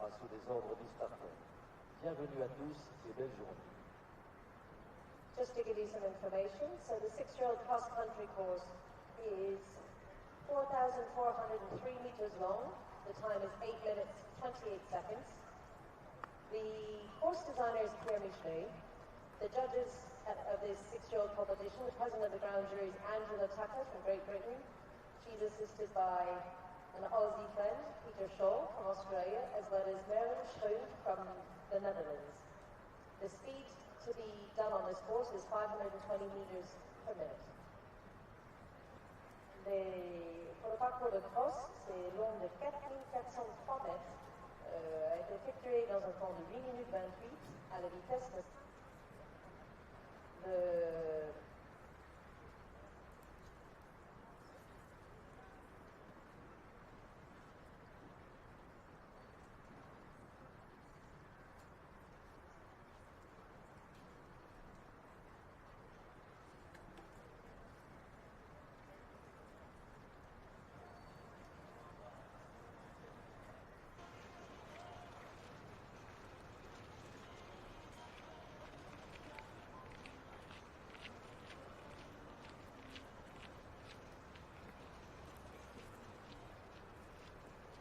sera sous les ordres du starter. Bienvenue à tous et belle journée. Just to give you some information, so the 6-year-old cross-country course is 4,403 meters long. The time is 8 minutes, 28 seconds. The course designer is Pierre Michelet. The judges of this 6-year-old competition, the president of the ground jury is Angela Tucker from Great Britain. She's assisted by an Aussie friend, Peter Shaw from Australia, as well as Maren Schroen from the Netherlands. The speed to be done on this course is 520 meters per minute. Pour le parcours de cross, c'est long de 4403 mètres, a été effectué dans un temps de 8 minutes 28 à la vitesse de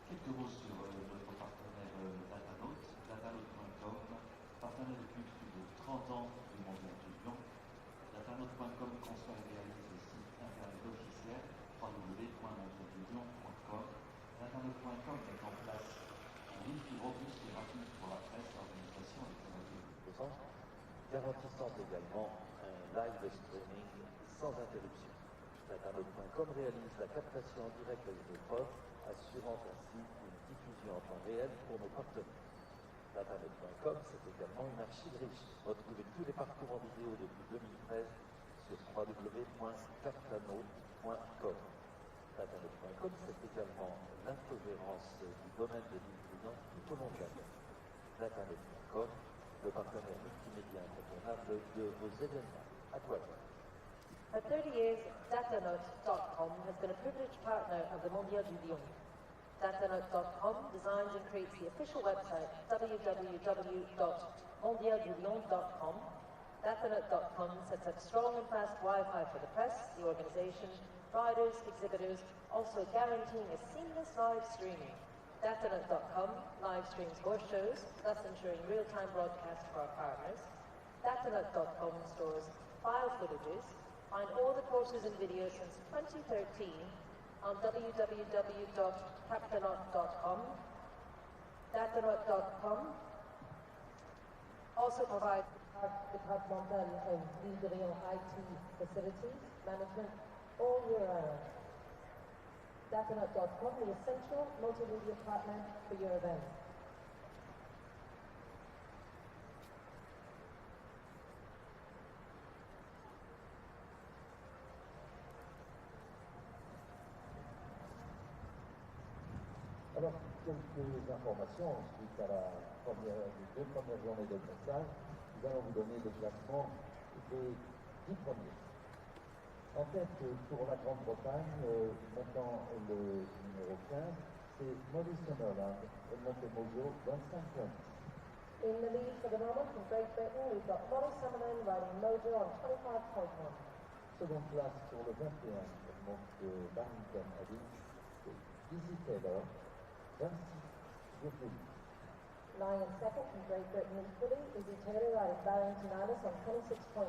Quelques mots sur notre partenaire Datanote.com, partenaire depuis plus de 30 ans du Mondial du Lion. Datanote.com conçoit et réalise le site internet officiel www.mondialdulion.com. Datanote.com met en place un wifi robuste et rapide pour la presse, l'organisation et les télévisions. Garantissant également un live streaming sans interruption. Datanote.com réalise la captation en direct des épreuves, assurant ainsi une diffusion en temps réel pour nos partenaires. Datanote.com, c'est également une archive riche. Retrouvez tous les parcours en vidéo depuis 2013 sur www.cartanote.com. Datanote.com, c'est également l'infogérance du domaine de l'île tout au long de l'année. Datanote.com, le partenaire multimédia incontournable de vos événements. À toi. For 30 years, Datanote.com has been a privileged partner of the Mondial du Lion. Datanote.com designs and creates the official website www.mondialdulion.com. Datanote.com sets up strong and fast Wi-Fi for the press, the organization, riders, exhibitors, also guaranteeing a seamless live streaming. Datanote.com live streams horse shows, thus ensuring real-time broadcast for our partners. Datanote.com stores file footages. Find all the courses and videos since 2013 on www.captanote.com. Datanote.com also provides departmental of Ville de Rion IT facilities, management, all year round. Datanote.com, the essential multimedia partner for your event. Alors, quelques informations suite à les deux premières journées de dressage. Nous allons vous donner le classement des 10 premiers. En fait, pour la Grande-Bretagne, maintenant le numéro 15, c'est Molly Summerland et Montemojo, 25 points. In the lead for the moment from Great Britain, we've got Molly Summerland riding Mojo on 25.1. Seconde place pour le 21, donc de Barrington Abbey, c'est Izzy Taylor, 26,8. Lying in second from Great Britain equally, Izzy Taylor riding Barrington Alice on 26.1.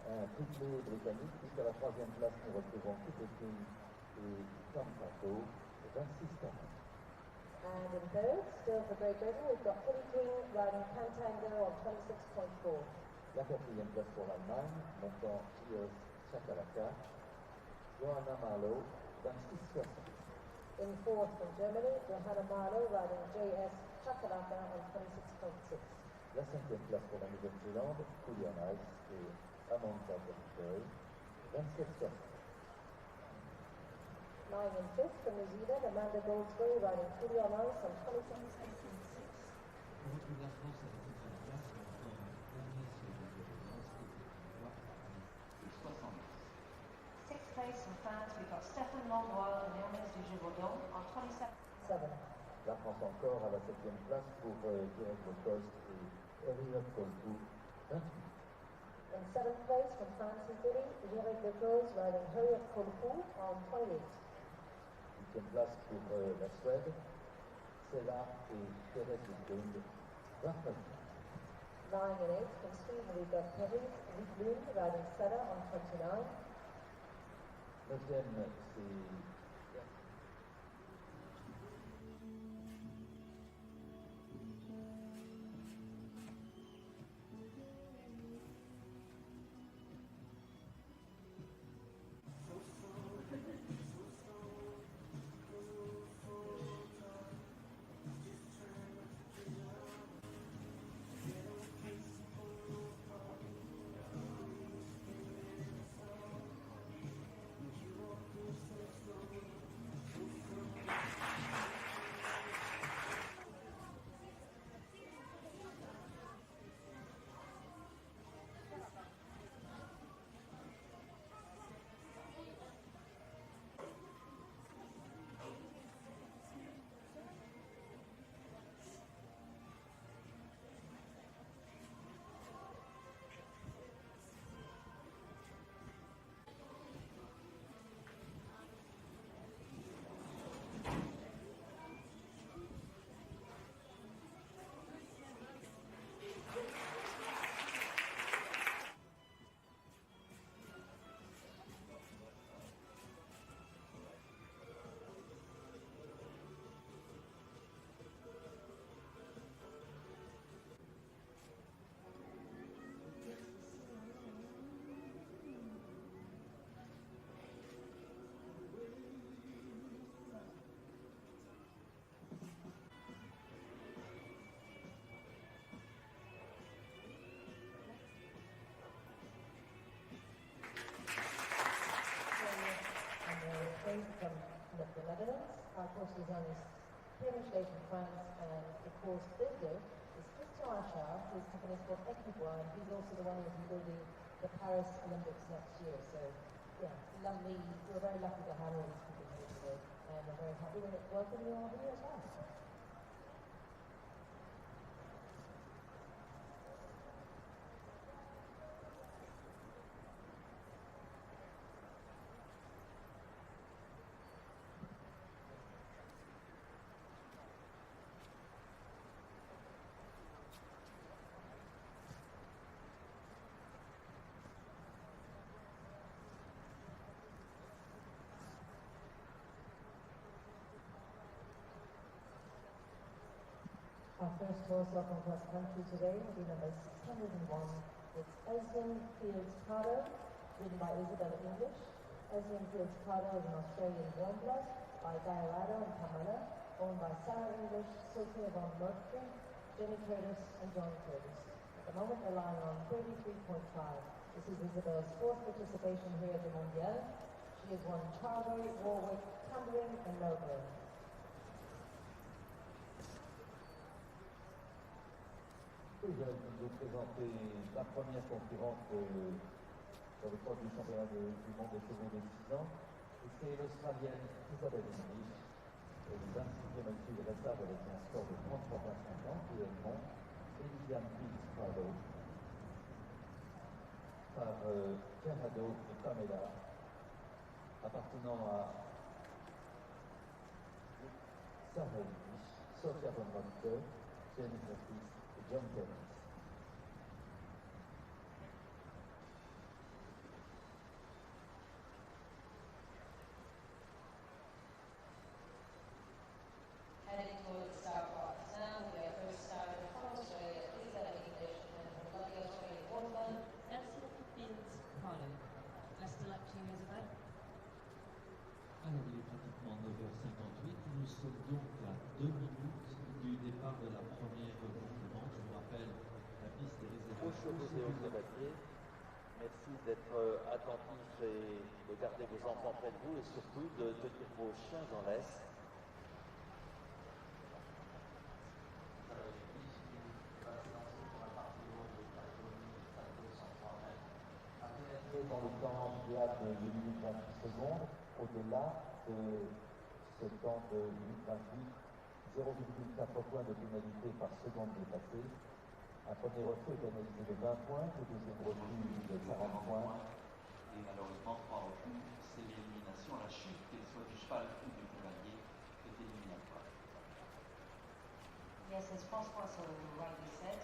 Un triplé britannique, jusqu'à la troisième place, nous retrouvons Peter King et Tom Pato, 26,40. And in third, still for Great Britain, we've got Philly King riding Cantango on 26.4. La quatrième place pour l'Allemagne, montant Cheers Chakalaka, Johanna Marlowe, 26,60. In fourth from Germany, Johanna Marlowe riding JS Chakalaka on 26.6. La cinquième place pour la Nouvelle-Zélande, Julian Ice et Amanda Berry, 27,40. Lying in fifth from New Zealand, Amanda Goldsbury riding Julian Ice on 26.6. Sixth place in France, we've got Stéphane Langlois and Ernest du Gévaudan on 27.7. La France encore à la 7e place pour Derek Lacoste et Elliot Coltou, 28. In 7th place from France Italy, Derek Lacoste riding Harriet Colcourt on 28. 8e place pour la Suède, Sela et Thérèse Lund, 29. Lying in 8th from Sweden, we've got Therese Lund riding Sela on 29. 9e, c'est from the Netherlands. Our course designers Pierre from France, and the course builder is Christian Achard, whose company is called Equibois, and he's also the one who's building the Paris Olympics next year. So, yeah, lovely. We're very lucky to have all these people here today, and we're very happy to welcome you all here as well. Our first horse up on cross country today will be number 601. It's Esmond Fields Prado, ridden by Isabelle English. Esmond Fields Prado is an Australian warm blood by Diorado and Pamela, owned by Sarah English, Sophia von Mercury, Jenny Curtis, and John Curtis. At the moment, they're lying on 33.5. This is Isabelle's fourth participation here at the Mondial. She has won Charbury, Warwick, Cambrian, and Melbourne. Je vais vous présenter la première concurrente sur le poids du championnat du monde des chevaux de 6 ans. Et c'est l'Australienne Isabelle English, 26e active réserve avec un score de 33,50 et elle monte Elysian Fields Prado par Gerardo et Pamela, appartenant à Sarah English, Sophia von Mercury, Jenny Curtis, John Curtis. Heading towards Starbucks now, we are first starting from Australia, Isabelle English, and her lovely Australian woman. Esmond Fields Prado. Best of luck to you, Isabelle. Alors, il est pratiquement 9h58. Nous sommes donc à 2 minutes du départ de la première concurrence. Je vous rappelle, la piste est réservée Aux chevaux et aux cavaliers, merci d'être attentifs et de garder vos enfants près de vous et surtout de tenir vos chiens en laisse. Dans le temps idéal de 1 minute 28 secondes, au-delà de ce temps de 1 minute 28, 0,4 points de pénalité par seconde dépassée. Un premier refus est pénalisé de 20 points, le deuxième refus de 40 points. Et malheureusement, 3 refus, c'est l'élimination, la chute, qu'elle soit du cheval ou du cavalier, est éliminatoire. Yes, as François so rightly said,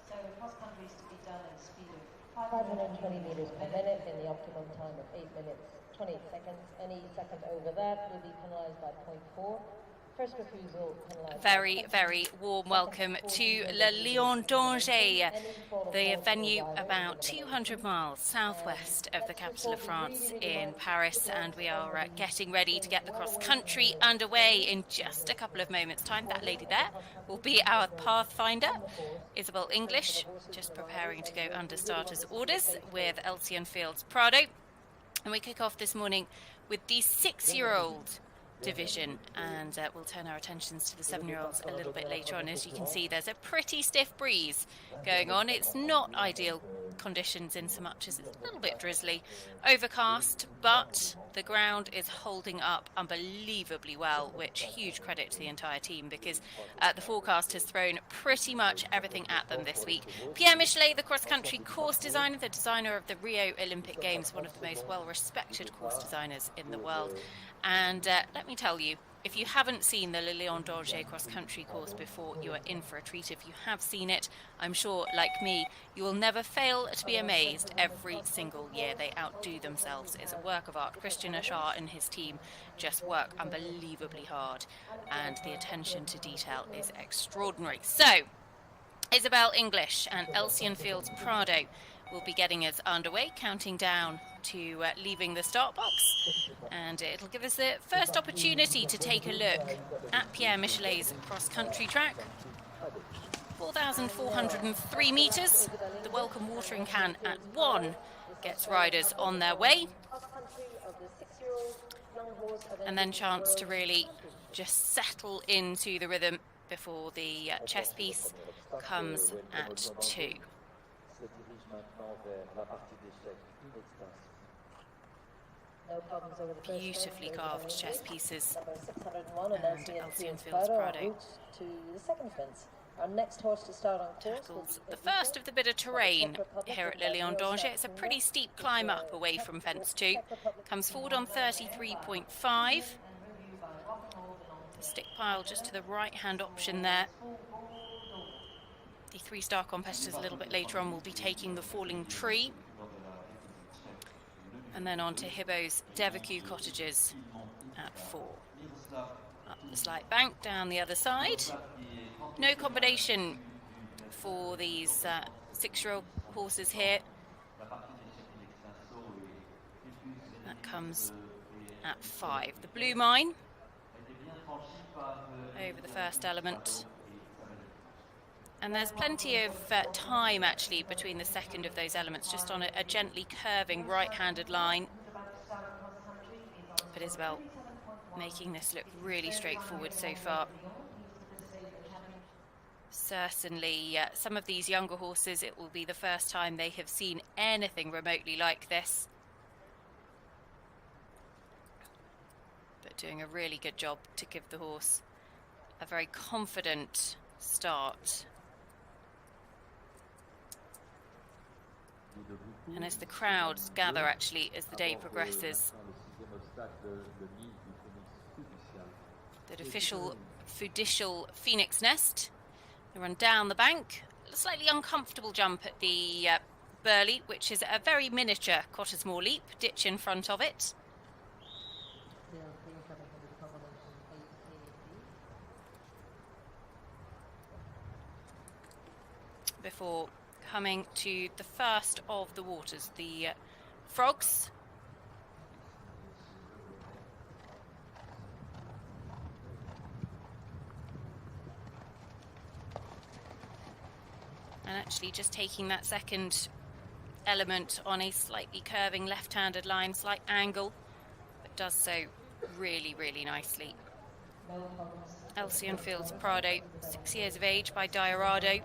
so cross country is to be done at a speed of 520 meters per minute in the optimum time of 8 minutes 28 seconds. Any second over that will be penalized by 0.4. First refusal penalized. Very, very warm welcome to Le Lion d'Angers, the venue about 200 miles southwest of the capital of France in Paris, and we are getting ready to get the cross-country underway in just a couple of moments' time. That lady there will be our pathfinder, Isabelle English, just preparing to go under starters orders with Elsie Fields Prado. And we kick off this morning with the 6-year-old division, and we'll turn our attentions to the 7-year-olds a little bit later on. As you can see, there's a pretty stiff breeze going on. It's not ideal conditions in so much as it's a little bit drizzly, overcast, but the ground is holding up unbelievably well, which huge credit to the entire team, because the forecast has thrown pretty much everything at them this week. Pierre Michelet, the cross-country course designer, the designer of the Rio Olympic Games, one of the most well-respected course designers in the world. And let me tell you, if you haven't seen the Le Lion d'Angers cross-country course before, you are in for a treat. If you have seen it, I'm sure, like me, you will never fail to be amazed every single year. They outdo themselves. It's a work of art. Christian Achard and his team just work unbelievably hard, and the attention to detail is extraordinary. So, Isabelle English and Elsie Fields Prado will be getting us underway, counting down to leaving the start box, and it'll give us the first opportunity to take a look at Pierre Michelet's cross-country track. 4,403 metres. The welcome watering can at 1 gets riders on their way, and then chance to really just settle into the rhythm before the chess piece comes at 2. Beautifully carved chess pieces, and Elsie Fields Prado to the second fence. Our next horse to start on course tackles the first of the bit of terrain here at Le Lion d'Angers. It's a pretty steep climb up away from fence 2. Comes forward on 33.5. The stick pile just to the right-hand option there. The 3-star competitors a little bit later on will be taking the falling tree. And then on to Hibbo's Devacue Cottages at 4. Up the slight bank, down the other side. No combination for these 6-year-old horses here. That comes at 5. The Blue Mine over the first element. And there's plenty of time, actually, between the second of those elements, just on a gently curving right-handed line. But Isabelle making this look really straightforward so far. Certainly, some of these younger horses, it will be the first time they have seen anything remotely like this. But doing a really good job to give the horse a very confident start. And as the crowds gather, actually, as the day progresses, the official Phoenix Nest. They run down the bank. A slightly uncomfortable jump at the Burley, which is a very miniature Cottesmore leap, ditch in front of it. Before coming to the first of the waters, the frogs. And actually just taking that second element on a slightly curving left-handed line, slight angle, but does so really, really nicely. Elsie Fields Prado, 6 years of age by Diorado.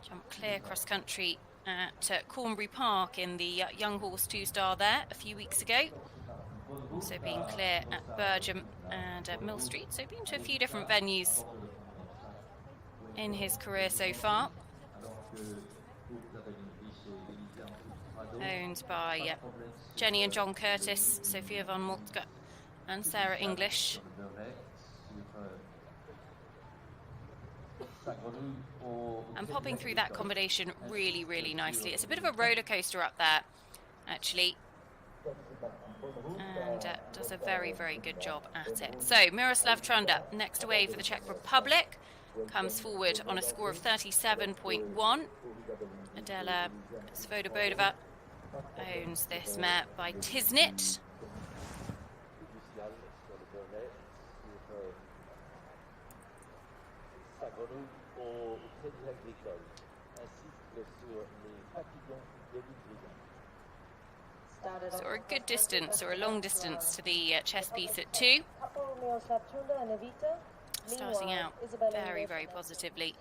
Jumped clear cross-country at Cornbury Park in the Young Horse 2-star there a few weeks ago. Also being clear at Bergam and Mill Street, so been to a few different venues in his career so far. Owned by Jenny and John Curtis, Sophia von Moltke and Sarah English. And popping through that combination really, really nicely. It's a bit of a roller coaster up there, actually. And does a very, very good job at it. So Miroslav Trunda, next away for the Czech Republic, comes forward on a score of 37.1. Adela Svobodova owns this mare by Tisnit. So a good distance, or a long distance, to the chess piece at 2. Starting out very, very positively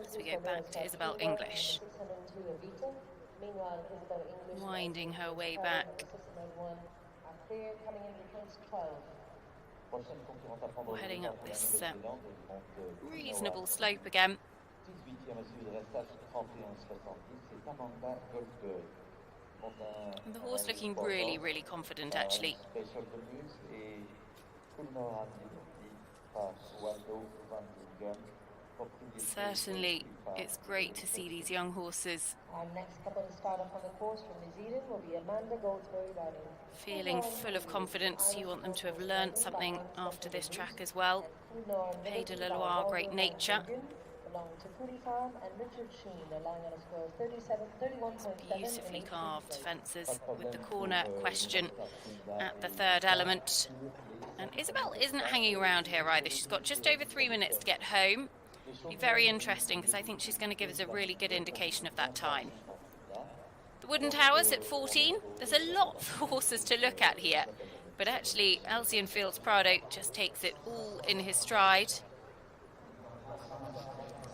as we go back to Isabelle English. Winding her way back. We're heading up this reasonable slope again. And the horse looking really, really confident, actually. Certainly, it's great to see these young horses feeling full of confidence. You want them to have learnt something after this track as well. Pays de la Loire, great nature. Beautifully carved fences with the corner question at the third element. And Isabelle isn't hanging around here either. She's got just over 3 minutes to get home. Be very interesting, because I think she's going to give us a really good indication of that time. The Wooden Towers at 14. There's a lot of horses to look at here, but actually Alcyon Fields Prado just takes it all in his stride.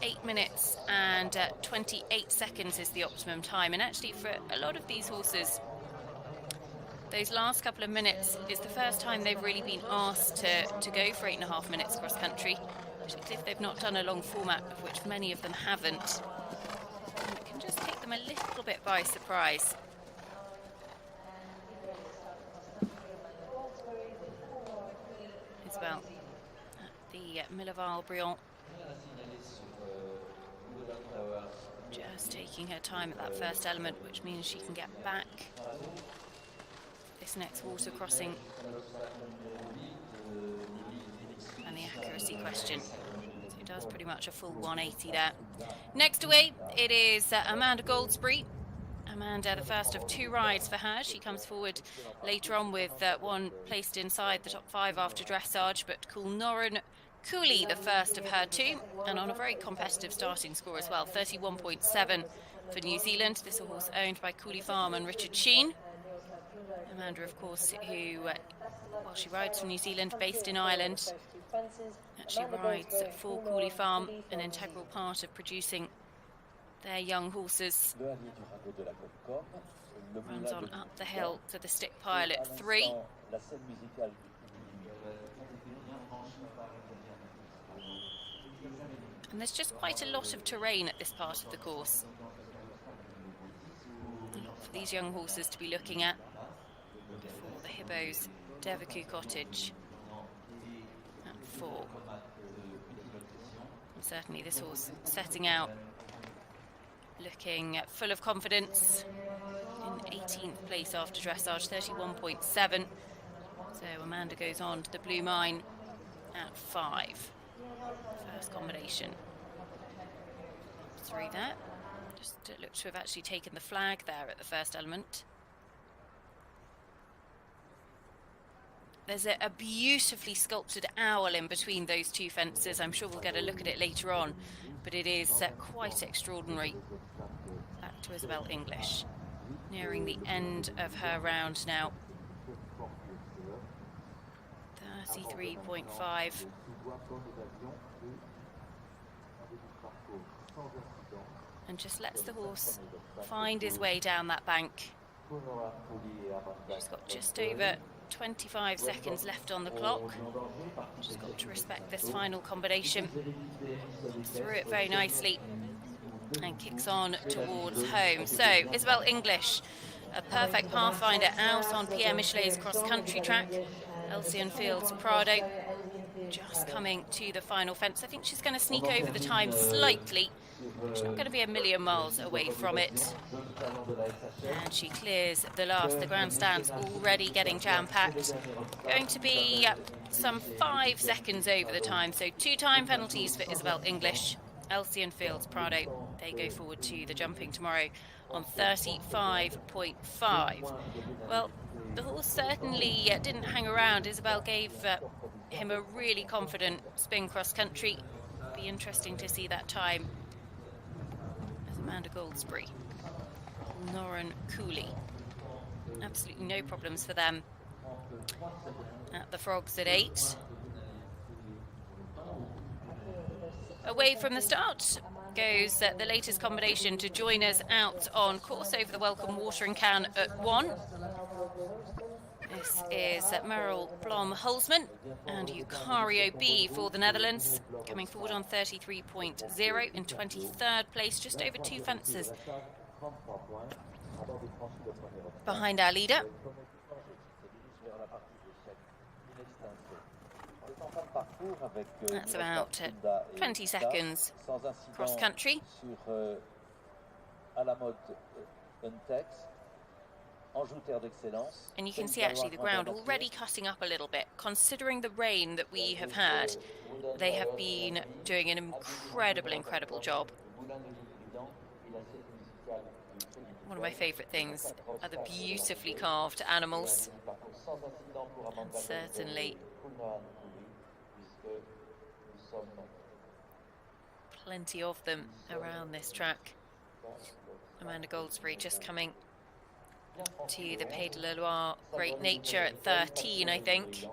8 minutes and 28 seconds is the optimum time, and actually for a lot of these horses, those last couple of minutes is the first time they've really been asked to go for 8.5 minutes cross country, particularly if they've not done a long format, of which many of them haven't. And it can just take them a little bit by surprise. Isabelle at the Milleval-Briand, just taking her time at that first element, which means she can get back this next water crossing. And the accuracy question. So it does pretty much a full 180 there. Next away, it is Amanda Goldsbury. Amanda, the first of 2 rides for her. She comes forward later on with one placed inside the top 5 after dressage, but Coolnoran Cooley, the first of her 2, and on a very competitive starting score as well, 31.7 for New Zealand. This is a horse owned by Cooley Farm and Richard Sheen. Amanda, of course, who, well, she rides from New Zealand, based in Ireland. Actually rides for Cooley Farm, an integral part of producing their young horses. Runs on up the hill to the stick pile at 3. And there's just quite a lot of terrain at this part of the course. A lot for these young horses to be looking at before the Hibbos Devaku Cottage at 4. And certainly this horse setting out looking full of confidence, in 18th place after dressage, 31.7. So Amanda goes on to the Blue Mine at 5. First combination. 3 there. Just looks to have actually taken the flag there at the first element. There's a beautifully sculpted owl in between those 2 fences. I'm sure we'll get a look at it later on, but it is quite extraordinary. Back to Isabelle English, nearing the end of her round now. 33.5. And just lets the horse find his way down that bank. She's got just over 25 seconds left on the clock. Just got to respect this final combination. Through it very nicely and kicks on towards home. So Isabelle English, a perfect pathfinder out on Pierre Michelet's cross-country track. Elsie Fields Prado just coming to the final fence. I think she's going to sneak over the time slightly. She's not going to be a million miles away from it. And she clears the last. The grandstand's already getting jam-packed. Going to be some 5 seconds over the time. So 2 time penalties for Isabelle English. Elsie Fields Prado, they go forward to the jumping tomorrow on 35.5. Well, the horse certainly didn't hang around. Isabelle gave him a really confident spin cross-country. Be interesting to see that time as Amanda Goldsbury, Norrin Cooley. Absolutely no problems for them at the Frogs at 8. Away from the start goes the latest combination to join us out on course over the welcome watering can at 1. This is Merrill Blom-Holzman and Eucario B for the Netherlands, coming forward on 33.0 in 23rd place, just over 2 fences behind our leader. That's about 20 seconds cross-country. And you can see actually the ground already cutting up a little bit. Considering the rain that we have had, they have been doing an incredible job. One of my favourite things are the beautifully carved animals. And certainly plenty of them around this track. Amanda Goldsbury just coming to the Pays de la Loire Great Nature at 13, I think.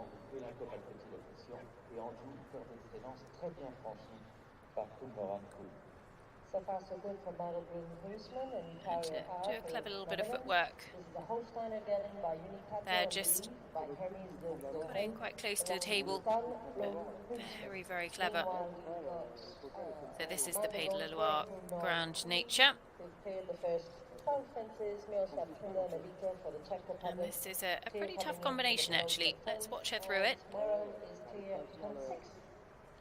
So far so good for Battle Green Horseman and And to do a clever little bit of footwork. They're just got in quite close to the table. Very clever. So this is the Pays de la Loire Grand Nature. And this is a pretty tough combination actually. Let's watch her through it.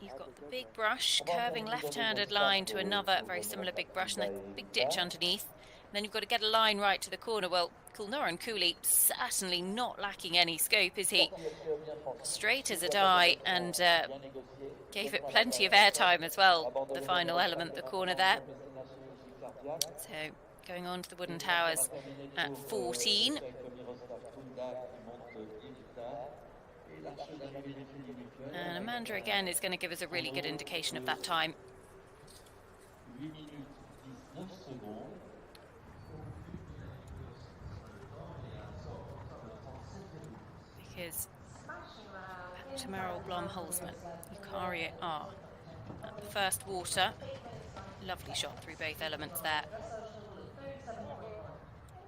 You've got the big brush, curving left-handed line to another very similar big brush, and a big ditch underneath. And then you've got to get a line right to the corner. Well, Norrin Cooley certainly not lacking any scope, is he? Straight as a die, and gave it plenty of airtime as well, the final element, the corner there. So going on to the wooden towers at 14. And Amanda again is going to give us a really good indication of that time. Because back to Merrill Blom-Holzman, Eucario R at the first water. Lovely shot through both elements there.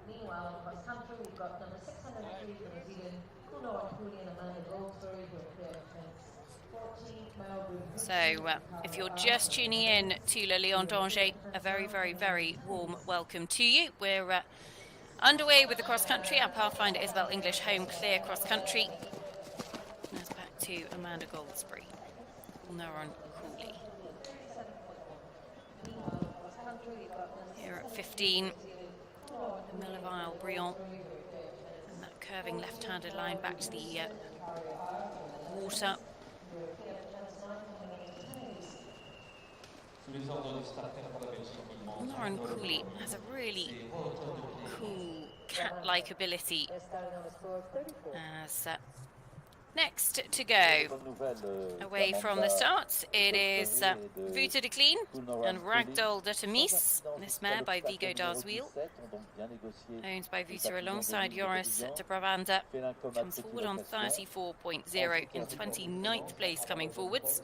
Meanwhile, across country, we've got number 603 for New Zealand, Norrin Cooley and Amanda Goldsbury, who are clear of fence 40. So if you're just tuning in to Le Lion d'Angers, a very warm welcome to you. We're underway with the cross-country. Our pathfinder Isabelle English home clear cross-country. Now it's back to Amanda Goldsbury, Norrin Cooley. Here at 15, Melville Briand. And that curving left-handed line back to the water. Norrin Cooley has a really cool cat-like ability. As next to go away from the start, it is Vute de Clean and Ragdoll de Temis. This mare by Vigo Darswil, owned by Vute alongside Joris de Bravanda, comes forward on 34.0 in 29th place coming forwards.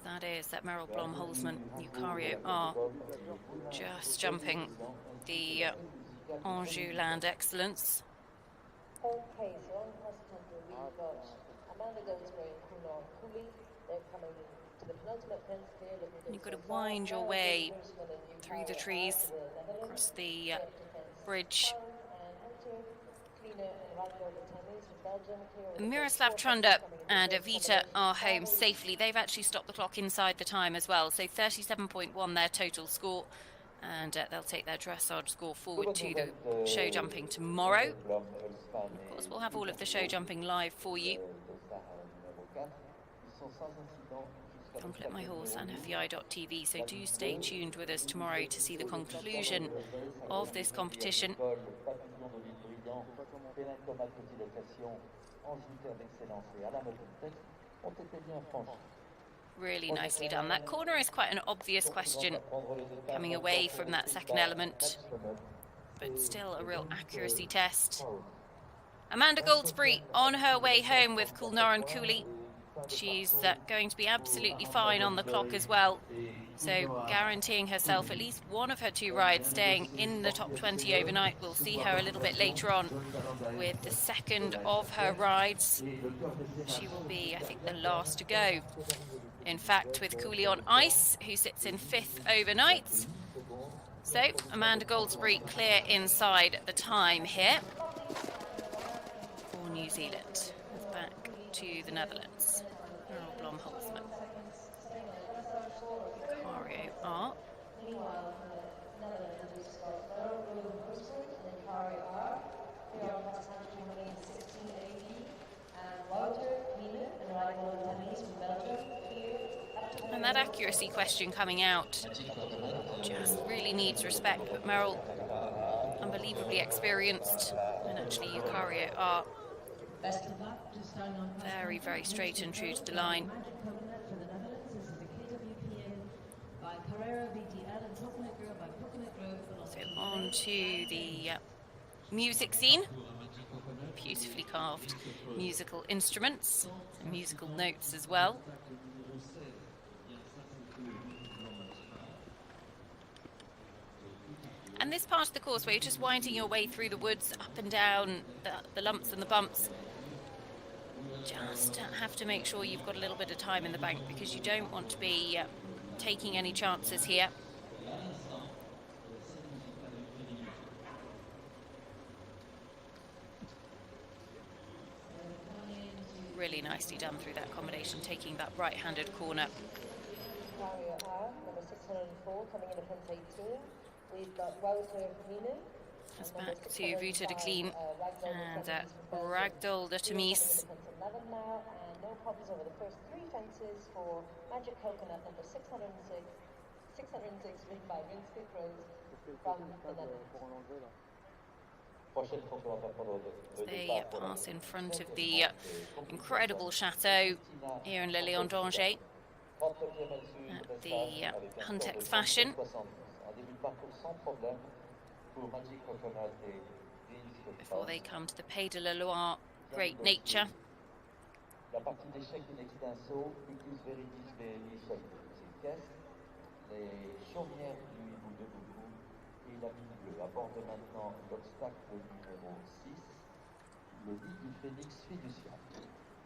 That is that Merrill Blom-Holzman, Eucario R, just jumping the Anjouland excellence. Okay, so on cross-country we've got Amanda Goldsberry and Kunal Cooley. They're coming to the penultimate fence here. You've got to wind your way through the trees, across the bridge. Miroslav Trunda and Evita are home safely. They've actually stopped the clock inside the time as well, so 37.1 their total score, and they'll take their dressage score forward to the show jumping tomorrow. Of course, we'll have all of the show jumping live for you on Flip My Horse and FEI.tv, so do stay tuned with us tomorrow to see the conclusion of this competition. Really nicely done. That corner is quite an obvious question coming away from that second element, but still a real accuracy test. Amanda Goldsberry on her way home with Kulnaran Cooley. She's going to be absolutely fine on the clock as well, so guaranteeing herself at least one of her two rides staying in the top 20 overnight. We'll see her a little bit later on with the second of her rides. She will be, I think, the last to go. In fact, with Cooley on ice, who sits in 5th overnight. So Amanda Goldsberry clear inside the time here for New Zealand. Back to the Netherlands. Merel Blom-Holzmann. Cario R. And that accuracy question coming out just really needs respect, but Merel, unbelievably experienced, and actually Eucario are very, very straight and true to the line. So on to the music scene. Beautifully carved musical instruments and musical notes as well. And this part of the course where you're just winding your way through the woods, up and down, the lumps and the bumps, just have to make sure you've got a little bit of time in the bank, because you don't want to be taking any chances here. Really nicely done through that combination, taking that right-handed corner. Number 604 coming in at fence 18. We've got Wouter Minen. That's back to Ruta de Kleen and Ragdoll de Temis. 11 now, and no problems over the first 3 fences for Magic Coconut number 606. 606 ridden by Winspeed Rose from the Netherlands. They pass in front of the incredible chateau here in Le Lion d'Angers at the Huntex fashion. Before they come to the Pays de la Loire, Great Nature.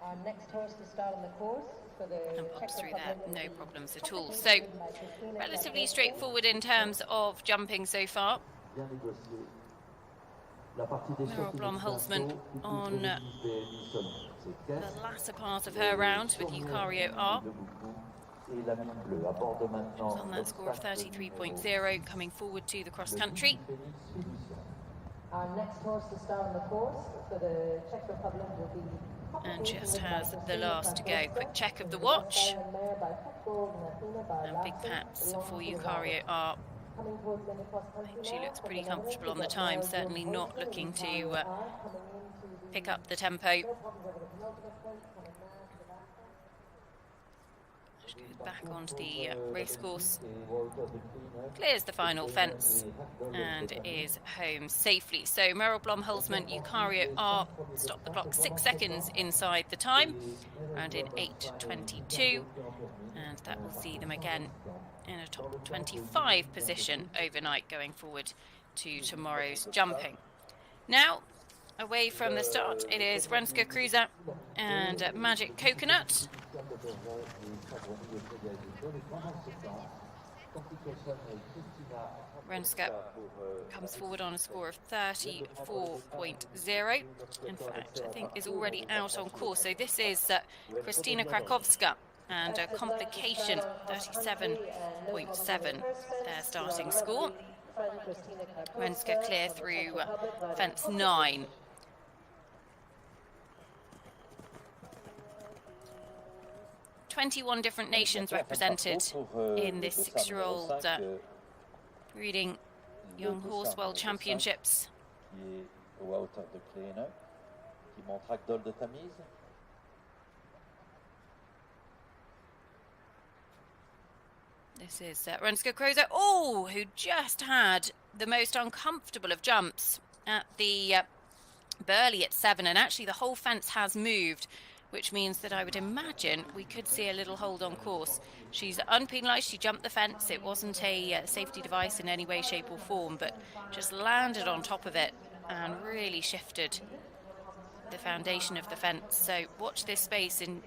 Our next horse to start on the course for the And pops through there, no problems at all. So, relatively straightforward in terms of jumping so far. Merel Blom-Holzmann on the latter part of her round with Eucario R. On that score of 33.0, coming forward to the cross country. Our next horse to start on the course for the Czech Republic will be... And just has the last to go. Quick check of the watch. And big pats for Eucario R. I think she looks pretty comfortable on the time, certainly not looking to pick up the tempo. She goes back onto the racecourse, clears the final fence and is home safely. So Merel Blom-Holzmann, Eucario R stopped the clock 6 seconds inside the time, and in 8:22, and that will see them again in a top 25 position overnight going forward to tomorrow's jumping. Now, away from the start, it is Renske Cruiser and Magic Coconut. Renske comes forward on a score of 34.0. In fact, I think is already out on course. So this is Kristina Krakowska and a complication 37.7, their starting score. Renske clear through fence 9. "21 different nations represented in this 6-year-old breeding young horse world championships. This is Renske Cruiser, who just had the most uncomfortable of jumps at the Burley at 7, and actually the whole fence has moved, which means that I would imagine we could see a little hold on course. She's unpenalised, she jumped the fence. It wasn't a safety device in any way, shape or form, but just landed on top of it and really shifted the foundation of the fence. So watch this space. In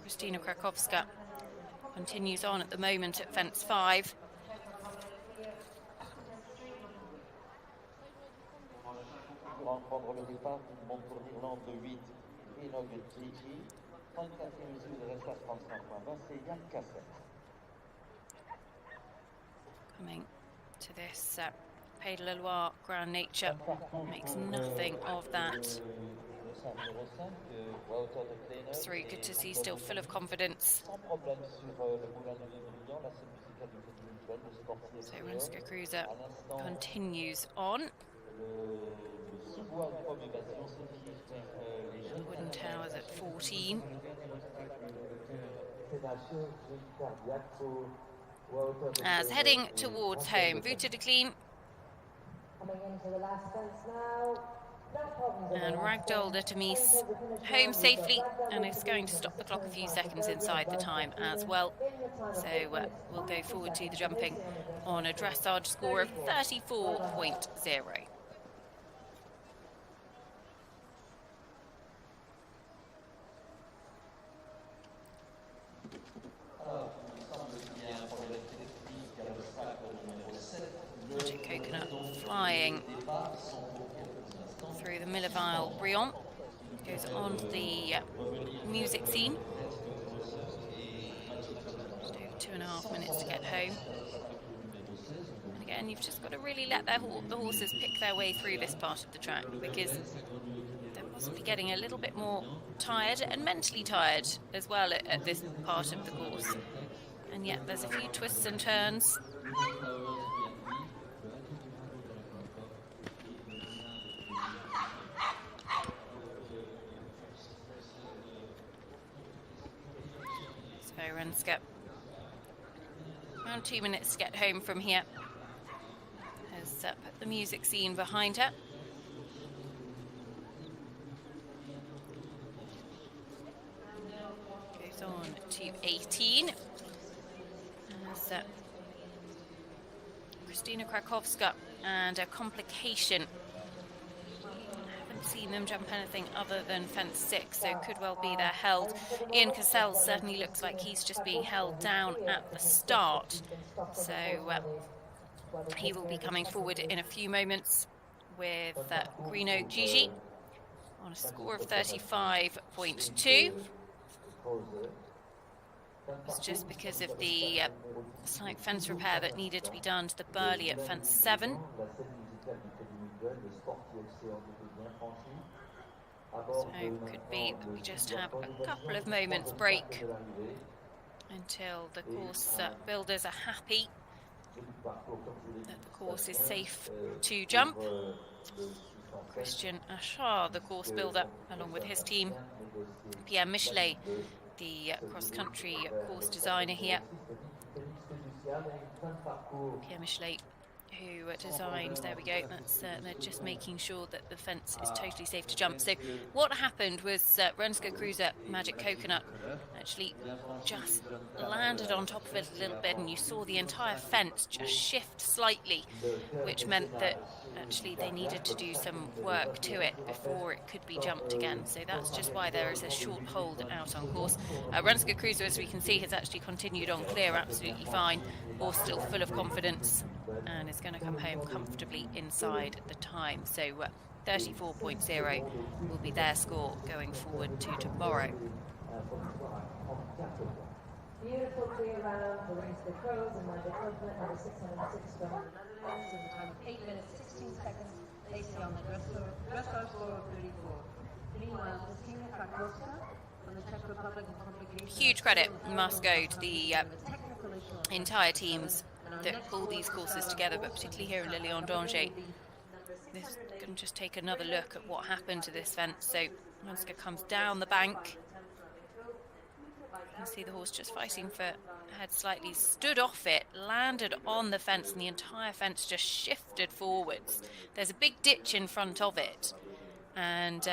Kristina Krakowska continues on at the moment at fence 5. Coming to this Pays de la Loire Grand Nature, makes nothing of that. It's really good to see, still full of confidence. So Renske Cruiser continues on. Wooden Towers at 14. As heading towards home, Vuta de Clean and Ragdoll de Tamis home safely, and it's going to stop the clock a few seconds inside the time as well. So we'll go forward to the jumping on a dressage score of 34.0. Magic Coconut flying through the Milleville Briand, goes on to the music scene. Just over 2.5 minutes to get home. And again, you've just got to really let the horses pick their way through this part of the track, because they're possibly getting a little bit more tired and mentally tired as well at this part of the course. And yet there's a few twists and turns. So Renske, around 2 minutes to get home from here. Has put the music scene behind her. Goes on to 18. As Kristina Krakowska and a complication. I haven't seen them jump anything other than fence 6, so could well be they're held. Ian Cassell certainly looks like he's just being held down at the start. So he will be coming forward in a few moments with Green Oak Gigi on a score of 35.2. It's just because of the slight fence repair that needed to be done to the Burley at fence 7. So it could be that we just have a couple of moments break until the course builders are happy that the course is safe to jump. Christian Achard, the course builder, along with his team. Pierre Michelet, the cross-country course designer here. Pierre Michelet who designed, there we go, that's they're just making sure that the fence is totally safe to jump. So what happened was Rensko Cruiser Magic Coconut actually just landed on top of it a little bit, and you saw the entire fence just shift slightly, which meant that actually they needed to do some work to it before it could be jumped again. So that's just why there is a short hold out on course. Rensko Cruiser, as we can see, has actually continued on clear absolutely fine, or still full of confidence, and is going to come home comfortably inside the time. So 34.0 will be their score going forward to tomorrow. Beautiful clear round for the Crows and Magic Coconut, number 606 from the Netherlands, in the time of 8 minutes 16 seconds, placing on the dressage score of 34. Meanwhile, Christina Krakowska from the Czech Republic and complications. Huge credit must go to the entire teams that pull these courses together, but particularly here in Le Lion d'Angers. This can just take another look at what happened to this fence. So Rensko comes down the bank. You can see the horse just fighting for head slightly, stood off it, landed on the fence, and the entire fence just shifted forwards. There's a big ditch in front of it, and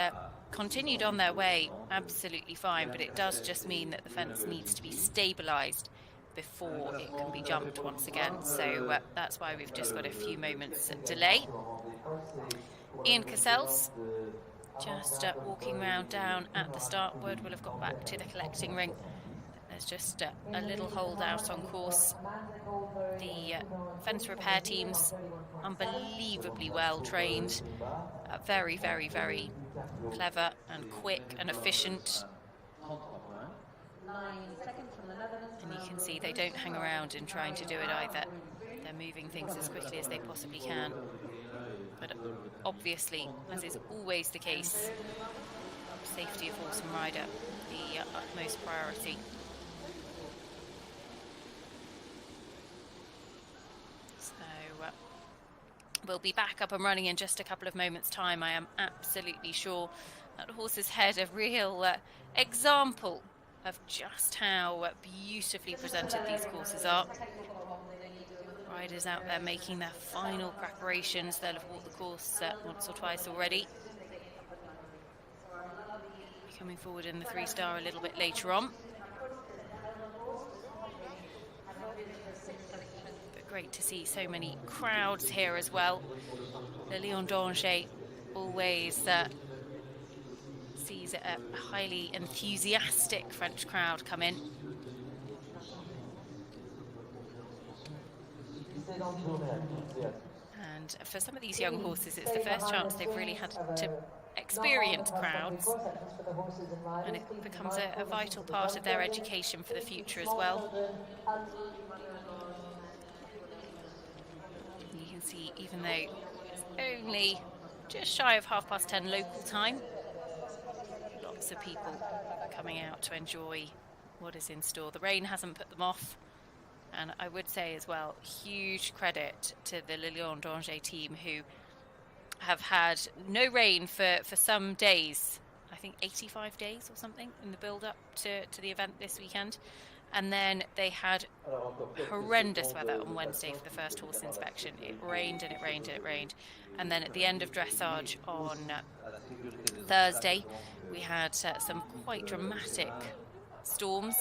continued on their way absolutely fine, but it does just mean that the fence needs to be stabilised before it can be jumped once again. So that's why we've just got a few moments delay. Ian Cassels just walking round down at the startboard, will have got back to the collecting ring. There's just a little hold out on course. The fence repair teams, unbelievably well trained, very, very, very clever and quick and efficient. And you can see they don't hang around in trying to do it either. They're moving things as quickly as they possibly can. But obviously, as is always the case, safety of horse and rider, the utmost priority. So we'll be back up and running in just a couple of moments' time. I am absolutely sure that horse's head, a real example of just how beautifully presented these courses are. Riders out there making their final preparations. They'll have walked the course once or twice already. Coming forward in the 3-star a little bit later on. But great to see so many crowds here as well. Le Lion d'Angers always sees a highly enthusiastic French crowd come in. And for some of these young horses, it's the first chance they've really had to experience crowds, and it becomes a vital part of their education for the future as well. You can see, even though it's only just shy of 10:30 local time, lots of people coming out to enjoy what is in store. The rain hasn't put them off. And I would say as well, huge credit to the Le Lion d'Angers team, who have had no rain for some days. I think 85 days or something in the build-up to the event this weekend. And then they had horrendous weather on Wednesday for the first horse inspection. It rained and it rained and it rained. And then at the end of dressage on Thursday, we had some quite dramatic storms,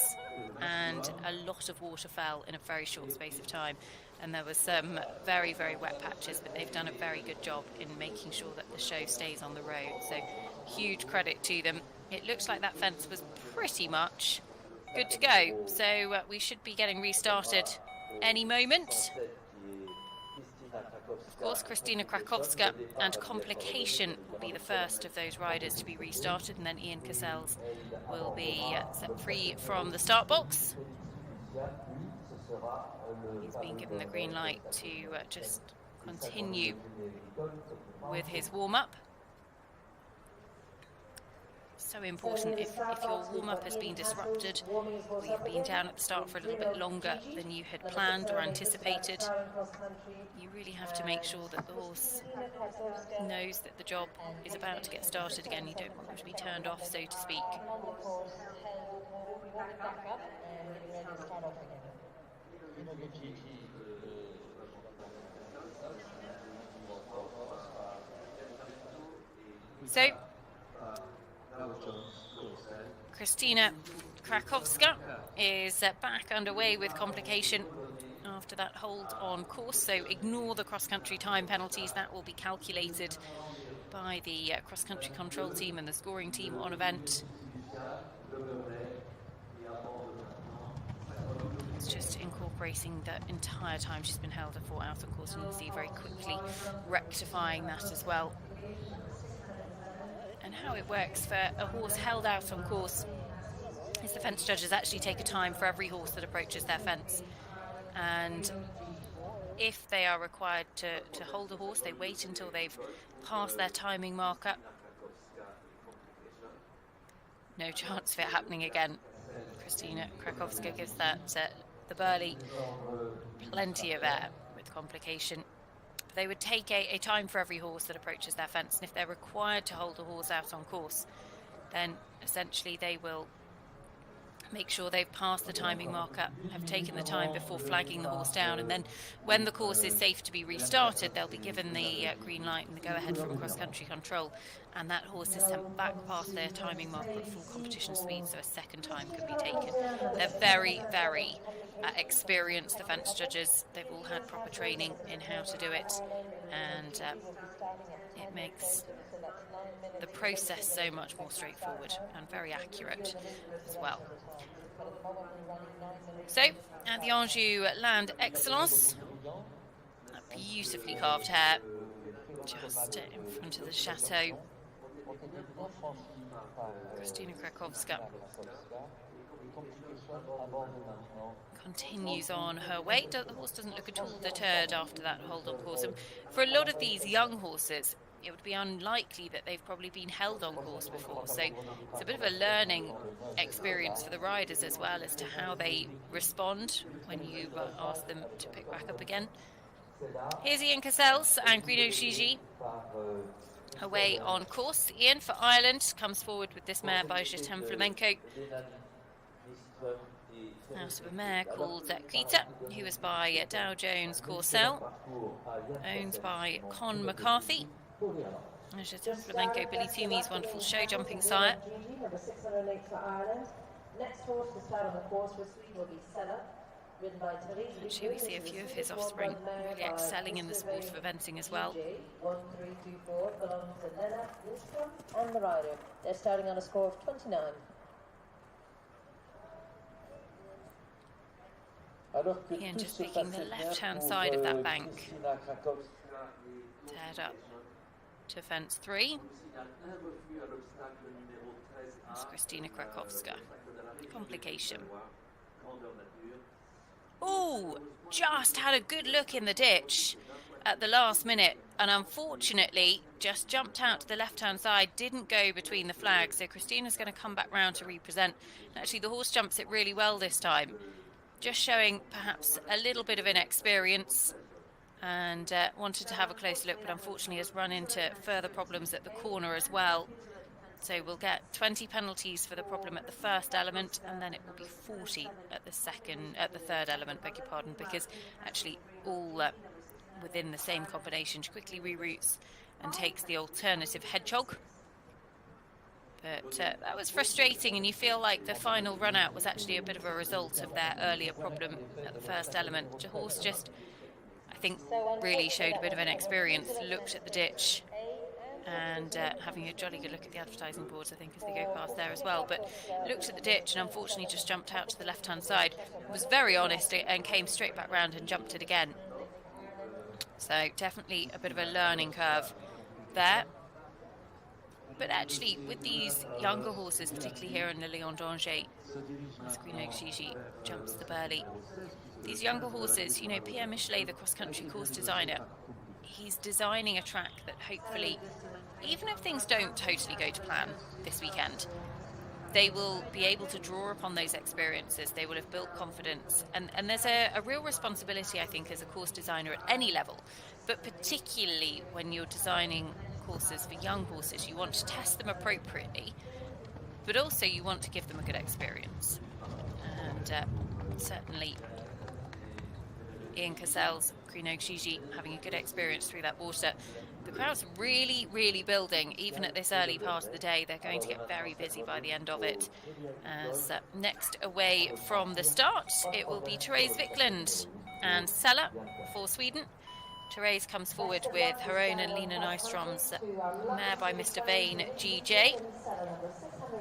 and a lot of water fell in a very short space of time, and there was some very, very wet patches, but they've done a very good job in making sure that the show stays on the road. So huge credit to them. It looks like that fence was pretty much good to go, so we should be getting restarted any moment. Of course, Christina Krakowska and Complication will be the first of those riders to be restarted, and then Ian Cassels will be set free from the start box. He's been given the green light to just continue with his warm-up. So important. If your warm-up has been disrupted, or you've been down at the start for a little bit longer than you had planned or anticipated, you really have to make sure that the horse knows that the job is about to get started again. You don't want them to be turned off, so to speak. So, Krystyna Krakowska is back underway with complication after that hold on course. So ignore the cross-country time penalties. That will be calculated by the cross-country control team and the scoring team on event. It's just incorporating the entire time she's been held for out on course, and you can see very quickly rectifying that as well. And how it works for a horse held out on course is the fence judges actually take a time for every horse that approaches their fence. And if they are required to hold a horse, they wait until they've passed their timing marker. No chance of it happening again. Krystyna Krakowska gives that the Burley plenty of air with complication. They would take a time for every horse that approaches their fence, and if they're required to hold a horse out on course, then essentially they will make sure they've passed the timing marker, have taken the time before flagging the horse down, and then when the course is safe to be restarted, they'll be given the green light and the go-ahead from cross-country control, and that horse is sent back past their timing marker at full competition speed, so a second time can be taken. They're very, very experienced, the fence judges. They've all had proper training in how to do it, and it makes the process so much more straightforward and very accurate as well. So, at the Anjou Land Excellence, a beautifully carved hare just in front of the chateau. Krystyna Krakowska continues on her way. The horse doesn't look at all deterred after that hold on course. And for a lot of these young horses, it would be unlikely that they've probably been held on course before. So it's a bit of a learning experience for the riders as well as to how they respond when you ask them to pick back up again. Here's Ian Cassels and Grino Gigi away on course. Ian for Ireland comes forward with this mare by Jetem Flamenco. Out of a mare called Krita, who is by Dow Jones Courcell, owned by Con McCarthy. Jetem Flamenco, Billy Toomey's wonderful show jumping sire. Number 608 for Ireland. Next horse to start on the course for Sweden will be Sella, ridden by Therese. Actually, we see a few of his offspring really excelling in the sport of eventing as well. 1324 belongs to Lena Lindstrom and the rider. They're starting on a score of 29. Ian just picking the left-hand side of that bank to head up to fence 3. That's Krystyna Krakowska. Complication. Oh, just had a good look in the ditch at the last minute, and unfortunately just jumped out to the left-hand side, didn't go between the flags, so Krystyna's going to come back round to represent. Actually, the horse jumps it really well this time, just showing perhaps a little bit of inexperience, and wanted to have a close look, but unfortunately has run into further problems at the corner as well. So we'll get 20 penalties for the problem at the first element, and then it will be 40 at the third element, beg your pardon, because actually all within the same combination. She quickly reroutes and takes the alternative hedgehog. But that was frustrating, and you feel like the final run out was actually a bit of a result of their earlier problem at the first element. The horse just, I think, really showed a bit of an experience, looked at the ditch, and having a jolly good look at the advertising boards, I think, as they go past there as well, but looked at the ditch and unfortunately just jumped out to the left-hand side. Was very honest and came straight back round and jumped it again. So definitely a bit of a learning curve there. But actually, with these younger horses, particularly here in the Lion d'Angers, as Grino Gigi jumps the Burley, these younger horses, you know, Pierre Michelet, the cross-country course designer, he's designing a track that hopefully, even if things don't totally go to plan this weekend, they will be able to draw upon those experiences. They will have built confidence. And there's a real responsibility, I think, as a course designer at any level, but particularly when you're designing courses for young horses. You want to test them appropriately, but also you want to give them a good experience. And certainly Ian Cassels, Grino Gigi having a good experience through that water. The crowd's really, really building, even at this early part of the day. They're going to get very busy by the end of it. As next away from the start, it will be Therese Wickland and Sella for Sweden. Therese comes forward with her own and Lena Nystrom's mare by Mr. Vane GJ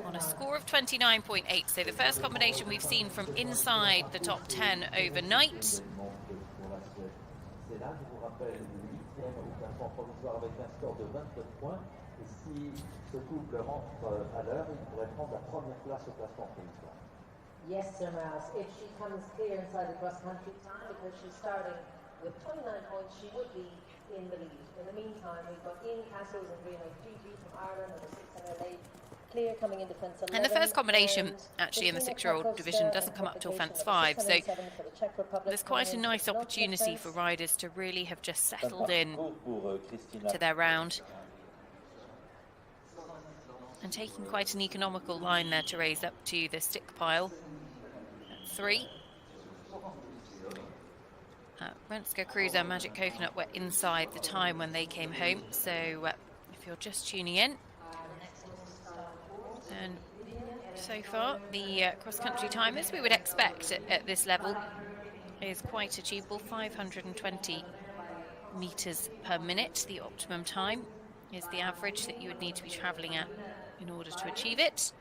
on a score of 29.8. So the first combination we've seen from inside the top 10 overnight. Yes, Sir Mouse, if she comes clear inside the cross-country time, because she's starting with 29 points, she would be in the lead. In the meantime, we've got Ian Castles and Greenwich GG from Ireland, number 6 and LA. Clear coming into fence 11. And the first combination, actually, in the 6-year-old division doesn't come up till fence 5. So there's quite a nice opportunity for riders to really have just settled in to their round. And taking quite an economical line there to raise up to the stick pile at 3. Renska Cruiser, Magic Coconut were inside the time when they came home. So if you're just tuning in, and so far the cross-country time, as we would expect at this level, is quite achievable. 520 meters per minute, the optimum time, is the average that you would need to be travelling at in order to achieve it.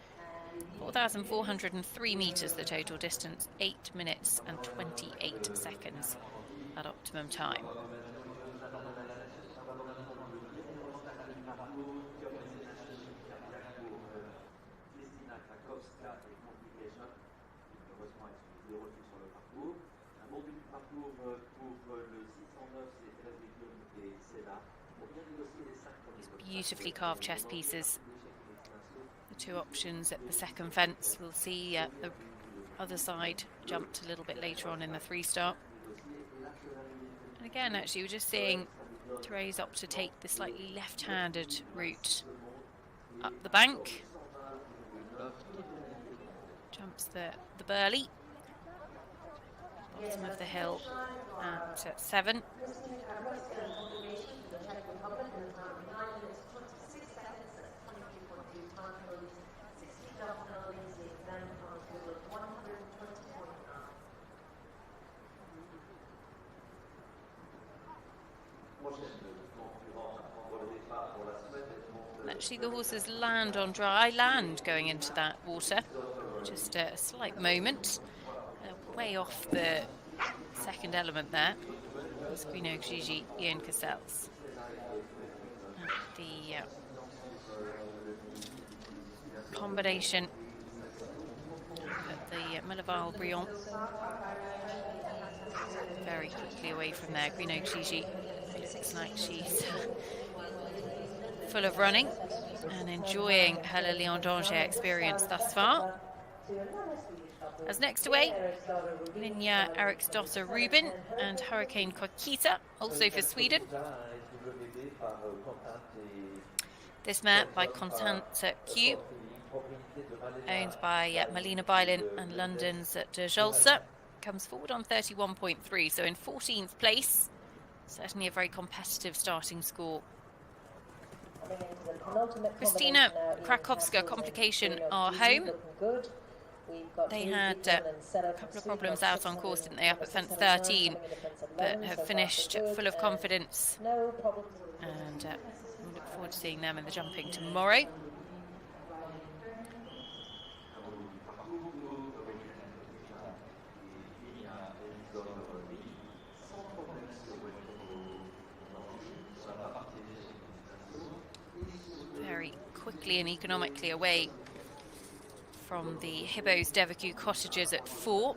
4,403 meters the total distance, 8 minutes and 28 seconds at optimum time. Beautifully carved chess pieces. The two options at the second fence. We'll see the other side jumped a little bit later on in the 3-star. And again, actually, we're just seeing Therese opt to take the slightly left-handed route up the bank. Jumps the Burley. Bottom of the hill at 7. Actually, the horses land on dry land going into that water. Just a slight moment. Way off the second element there. Squino Gigi, Ian Cassels. The combination at the Milleval Briand. Very quickly away from there. Squino Gigi looks like she's full of running and enjoying her Le Lion d'Angers experience thus far. As next away, Linja Eriksdotter Rubin and Hurricane Kokita, also for Sweden. This mare by Constante Q, owned by Melina Bylin and London's De Jolse, comes forward on 31.3, so in 14th place. Certainly a very competitive starting score. Kristina Krakowska complication are home. They had a couple of problems out on course, didn't they, up at fence 13, but have finished full of confidence. And we look forward to seeing them in the jumping tomorrow. Very quickly and economically away from the Hibbo's Devacu cottages at 4.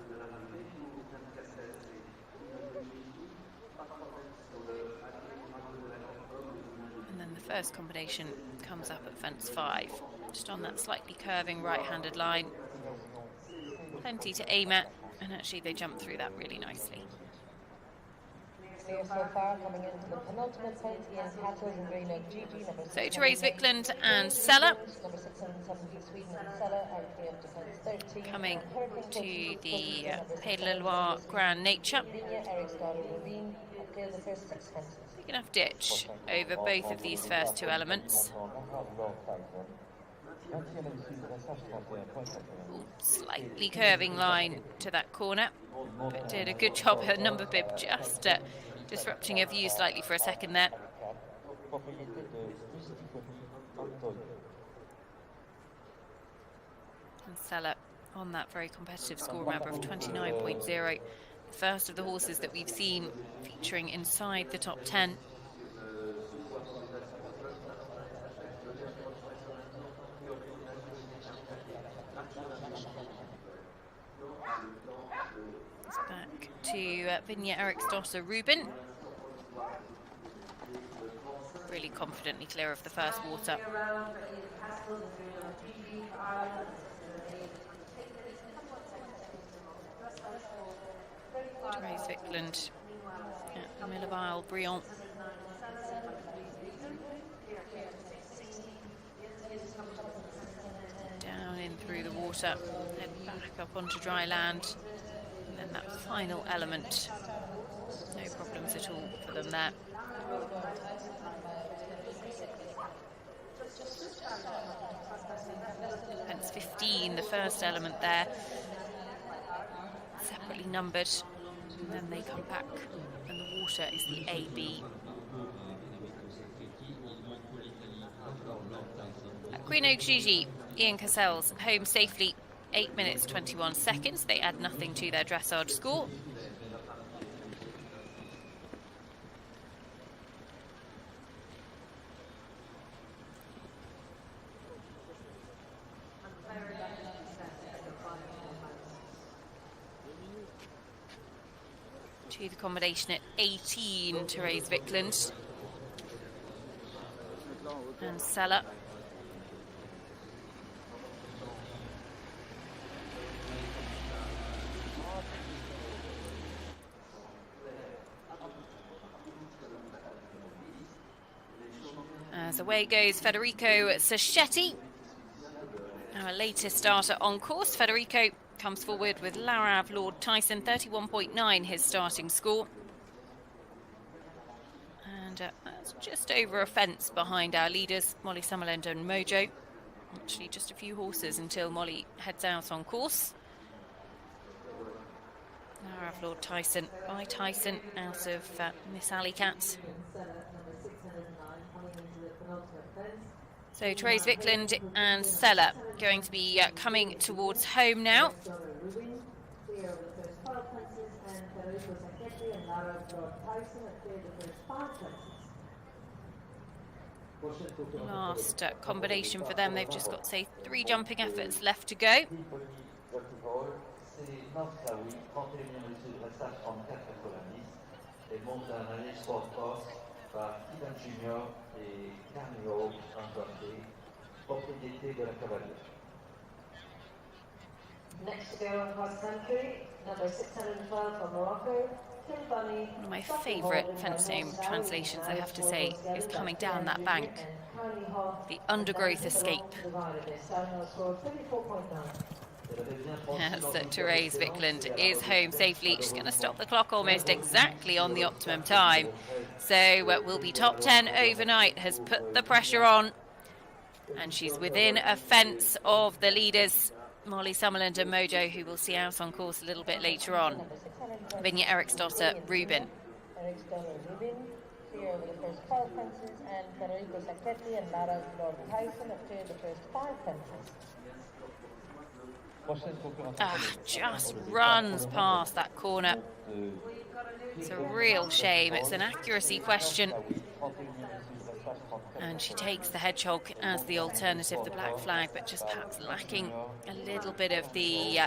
And then the first combination comes up at fence 5, just on that slightly curving right-handed line. Plenty to aim at, and actually they jump through that really nicely. So far, coming into the penultimate point, Ian Castles and Greenwich GG, number 6. So Therese Wickland and Sella Number 6 and 7 for Sweden and Sella are free up to fence 13. coming to the Pays de la Loire Grand Nature. Linja Eriksdotter Rubin, clear the first 6 fences. Big enough ditch over both of these first two elements. Ooh, slightly curving line to that corner, but did a good job. Her number bib just disrupting her view slightly for a second there. And Sella on that very competitive score, remember, of 29.0. The first of the horses that we've seen featuring inside the top 10. It's back to Vinja Eriksdotter Ruben. Really confidently clear of the first water. Therese Vickland at the Milleville Briand. Down in through the water, then back up onto dry land, and then that final element. No problems at all for them there. Hence 15, the first element there, separately numbered, and then they come back, and the water is the AB. At Queen Oak Gigi, Ian Cassell's home safely, 8 minutes 21 seconds. They add nothing to their dressage score. To the combination at 18, Therese Vickland and Sella. As away goes Federico Sacchetti, our latest starter on course. Federico comes forward with Larav Lord Tyson, 31.9 his starting score. And that's just over a fence behind our leaders, Molly Summerland and Mojo. Actually, just a few horses until Molly heads out on course. Larav Lord Tyson by Tyson out of Miss Alley Cat. So Therese Vickland and Sella going to be coming towards home now. Last combination for them. They've just got, say, 3 jumping efforts left to go. Next to go on cross country, number 612 from Morocco. One of my favourite fence name translations, I have to say, is coming down that bank. The undergrowth escape. Yes, Therese Vickland is home safely. She's going to stop the clock almost exactly on the optimum time. So will be top 10 overnight, has put the pressure on. And she's within a fence of the leaders, Molly Summerland and Mojo, who we'll see out on course a little bit later on. Vinja Eriksdotter Ruben. Eriksdotter Ruben, clear over the first 12 fences, and Federico Sacchetti and Larav Lord Tyson have cleared the first 5 fences. Just runs past that corner. It's a real shame. It's an accuracy question. And she takes the Hedgehog as the alternative, the Black Flag, but just perhaps lacking a little bit of the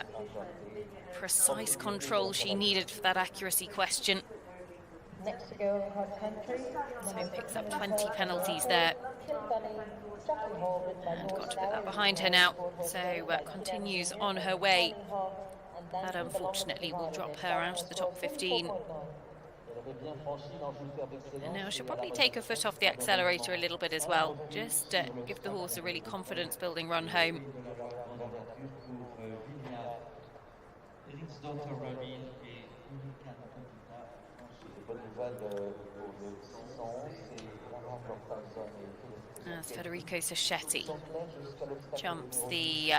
precise control she needed for that accuracy question. Next to go across country. So picks up 20 penalties there. And got to put that behind her now. So continues on her way. That unfortunately will drop her out of the top 15. And now she'll probably take her foot off the accelerator a little bit as well. Just give the horse a really confidence-building run home. As Federico Sacchetti jumps the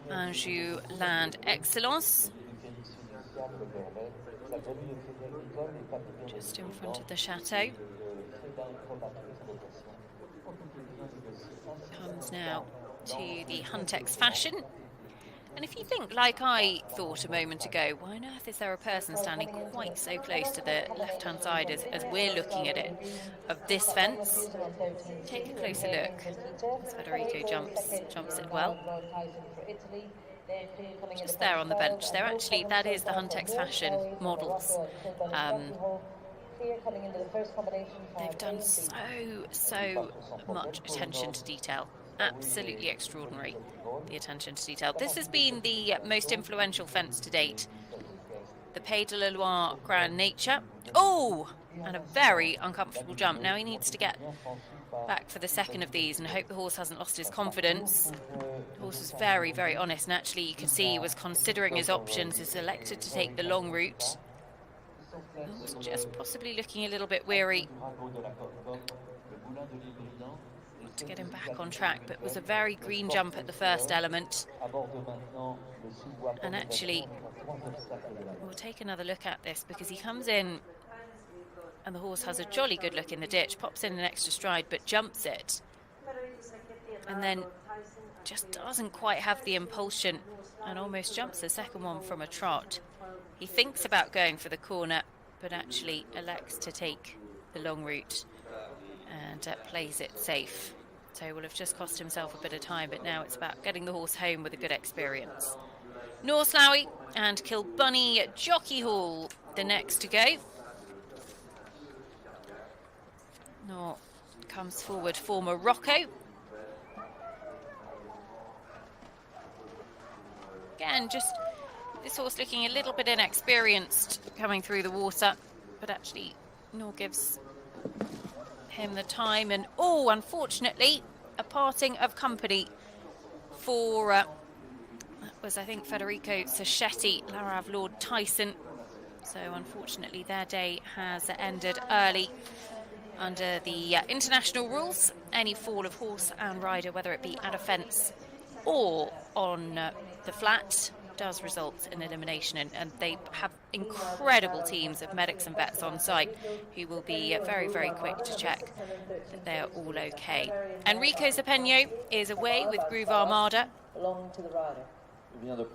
Anjou Land Excellence. Just in front of the chateau. Comes now to the Huntex Fashion. And if you think, like I thought a moment ago, why on earth is there a person standing quite so close to the left-hand side as we're looking at it, of this fence? Take a closer look as Federico jumps it well. Just there on the bench. They're actually, that is the Huntex Fashion models. They've done so much attention to detail. Absolutely extraordinary, the attention to detail. This has been the most influential fence to date. The Pays de la Loire Grand Nature. Oh, and a very uncomfortable jump. Now he needs to get back for the second of these and hope the horse hasn't lost his confidence. The horse was very, very honest, and actually you can see he was considering his options. He's elected to take the long route. He was just possibly looking a little bit weary to get him back on track, but it was a very green jump at the first element. And actually, we'll take another look at this because he comes in and the horse has a jolly good look in the ditch, pops in an extra stride, but jumps it. And then just doesn't quite have the impulsion and almost jumps the second one from a trot. He thinks about going for the corner, but actually elects to take the long route and plays it safe. So will have just cost himself a bit of time, but now it's about getting the horse home with a good experience. Norslaoui and Kilbunny Jockey Hall, the next to go. Nor comes forward for Morocco. Again, just this horse looking a little bit inexperienced coming through the water, but actually Nor gives him the time. And oh, unfortunately, a parting of company for that was, I think, Federico Sacchetti, Larav Lord Tyson. So unfortunately their day has ended early. Under the international rules, any fall of horse and rider, whether it be at a fence or on the flat, does result in elimination, and they have incredible teams of medics and vets on site who will be very, very quick to check that they're all okay. Enrico Zapegno is away with Groove Armada. Groove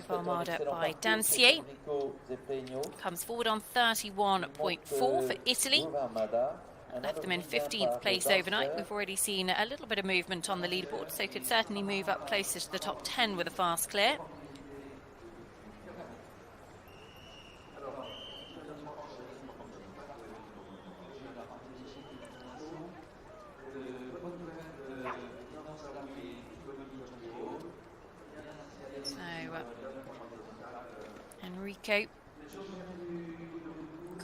Armada by Dancier comes forward on 31.4 for Italy. That left them in 15th place overnight. We've already seen a little bit of movement on the leaderboard, so could certainly move up closer to the top 10 with a fast clear. Enrico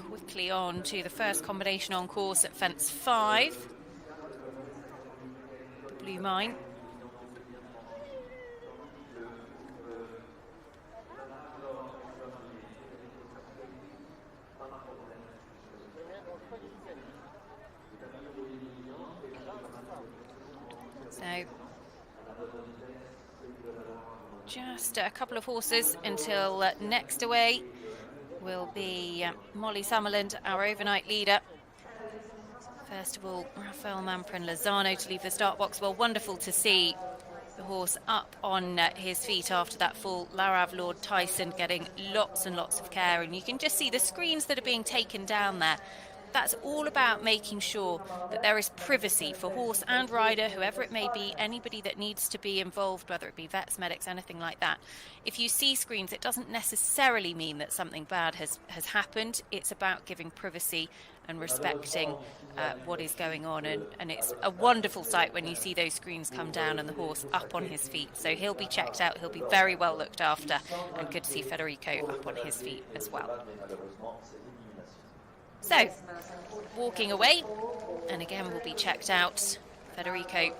quickly on to the first combination on course at fence 5. The Blue Mine. So just a couple of horses until next away will be Molly Summerland, our overnight leader. First of all, Rafael Mamprin Lozano to leave the start box. Well, wonderful to see the horse up on his feet after that fall. Larav Lord Tyson getting lots and lots of care, and you can just see the screens that are being taken down there. That's all about making sure that there is privacy for horse and rider, whoever it may be, anybody that needs to be involved, whether it be vets, medics, anything like that. If you see screens, it doesn't necessarily mean that something bad has happened. It's about giving privacy and respecting what is going on. And it's a wonderful sight when you see those screens come down and the horse up on his feet. So he'll be checked out. He'll be very well looked after. And good to see Federico up on his feet as well. So, walking away, and again will be checked out. Federico, you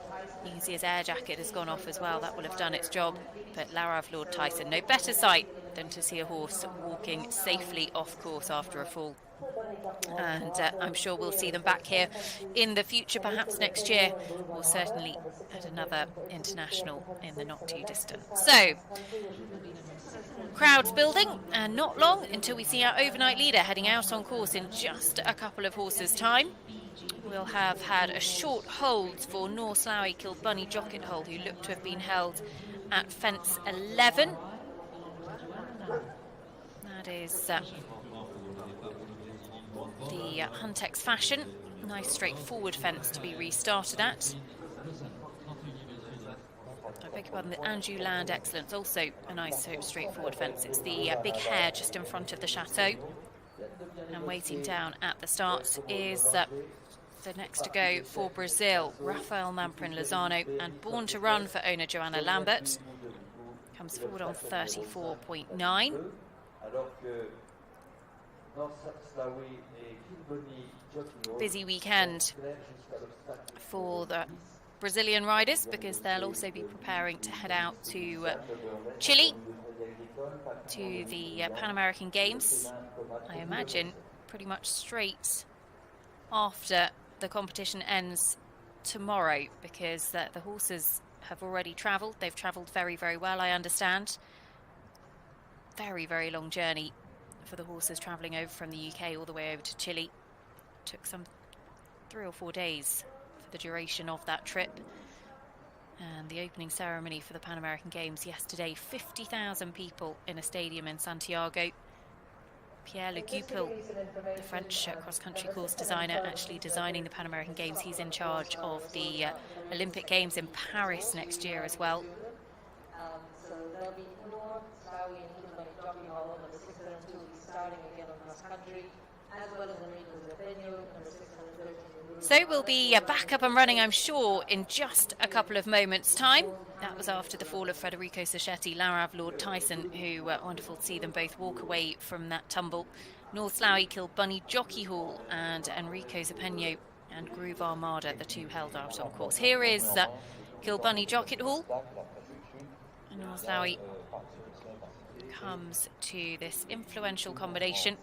can see his air jacket has gone off as well. That will have done its job. But Larav Lord Tyson, no better sight than to see a horse walking safely off course after a fall. And I'm sure we'll see them back here in the future, perhaps next year, or certainly at another international in the not too distant. So, crowds building, and not long until we see our overnight leader heading out on course in just a couple of horses' time. We'll have had a short hold for North Slough Kilbunny Jockett Hole, who looked to have been held at fence 11. That is the Huntex fashion. Nice straightforward fence to be restarted at. I beg your pardon, the Anjou Land Excellence, also a nice straightforward fence. It's the big hare just in front of the chateau. And waiting down at the start is the next to go for Brazil, Rafael Mamprin Lozano, and Born to Run for owner Joanna Lambert. Comes forward on 34.9. Busy weekend for the Brazilian riders, because they'll also be preparing to head out to Chile, to the Pan American Games, I imagine pretty much straight after the competition ends tomorrow, because the horses have already travelled. They've travelled very, very well, I understand. Very, very long journey for the horses travelling over from the UK all the way over to Chile. Took some 3 or 4 days for the duration of that trip. And the opening ceremony for the Pan American Games yesterday, 50,000 people in a stadium in Santiago. Pierre Le Goupil, the French cross-country course designer, actually designing the Pan American Games. He's in charge of the Olympic Games in Paris next year as well. So there'll be North Slough and Kilbunny Jockey Hall, number 602 will be starting again on cross-country, as well as Enrico's venue, number 613. So we'll be back up and running, I'm sure, in just a couple of moments' time. That was after the fall of Federico Sacchetti, Larav Lord Tyson, who wonderful to see them both walk away from that tumble. North Slough Kilbunny Jockey Hall and Enrico Zapeno and Groove Armada, the two held out on course. Here is Kilbunny Jockey Hall. And North Slough comes to this influential combination.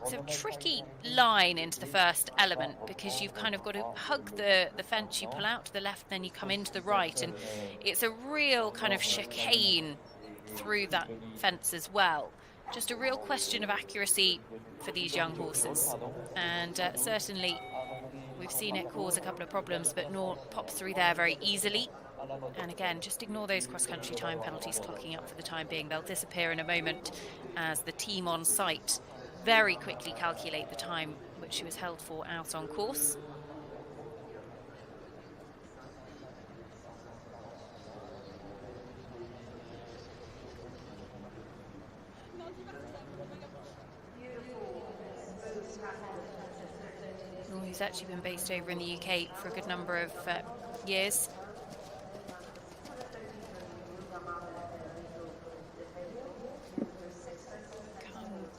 It's a tricky line into the first element, because you've kind of got to hug the fence. You pull out to the left, then you come into the right, and it's a real kind of chicane through that fence as well. Just a real question of accuracy for these young horses, and certainly we've seen it cause a couple of problems, but Nor pops through there very easily. And again, just ignore those cross-country time penalties clocking up for the time being. They'll disappear in a moment as the team on site very quickly calculate the time which she was held for out on course. Who's actually been based over in the UK for a good number of years.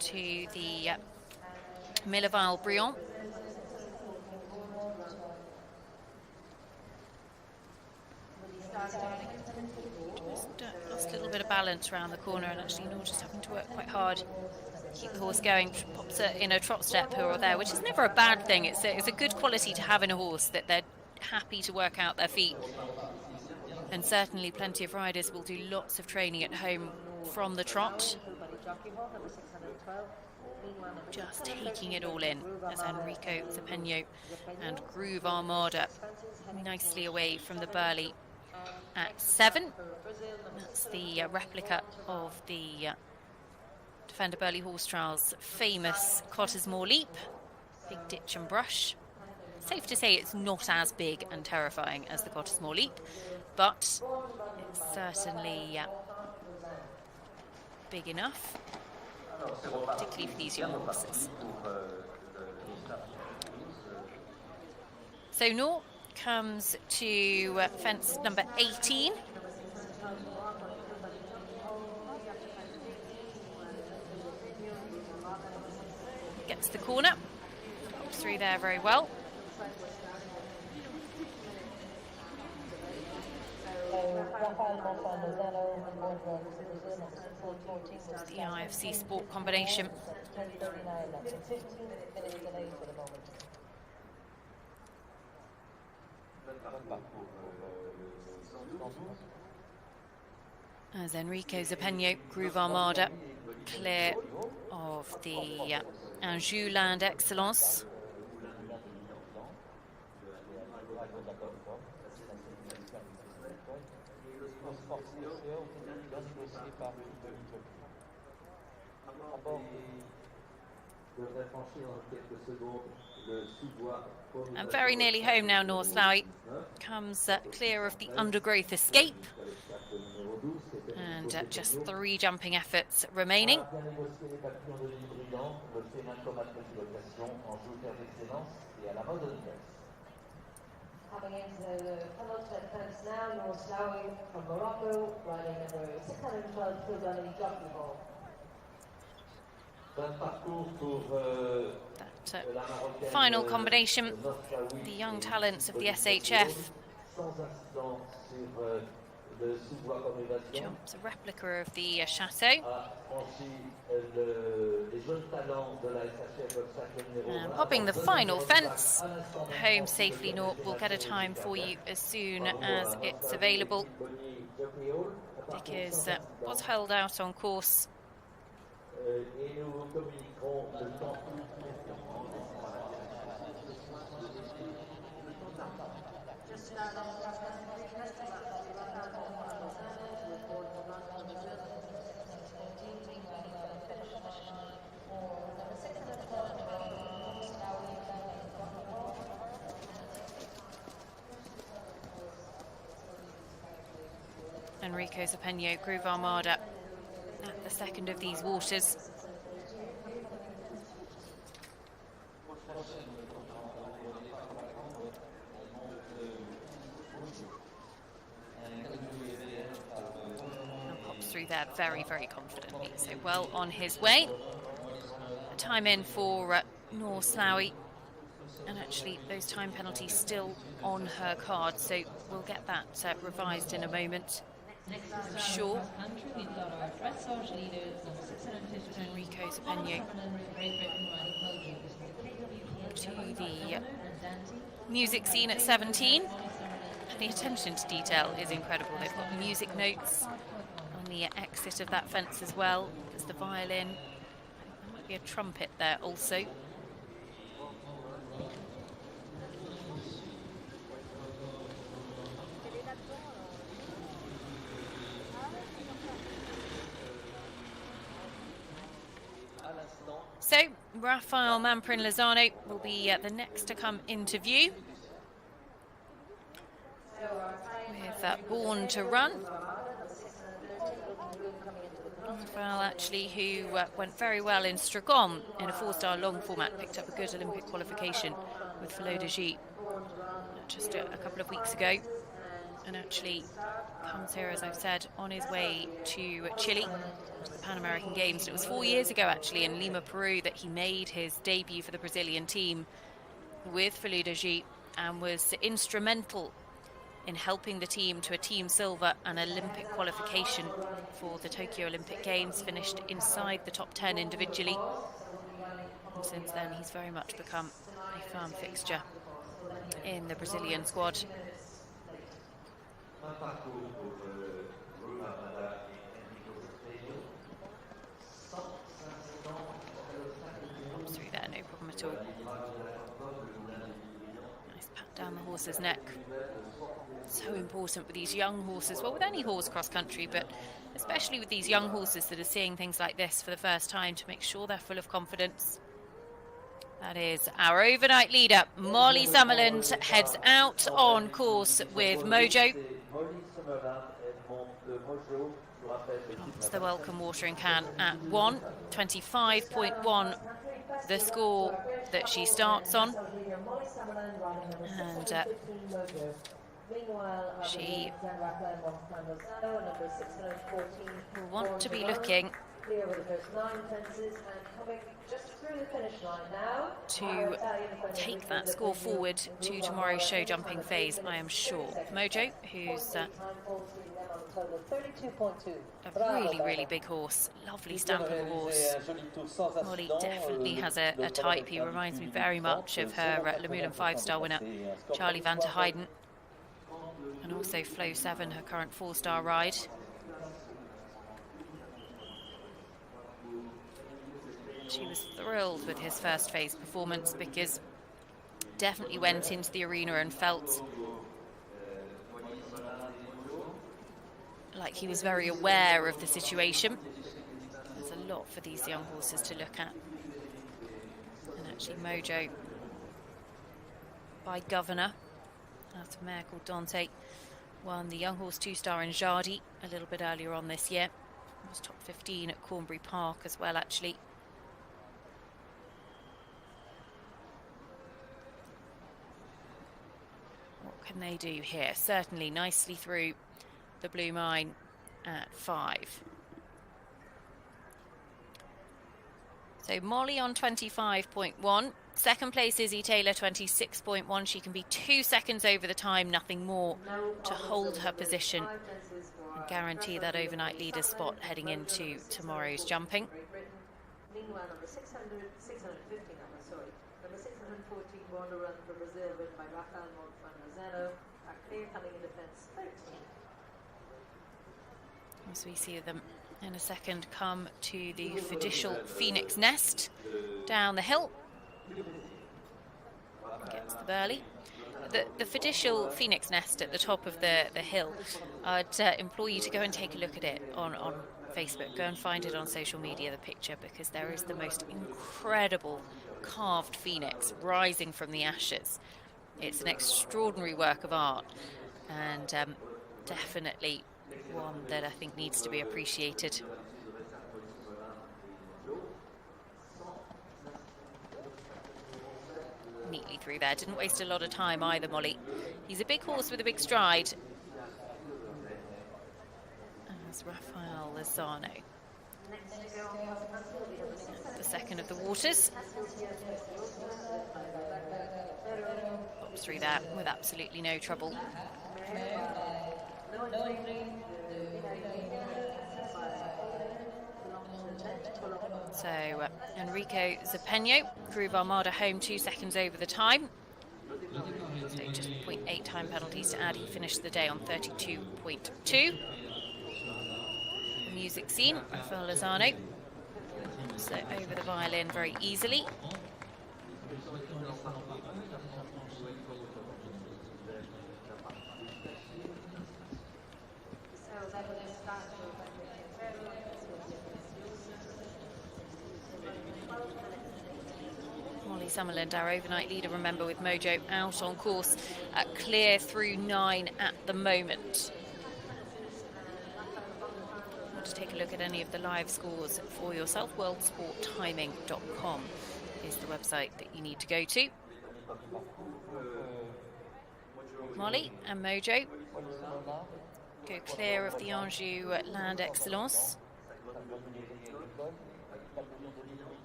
To the Milleval-Briand. Just lost a little bit of balance around the corner, and actually Nor just having to work quite hard to keep the horse going. Pops her in a trot step here or there, which is never a bad thing. It's a good quality to have in a horse, that they're happy to work out their feet. And certainly plenty of riders will do lots of training at home from the trot. Just taking it all in as Enrico Zapeno and Groove Armada nicely away from the Burley at 7. That's the replica of the Defender Burley Horse Trials' famous Cottesmore Leap. Big ditch and brush. Safe to say it's not as big and terrifying as the Cottesmore Leap, but it's certainly big enough, particularly for these young horses. So Nor comes to fence number 18. Gets the corner, pops through there very well. The IFC Sport combination. As Enrico Zapegno, Groove Armada, clear of the Anjou Land Excellence. And very nearly home now, North Lowy comes clear of the undergrowth escape. And just 3 jumping efforts remaining. Coming into the penultimate fence now, North Lowy from Morocco, riding number 612 Kilbrennan Jockey Hall. That final combination, the young talents of the SHF. Jumps a replica of the Chateau. And popping the final fence. Home safely, North. We'll get a time for you as soon as it's available, because was held out on course. Enrico Zapegno, Groove Armada, at the second of these waters. And pops through there very, very confidently. So well on his way. A time in for North Lowy. And actually, those time penalties still on her card, so we'll get that revised in a moment. I'm sure. Enrico Zapegno to the music scene at 17. The attention to detail is incredible. They've got music notes on the exit of that fence as well. There's the violin. There might be a trumpet there also. So, Rafael Mamprin-Lozano will be the next to come into view. With Born to Run. Rafael, actually, who went very well in Stragon in a 4-star long format, picked up a good Olympic qualification with Felo de Gis just a couple of weeks ago. And actually comes here, as I've said, on his way to Chile, to the Pan American Games. It was 4 years ago, actually, in Lima, Peru, that he made his debut for the Brazilian team with Felo de Gis and was instrumental in helping the team to a team silver and Olympic qualification for the Tokyo Olympic Games, finished inside the top 10 individually. And since then, he's very much become a firm fixture in the Brazilian squad. Pops through there, no problem at all. Nice pat down the horse's neck. So important with these young horses, well, with any horse cross country, but especially with these young horses that are seeing things like this for the first time, to make sure they're full of confidence. That is our overnight leader, Molly Summerland, heads out on course with Mojo. It's the welcome watering can at 1:25.1, the score that she starts on. And she will want to be looking clear with the first 9 fences and coming just through the finish line now. To take that score forward to tomorrow's show jumping phase, I am sure. Mojo, who's a really, really big horse, lovely stamp of a horse. Molly definitely has a type. He reminds me very much of her Le Moulin 5-star winner, Charlie van der Heijden, and also Flow 7, her current 4-star ride. She was thrilled with his first phase performance because definitely went into the arena and felt like he was very aware of the situation. There's a lot for these young horses to look at. And actually Mojo, by Governor, that's a mare called Dante, won the young horse 2-star in Jardy a little bit earlier on this year. It was top 15 at Cornbury Park as well, actually. What can they do here? Certainly nicely through the Blue Mine at 5. So Molly on 25.1. Second place Izzy Taylor, 26.1. She can be 2 seconds over the time, nothing more, to hold her position and guarantee that overnight leader spot heading into tomorrow's jumping. Meanwhile, number 650 number 614 Wonder Run from Brazil, written by Rafael Monfano, are clear coming in defence 13. As we see them in a second come to the Fidicial Phoenix Nest down the hill. Gets the Burley. The Fidicial Phoenix Nest at the top of the hill, I'd implore you to go and take a look at it on Facebook. Go and find it on social media, the picture, because there is the most incredible carved phoenix rising from the ashes. It's an extraordinary work of art, and definitely one that I think needs to be appreciated. Neatly through there. Didn't waste a lot of time either, Molly. He's a big horse with a big stride. As Rafael Lozano, the second of the waters. Pops through that with absolutely no trouble. So Enrico Zapeno, Groove Armada home 2 seconds over the time. So just 0.8 time penalties to add. He finished the day on 32.2. The music scene, Rafael Lozano. So over the violin very easily. Summerland, our overnight leader, remember, with Mojo out on course, clear through 9 at the moment. Want to take a look at any of the live scores for yourself? worldsporttiming.com is the website that you need to go to. Molly and Mojo go clear of the Anjou Land Excellence.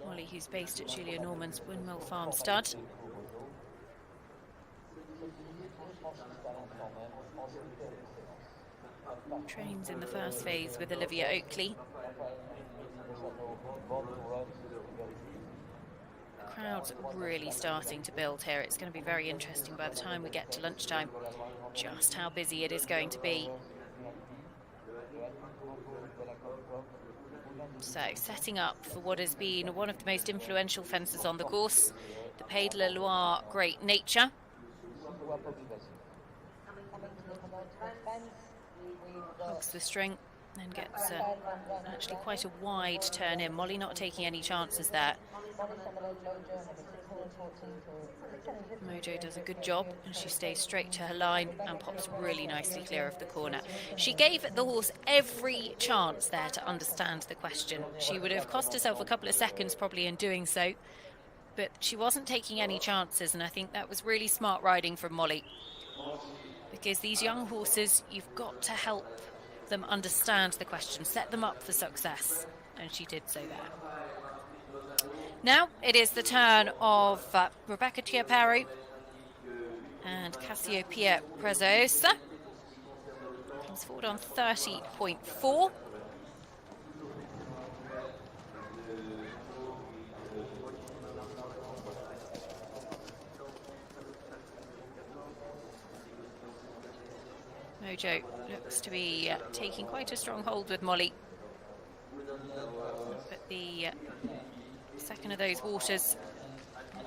Molly, who's based at Julia Norman's Windmill Farm Stud. Trains in the first phase with Olivia Oakley. The crowd's really starting to build here. It's going to be very interesting by the time we get to lunchtime just how busy it is going to be. So, setting up for what has been one of the most influential fences on the course, the Pays de la Loire Great Nature. Hugs the string and gets actually quite a wide turn in. Molly not taking any chances there. Mojo does a good job and she stays straight to her line and pops really nicely clear of the corner. She gave the horse every chance there to understand the question. She would have cost herself a couple of seconds probably in doing so, but she wasn't taking any chances, and I think that was really smart riding from Molly, because these young horses, you've got to help them understand the question, set them up for success. and she did so there. Now it is the turn of Rebecca Chiaparo and Cassiopeia Prezosa. Comes forward on 30.4. Mojo looks to be taking quite a strong hold with Molly. But the second of those waters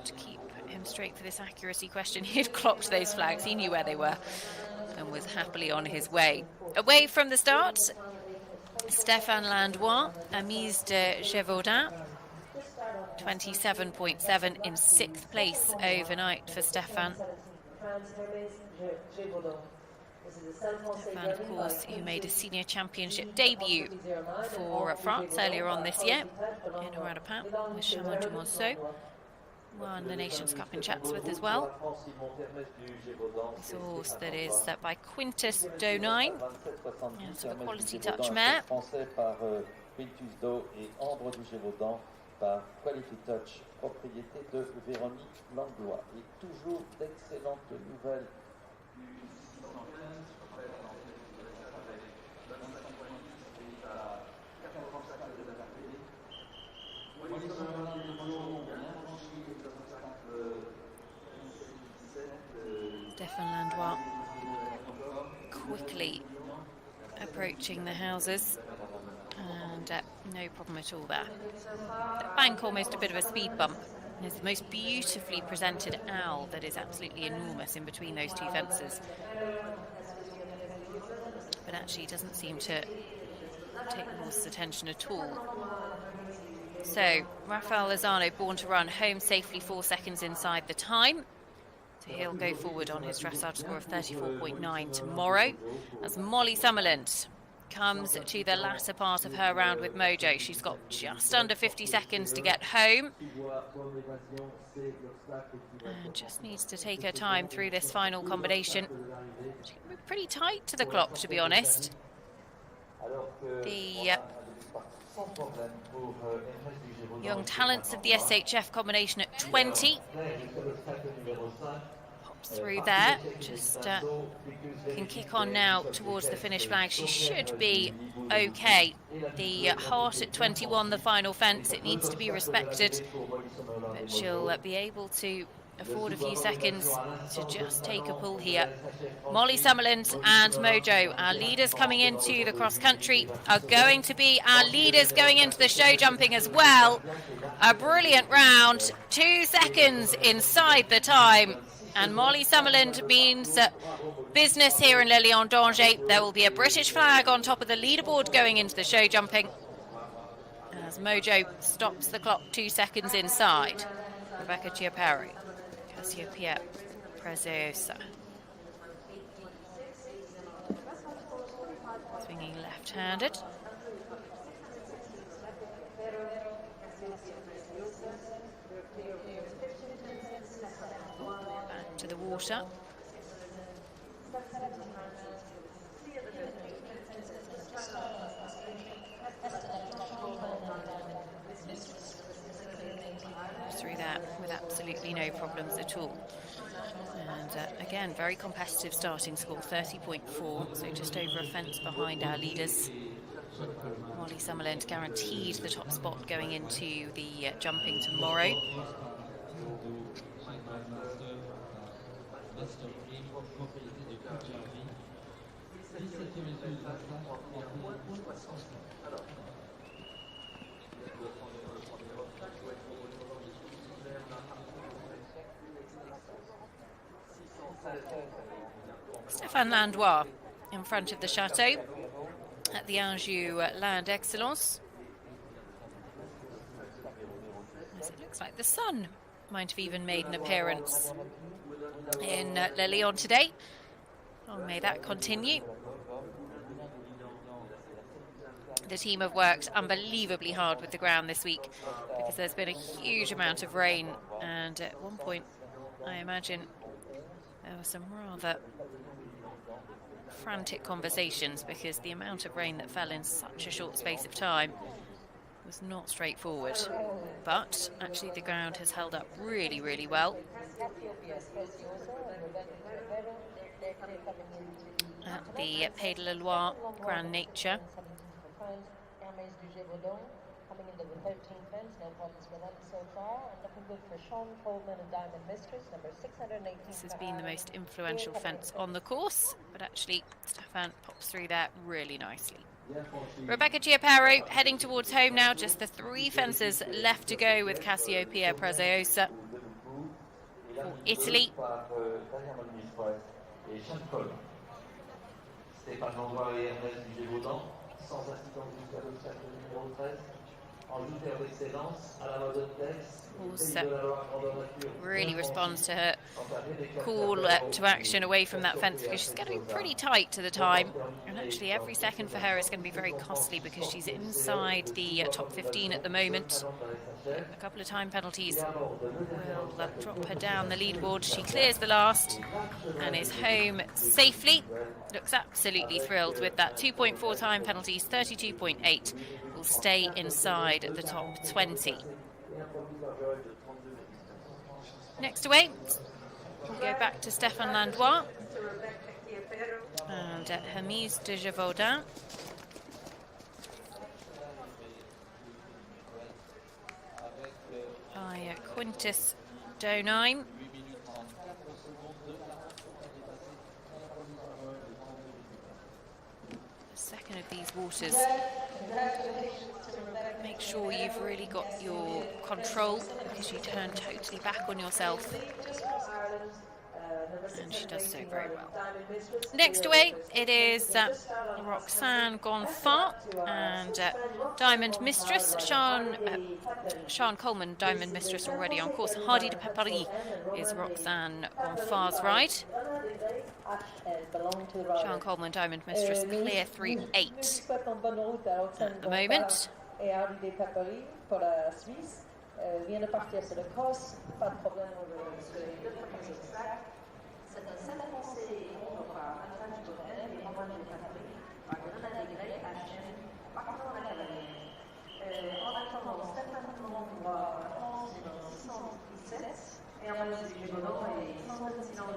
to keep him straight for this accuracy question. He had clocked those flags, he knew where they were and was happily on his way. Away from the start, Stéphane Landois, Amise de Gévaudan, 27.7 in 6th place overnight for Stéphane. Stéphane, of course, who made a senior championship debut for France earlier on this year in Horapin with Chamois du Monceau. Won the Nations Cup in Chatsworth as well. It's a horse that is by Quintus Donine. It's a quality touch mare. Par Quality Touch, propriété de Véronique Langlois. Et toujours d'excellentes nouvelles. Stéphane Landois quickly approaching the houses. And no problem at all there. The bank almost a bit of a speed bump. There's the most beautifully presented owl that is absolutely enormous in between those two fences. But actually doesn't seem to take the horse's attention at all. So Rafael Lozano, Born to Run, home safely 4 seconds inside the time. So he'll go forward on his dressage score of 34.9 tomorrow. As Molly Summerland comes to the latter part of her round with Mojo. She's got just under 50 seconds to get home. And just needs to take her time through this final combination. She's going to be pretty tight to the clock, to be honest. The young talents of the SHF combination at 20. Through there, just can kick on now towards the finish flag. She should be okay. The heart at 21, the final fence, it needs to be respected, but she'll be able to afford a few seconds to just take a pull here. Molly Summerland and Mojo, our leaders coming into the cross country, are going to be our leaders going into the show jumping as well. A brilliant round, 2 seconds inside the time. And Molly Summerland means business here in Le Lion d'Angers. There will be a British flag on top of the leaderboard going into the show jumping. As Mojo stops the clock 2 seconds inside. Rebecca Chiaparo, Cassiopeia Prezosa. Swinging left-handed. To the water. Through that with absolutely no problems at all. And again, very competitive starting score, 30.4, so just over a fence behind our leaders. Molly Summerland guaranteed the top spot going into the jumping tomorrow. Stéphane Landois in front of the chateau at the Anjou Land Excellence. As it looks like the sun might have even made an appearance in Le Lion today. Long may that continue. The team have worked unbelievably hard with the ground this week because there's been a huge amount of rain, and at one point I imagine there were some rather frantic conversations because the amount of rain that fell in such a short space of time was not straightforward, but actually the ground has held up really, really well. At the Pays de la Loire Grand Nature. Coming into the 13th fence, no problems for them so far. And looking good for Sean Coleman and Diamond Mistress, number 618. This has been the most influential fence on the course, but actually Stefan pops through there really nicely. Rebecca Chiaparo heading towards home now, just the 3 fences left to go with Cassiopeia Preziosa for Italy. Really responds to her call to action away from that fence, because she's going to be pretty tight to the time, and actually every second for her is going to be very costly because she's inside the top 15 at the moment. A couple of time penalties will drop her down the leaderboard. She clears the last and is home safely. Looks absolutely thrilled with that. 2.4 time penalties, 32.8. Will stay inside the top 20. Next away, we'll go back to Stéphane Landois and Hermès de Gévaudan. By Quintus Donheim. The second of these waters. Make sure you've really got your control, because you turn totally back on yourself. And she does so very well. Next away, it is Roxane Gonfart and Diamond Mistress. Sean Coleman, Diamond Mistress, already on course. Hardy de Paris is Roxane Gonfart's ride. Sean Coleman, Diamond Mistress, clear through 8 at the moment. Vient de partir sur le cross, pas de problème sur les 2 premiers obstacles. C'est un 7 avancé pour Alphonse Borel et Romain de Paris, par Grenade Grey, HM, partant à la cavalerie. En attendant, Stéphane Landois, 11 dans 617, et en même du Gévaudan et 126 dans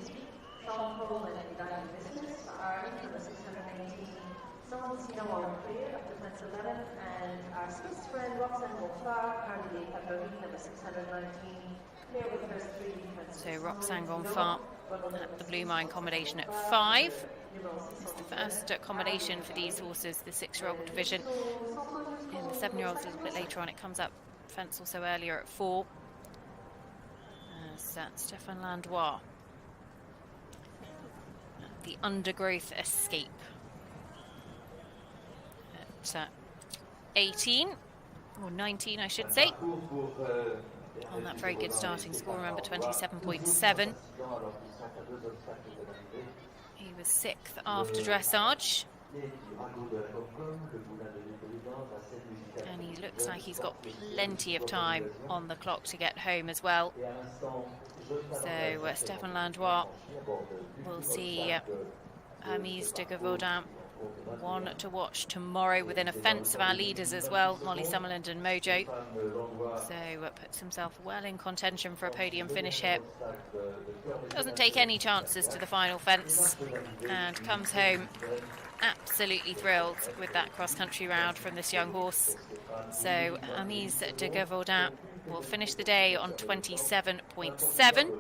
18. Sean Coleman et Diamond Mistress are into the 618. 126 dans clear up to fence 11, and our Swiss friend Roxane Gonfart, candidate Paris, number 619, clear with the first 3 defenses. So Roxane Gonfart at the Blue Mine combination at 5. It's the first combination for these horses, the 6-year-old division. In the 7-year-olds a little bit later on, it comes up fence also earlier at 4. As Stéphane Landois. The Undergrowth Escape. At 18, or 19 I should say, on that very good starting score, remember 27.7. He was 6th after dressage, and he looks like he's got plenty of time on the clock to get home as well. So Stéphane Landois will see Hermès de Gévaudan, one to watch tomorrow within a fence of our leaders as well, Molly Summerland and Mojo. So puts himself well in contention for a podium finish here. Doesn't take any chances to the final fence and comes home absolutely thrilled with that cross-country round from this young horse. So Hermès de Gévaudan will finish the day on 27.7.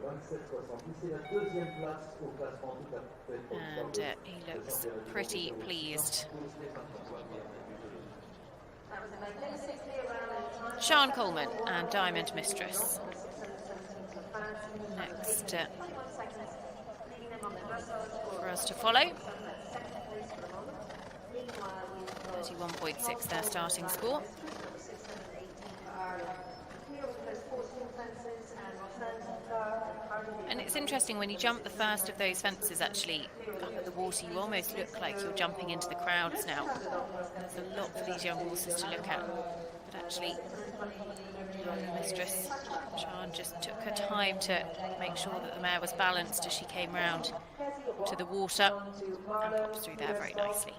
And he looks pretty pleased. Sean Coleman and Diamond Mistress. Next for us to follow. 31.6 their starting score. And it's interesting, when you jump the first of those fences actually up at the water, you almost look like you're jumping into the crowds now. There's a lot for these young horses to look at. But actually, Mistress Sean just took her time to make sure that the mare was balanced as she came round to the water and pops through there very nicely.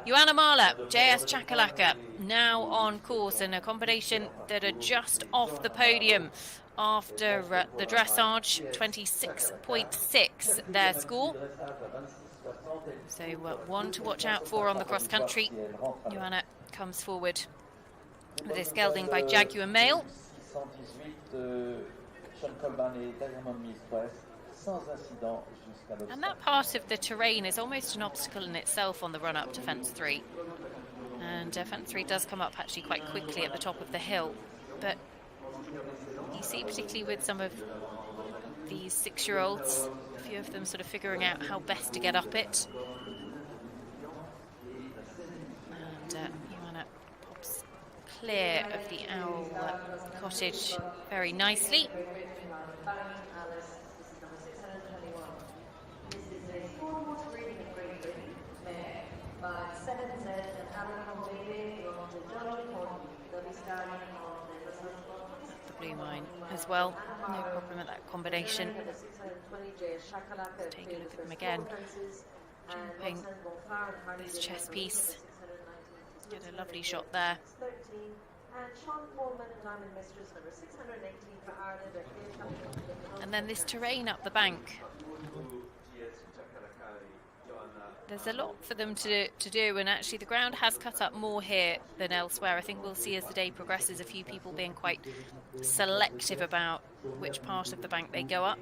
Joanna Mahler, JS Chakalaka, now on course in a combination that are just off the podium after the dressage, 26.6 their score. So one to watch out for on the cross country. Joanna comes forward with this gelding by Jaguar Male. And that part of the terrain is almost an obstacle in itself on the run up to fence 3. And fence 3 does come up actually quite quickly at the top of the hill. But you see, particularly with some of these 6-year-olds, a few of them sort of figuring out how best to get up it. And Joanna pops clear of the Owl Cottage very nicely. The blue mine as well, no problem at that combination. Let's take a look at them again. Jumping this chess piece. Get a lovely shot there. And then this terrain up the bank. There's a lot for them to do, and actually the ground has cut up more here than elsewhere. I think we'll see as the day progresses a few people being quite selective about which part of the bank they go up.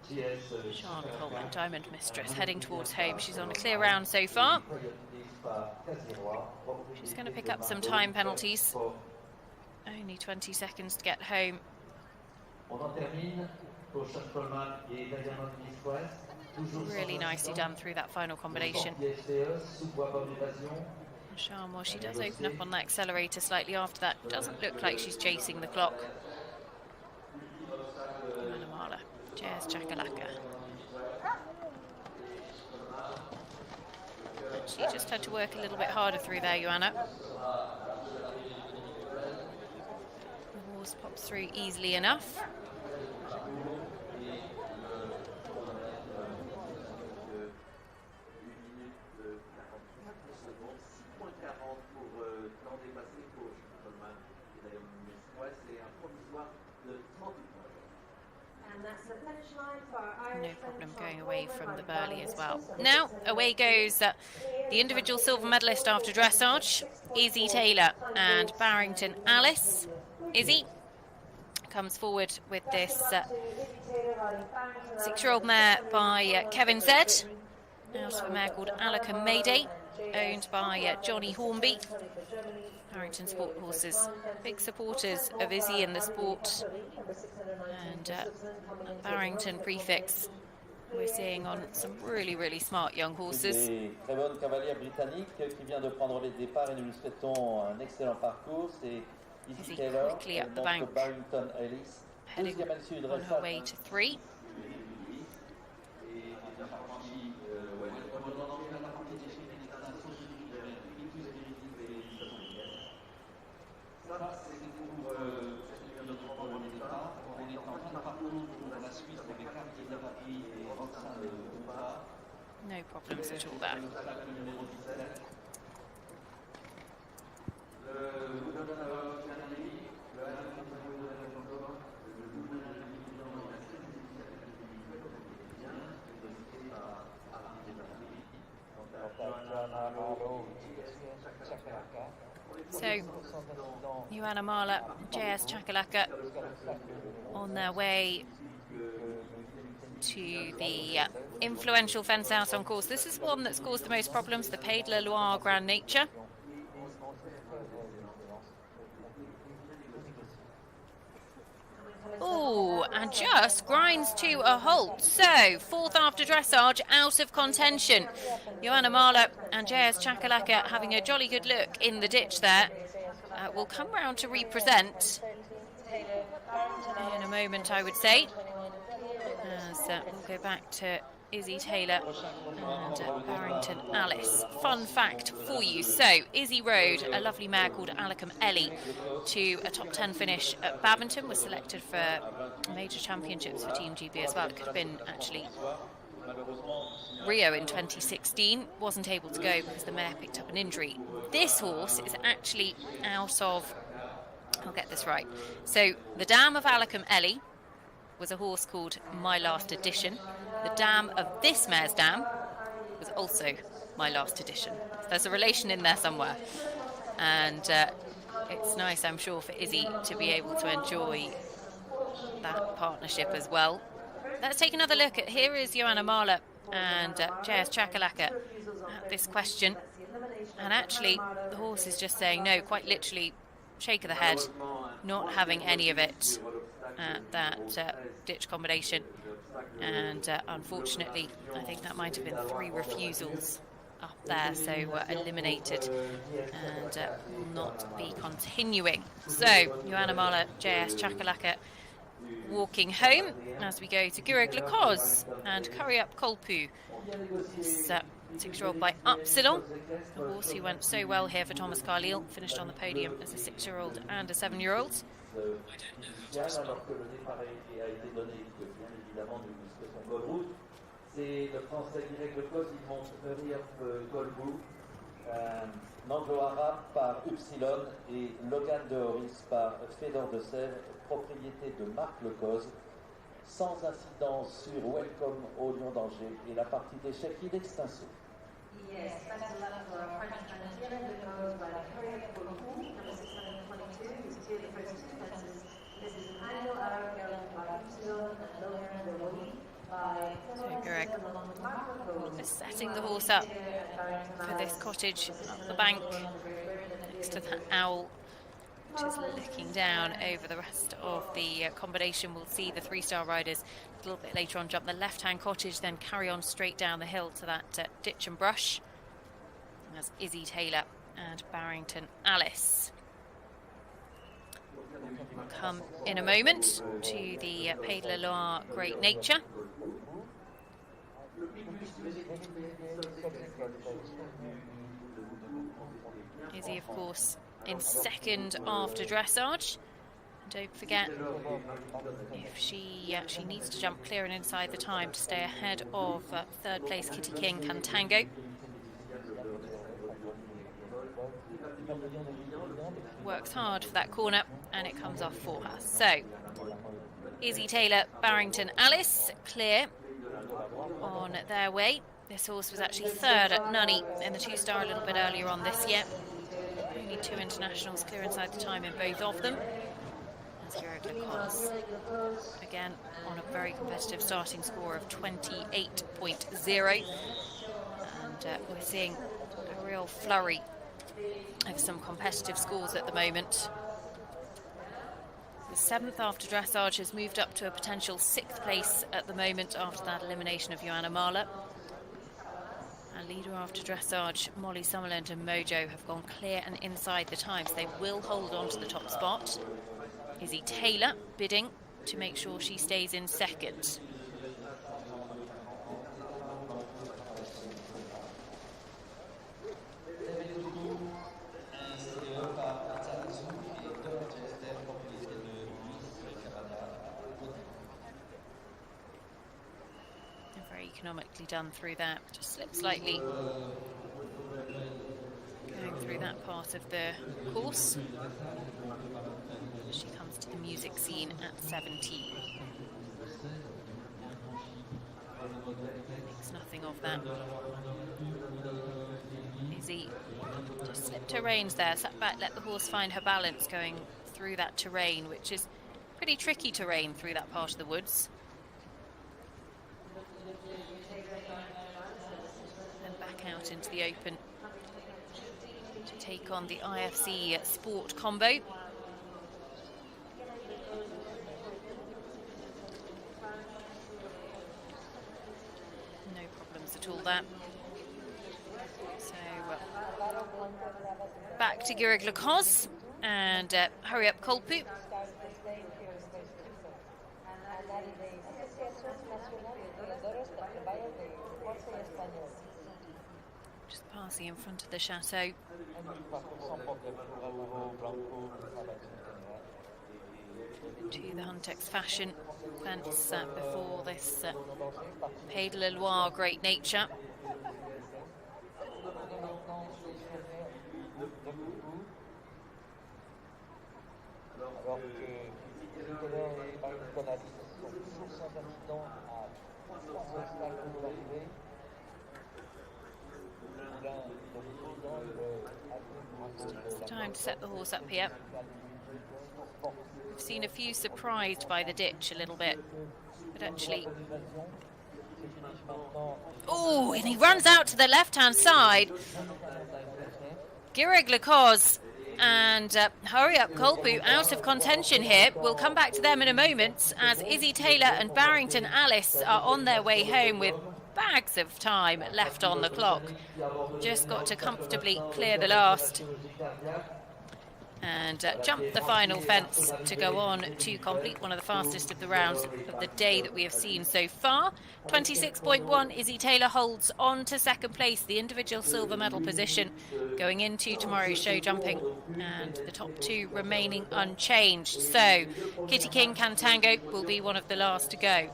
Sian Coleman, Diamond Mistress, heading towards home. She's on a clear round so far. She's going to pick up some time penalties. Only 20 seconds to get home. Really nicely done through that final combination. Sian, well, she does open up on the accelerator slightly after that. Doesn't look like she's chasing the clock. Joanna Mahler, JS Chakalaka. She just had to work a little bit harder through there, Joanna. The horse pops through easily enough. No problem going away from the Burley as well. Now away goes the individual silver medalist after dressage, Izzy Taylor and Barrington Alice. Izzy comes forward with this 6-year-old mare by Kevin Zed, out of a mare called Alaka Mayday, owned by Johnny Hornby. Barrington Sport Horses, big supporters of Izzy in the sport, and Barrington prefix we're seeing on some really, really smart young horses. Très bonne cavalière britannique qui vient de prendre les départs et nous lui souhaitons un excellent parcours. C'est Izzy quickly up the bank, heading on her way to 3. No problems at all there. So, Joanna Mahler, JS Chakalaka on their way to the influential fence out on course. This is one that's caused the most problems, the Pays de la Loire Grand Nature. Oh, and just grinds to a halt. So, fourth after dressage, out of contention. Joanna Mahler and JS Chakalaka having a jolly good look in the ditch there. Will come round to represent in a moment, I would say. As we'll go back to Izzy Taylor and Barrington Alice. Fun fact for you. So, Izzy rode a lovely mare called Alakam Ellie to a top 10 finish at Baventon, was selected for major championships for Team GB as well. It could have been actually Rio in 2016, wasn't able to go because the mare picked up an injury. This horse is actually out of, I'll get this right. So the dam of Alicum Ellie was a horse called My Last Edition. The dam of this mare's dam was also My Last Edition. So there's a relation in there somewhere. And it's nice, I'm sure, for Izzy to be able to enjoy that partnership as well. Let's take another look at, here is Joanna Marler and JS Chakalaka at this question. And actually, the horse is just saying no, quite literally, shake of the head, not having any of it at that ditch combination. And unfortunately, I think that might have been 3 refusals up there, so eliminated and will not be continuing. So, Joanna Marler, JS Chakalaka walking home as we go to Gureg Lacoz and Curry Up Kolpu. This 6-year-old by Upsilon, the horse who went so well here for Thomas Carlyle, finished on the podium as a 6-year-old and a 7-year-old. C'est le français Gureg Lacoz, il monte Curry Up Kolpu, Nanglo-Arabe par Upsilon et Logan de Horis par Fedor de Sèvres, propriété de Marc Lacoz, sans incidence sur Welcome au Lion d'Angers et la partie d'échec in extinso. Yes, best of luck for our French champion, goes by Curry Up Kolpu, number 622, who's cleared the first 2 fences. This is an annual Arabic gelding by Upsilon and Logan de Horis. So Gureg just setting the horse up for this cottage up the bank next to that owl, which is looking down over the rest of the combination. We'll see the 3-star riders a little bit later on jump the left-hand cottage, then carry on straight down the hill to that ditch and brush. As Izzy Taylor and Barrington Alice. We'll come in a moment to the Pays de la Loire Great Nature. Izzy, of course, in second after dressage. Don't forget, if she needs to jump clear and inside the time to stay ahead of 3rd place Kitty King Cantango. Works hard for that corner and it comes off for her. So, Izzy Taylor, Barrington Alice, clear on their way. This horse was actually 3rd at Nunney in the 2-star a little bit earlier on this year. Only 2 internationals clear inside the time in both of them. As Gureg Lacoz, again, on a very competitive starting score of 28.0. And we're seeing a real flurry of some competitive scores at the moment. The 7th after dressage has moved up to a potential 6th place at the moment after that elimination of Joanna Marler. And leader after dressage, Molly Summerland and Mojo have gone clear and inside the time, so they will hold on to the top spot. Izzy Taylor bidding to make sure she stays in second. Economically done through that, just slipped slightly going through that part of the course. She comes to the music scene at 17. Makes nothing of that. Izzy just slipped her reins there, sat back, let the horse find her balance going through that terrain, which is pretty tricky terrain through that part of the woods. Out into the open to take on the IFC Sport combo. No problems at all there. So back to Gureg Lacoz and Hurry Up Kolpu. Just passing in front of the chateau. To the Huntex Fashion fence before this Pays de la Loire Great Nature. It's time to set the horse up here. We've seen a few surprised by the ditch a little bit, but actually... Oh, and he runs out to the left-hand side. Gireg Lacoz and Hurry Up Kolpu out of contention here. We'll come back to them in a moment as Izzy Taylor and Barrington Alice are on their way home with bags of time left on the clock. Just got to comfortably clear the last and jump the final fence to go on to complete one of the fastest of the rounds of the day that we have seen so far. 26.1, Izzy Taylor holds on to second place, the individual silver medal position going into tomorrow's show jumping, and the top two remaining unchanged. So Kitty King Cantango will be one of the last to go.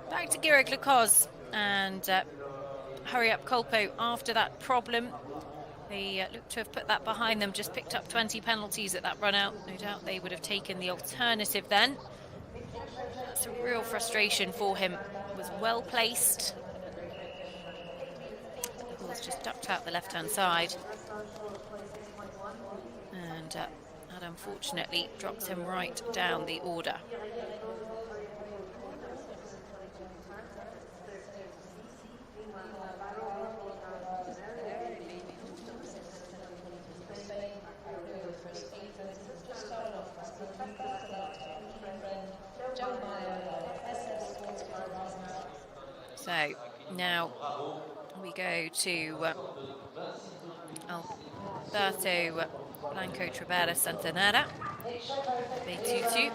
Back to Gireg Lacoz and Hurry Up Kolpo after that problem. They look to have put that behind them, just picked up 20 penalties at that run out. No doubt they would have taken the alternative then. It's a real frustration for him. Was well placed. The ball's just ducked out the left-hand side. And that unfortunately drops him right down the order. So now we go to Alberto Blanco Trabera Santanera, B22.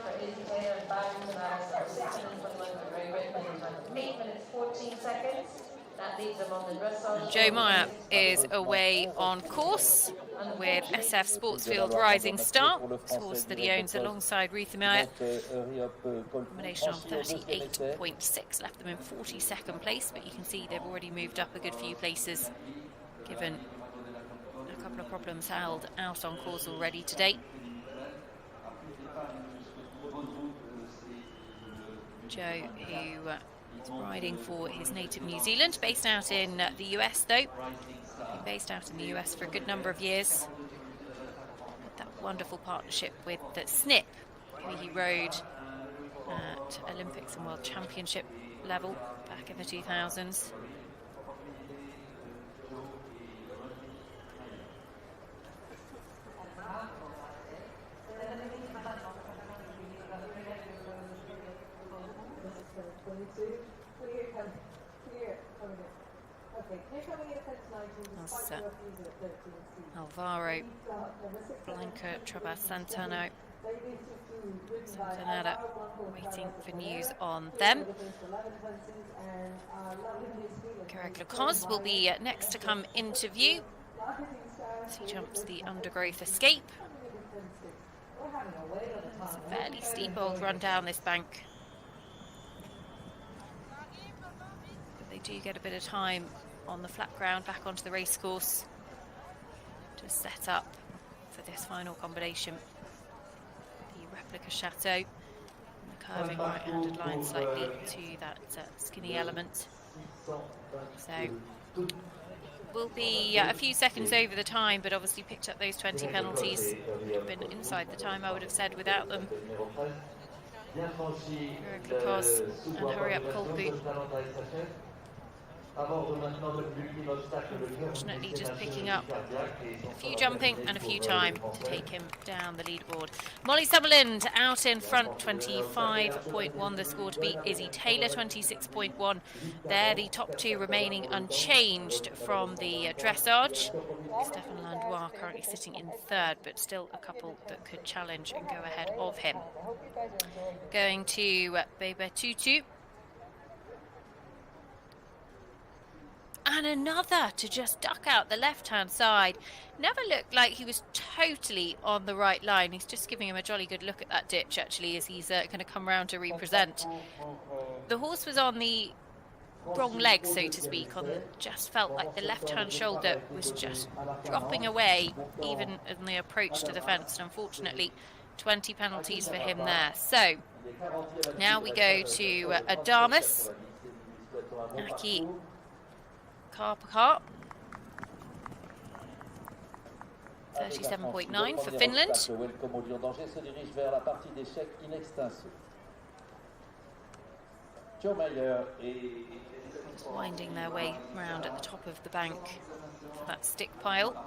8 minutes 14 seconds. That leaves them on the dressage. Joe Meyer is away on course with SF Sportsfield Rising Star, horse that he owns alongside Ruth Meyer. Combination on 38.6 left them in 42nd place, but you can see they've already moved up a good few places, given a couple of problems held out on course already today. Joe, who is riding for his native New Zealand, based out in the US though. Been based out in the US for a good number of years. That wonderful partnership with Snip, who he rode at Olympics and World Championship level back in the 2000s. Alvaro Blanca Trabasantano Santanera waiting for news on them. Gireg Lacoz will be next to come into view as he jumps the undergrowth escape. It's a fairly steep old run down this bank, but they do get a bit of time on the flat ground back onto the racecourse to set up for this final combination. The replica chateau, and the curving right-handed line slightly to that skinny element. So will be a few seconds over the time, but obviously picked up those 20 penalties. Would have been inside the time, I would have said, without them. Gireg Lacoz and Hurry Up Kolpu. Unfortunately, just picking up a few jumping and a few time to take him down the leaderboard. Molly Summerland out in front, 25.1 the score to beat Izzy Taylor, 26.1. They're the top two remaining unchanged from the dressage. Stefan Landois currently sitting in third, but still a couple that could challenge and go ahead of him. Going to Bebe Tutu. and another to just duck out the left-hand side. Never looked like he was totally on the right line. He's just giving him a jolly good look at that ditch, actually, as he's going to come round to represent. The horse was on the wrong leg, so to speak, just felt like the left-hand shoulder was just dropping away, even in the approach to the fence. And unfortunately, 20 penalties for him there. So now we go to Adamus. Aki Karpakar. 37.9 for Finland. Winding their way round at the top of the bank for that stick pile.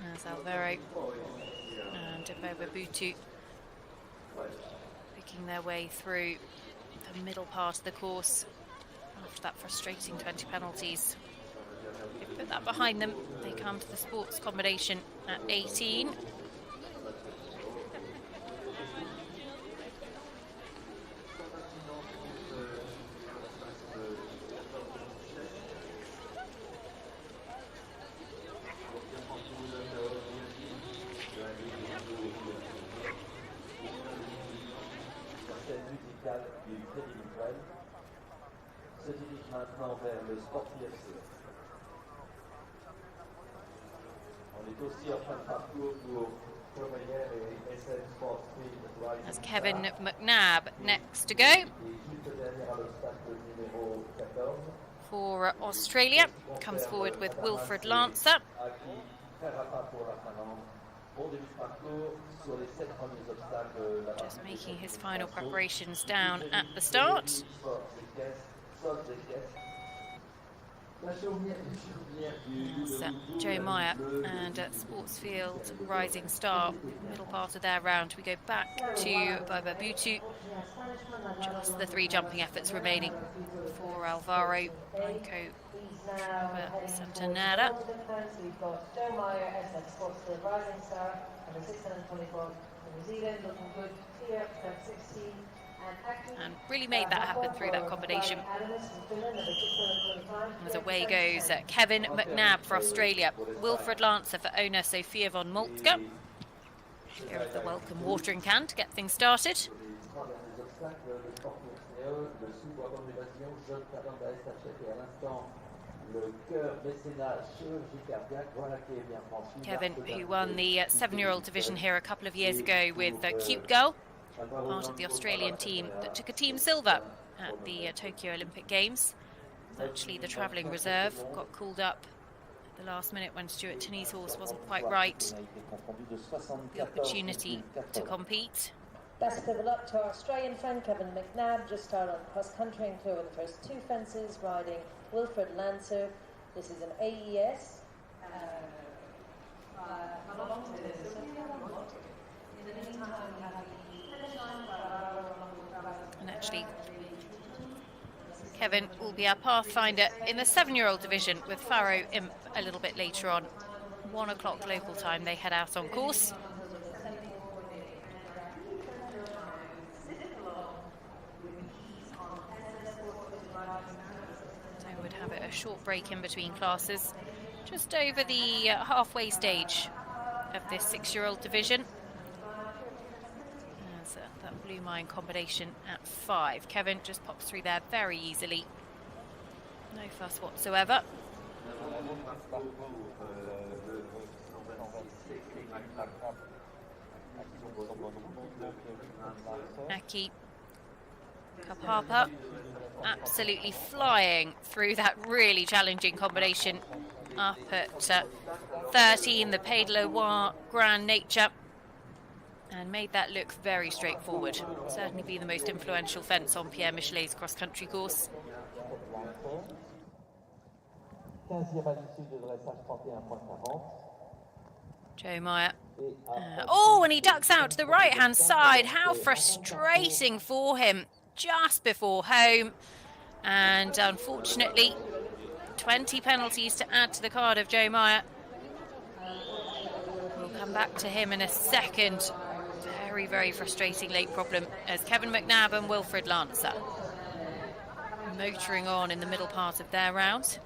There's Alvaro and Bobabutu picking their way through the middle part of the course after that frustrating 20 penalties. They've put that behind them. They come to the sports combination at 18. That's Kevin McNabb next to go for Australia. Comes forward with Wilfred Lancer. Just making his final preparations down at the start. Joe Meyer and Sportsfield Rising Star, middle part of their round. We go back to Bobabutu. Just the three jumping efforts remaining for Alvaro, Blanco, Santanera. We've got Joe Meyer, Sportsfield Rising Star, number 624 from New Zealand, looking good here at 16. And really made that happen through that combination. As away goes Kevin McNabb for Australia, Wilfred Lancer for owner Sophia von Moltke. Here of the welcome watering can to get things started. Kevin, who won the 7-year-old division here a couple of years ago with Cute Girl, part of the Australian team that took a team silver at the Tokyo Olympic Games. Actually, the travelling reserve got called up at the last minute when Stuart Tinney's horse wasn't quite right. The opportunity to compete. Best of luck to our Australian friend Kevin McNabb, just started on cross-country and clear with the first two fences, riding Wilfred Lancer. This is an AES. And actually, Kevin will be our pathfinder in the 7-year-old division with Faro Imp a little bit later on. 1 o'clock local time, they head out on course. So we'd have it a short break in between classes, just over the halfway stage of this 6-year-old division. That Blue Mine combination at 5. Kevin just pops through there very easily. No fuss whatsoever. Aki Kapapa absolutely flying through that really challenging combination up at 13, the Pays de Loire Grand Nature, and made that look very straightforward. Certainly be the most influential fence on Pierre Michelet's cross-country course. 15e à l'issue de dressage 31.40. Joe Meyer. Oh, and he ducks out to the right-hand side. How frustrating for him just before home. And unfortunately, 20 penalties to add to the card of Joe Meyer. We'll come back to him in a second. Very, very frustrating late problem as Kevin McNabb and Wilfred Lancer motoring on in the middle part of their round.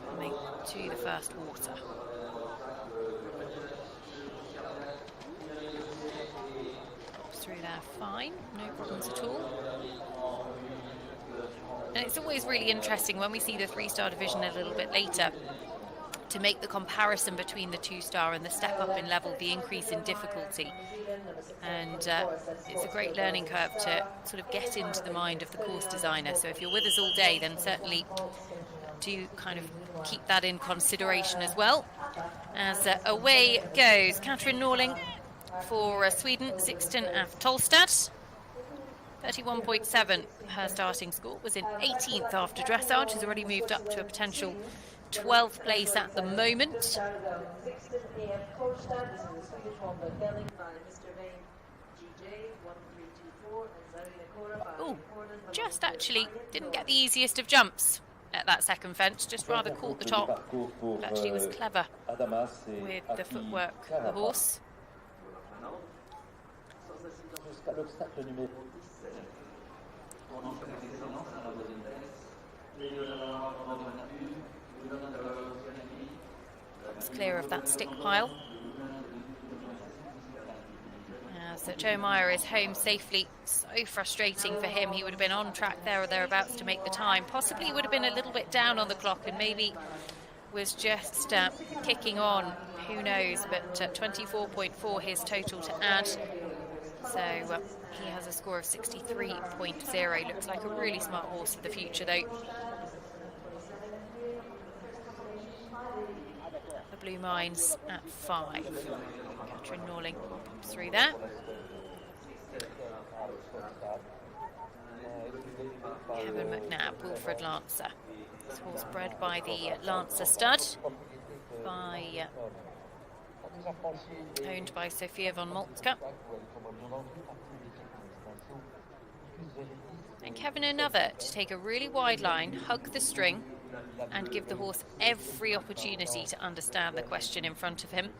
Coming to the first water. Through there fine, no problems at all. And it's always really interesting when we see the three-star division a little bit later to make the comparison between the two-star and the step up in level, the increase in difficulty. And it's a great learning curve to sort of get into the mind of the course designer. So if you're with us all day, then certainly do kind of keep that in consideration as well. As away goes Katrin Norling for Sweden, Sixten af Tolstad. 31.7 her starting score, was in 18th after dressage, has already moved up to a potential 12th place at the moment. Oh, just actually didn't get the easiest of jumps at that second fence, just rather caught the top. But actually was clever with the footwork of the horse. It's clear of that stick pile. So Joe Meyer is home safely. So frustrating for him. He would have been on track there or thereabouts to make the time. Possibly would have been a little bit down on the clock and maybe was just kicking on. Who knows? But 24.4 his total to add. So he has a score of 63.0. Looks like a really smart horse for the future, though. The Blue Mines at 5. Katrin Norling pops through there. Kevin McNabb, Wilfred Lancer. This horse bred by the Lancer stud, owned by Sophia von Moltke. And Kevin another to take a really wide line, hug the string, and give the horse every opportunity to understand the question in front of him.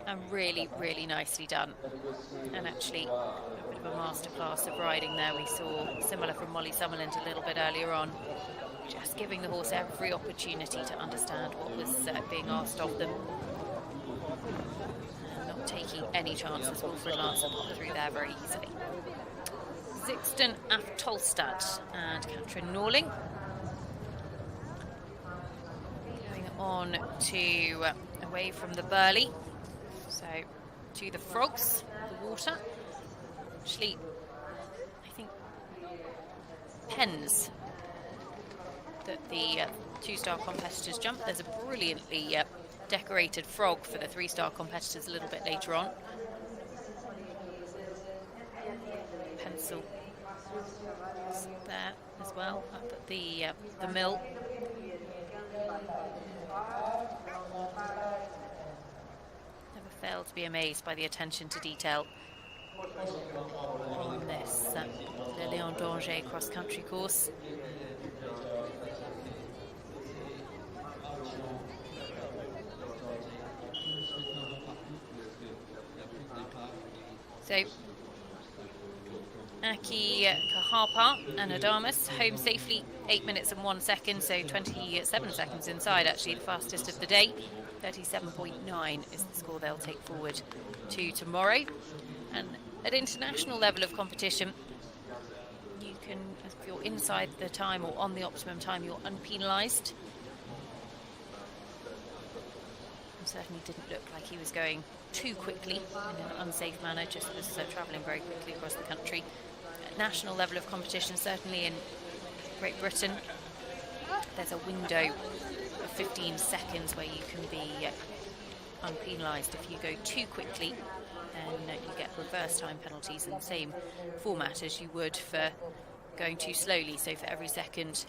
And really, really nicely done. And actually, a bit of a masterclass of riding there. We saw similar from Molly Summerland a little bit earlier on. Just giving the horse every opportunity to understand what was being asked of them. And not taking any chances. Wilfred Lancer popped through there very easily. Sixten af Tolstad and Katrin Norling. Going on to away from the Burley. So to the frogs, the water. Actually, I think pens that the two-star competitors jump. There's a brilliantly decorated frog for the three-star competitors a little bit later on. Pencil there as well up at the mill. Never fail to be amazed by the attention to detail on this the Léon d'Angers cross-country course. So Aki Kahapa and Adamus home safely, 8 minutes and 1 second, so 27 seconds inside, actually the fastest of the day. 37.9 is the score they'll take forward to tomorrow. And at international level of competition, you can, if you're inside the time or on the optimum time, you're unpenalised. Certainly didn't look like he was going too quickly in an unsafe manner, just was travelling very quickly across the country. At national level of competition, certainly in Great Britain, there's a window of 15 seconds where you can be unpenalised. If you go too quickly, then you get reverse time penalties in the same format as you would for going too slowly. So for every second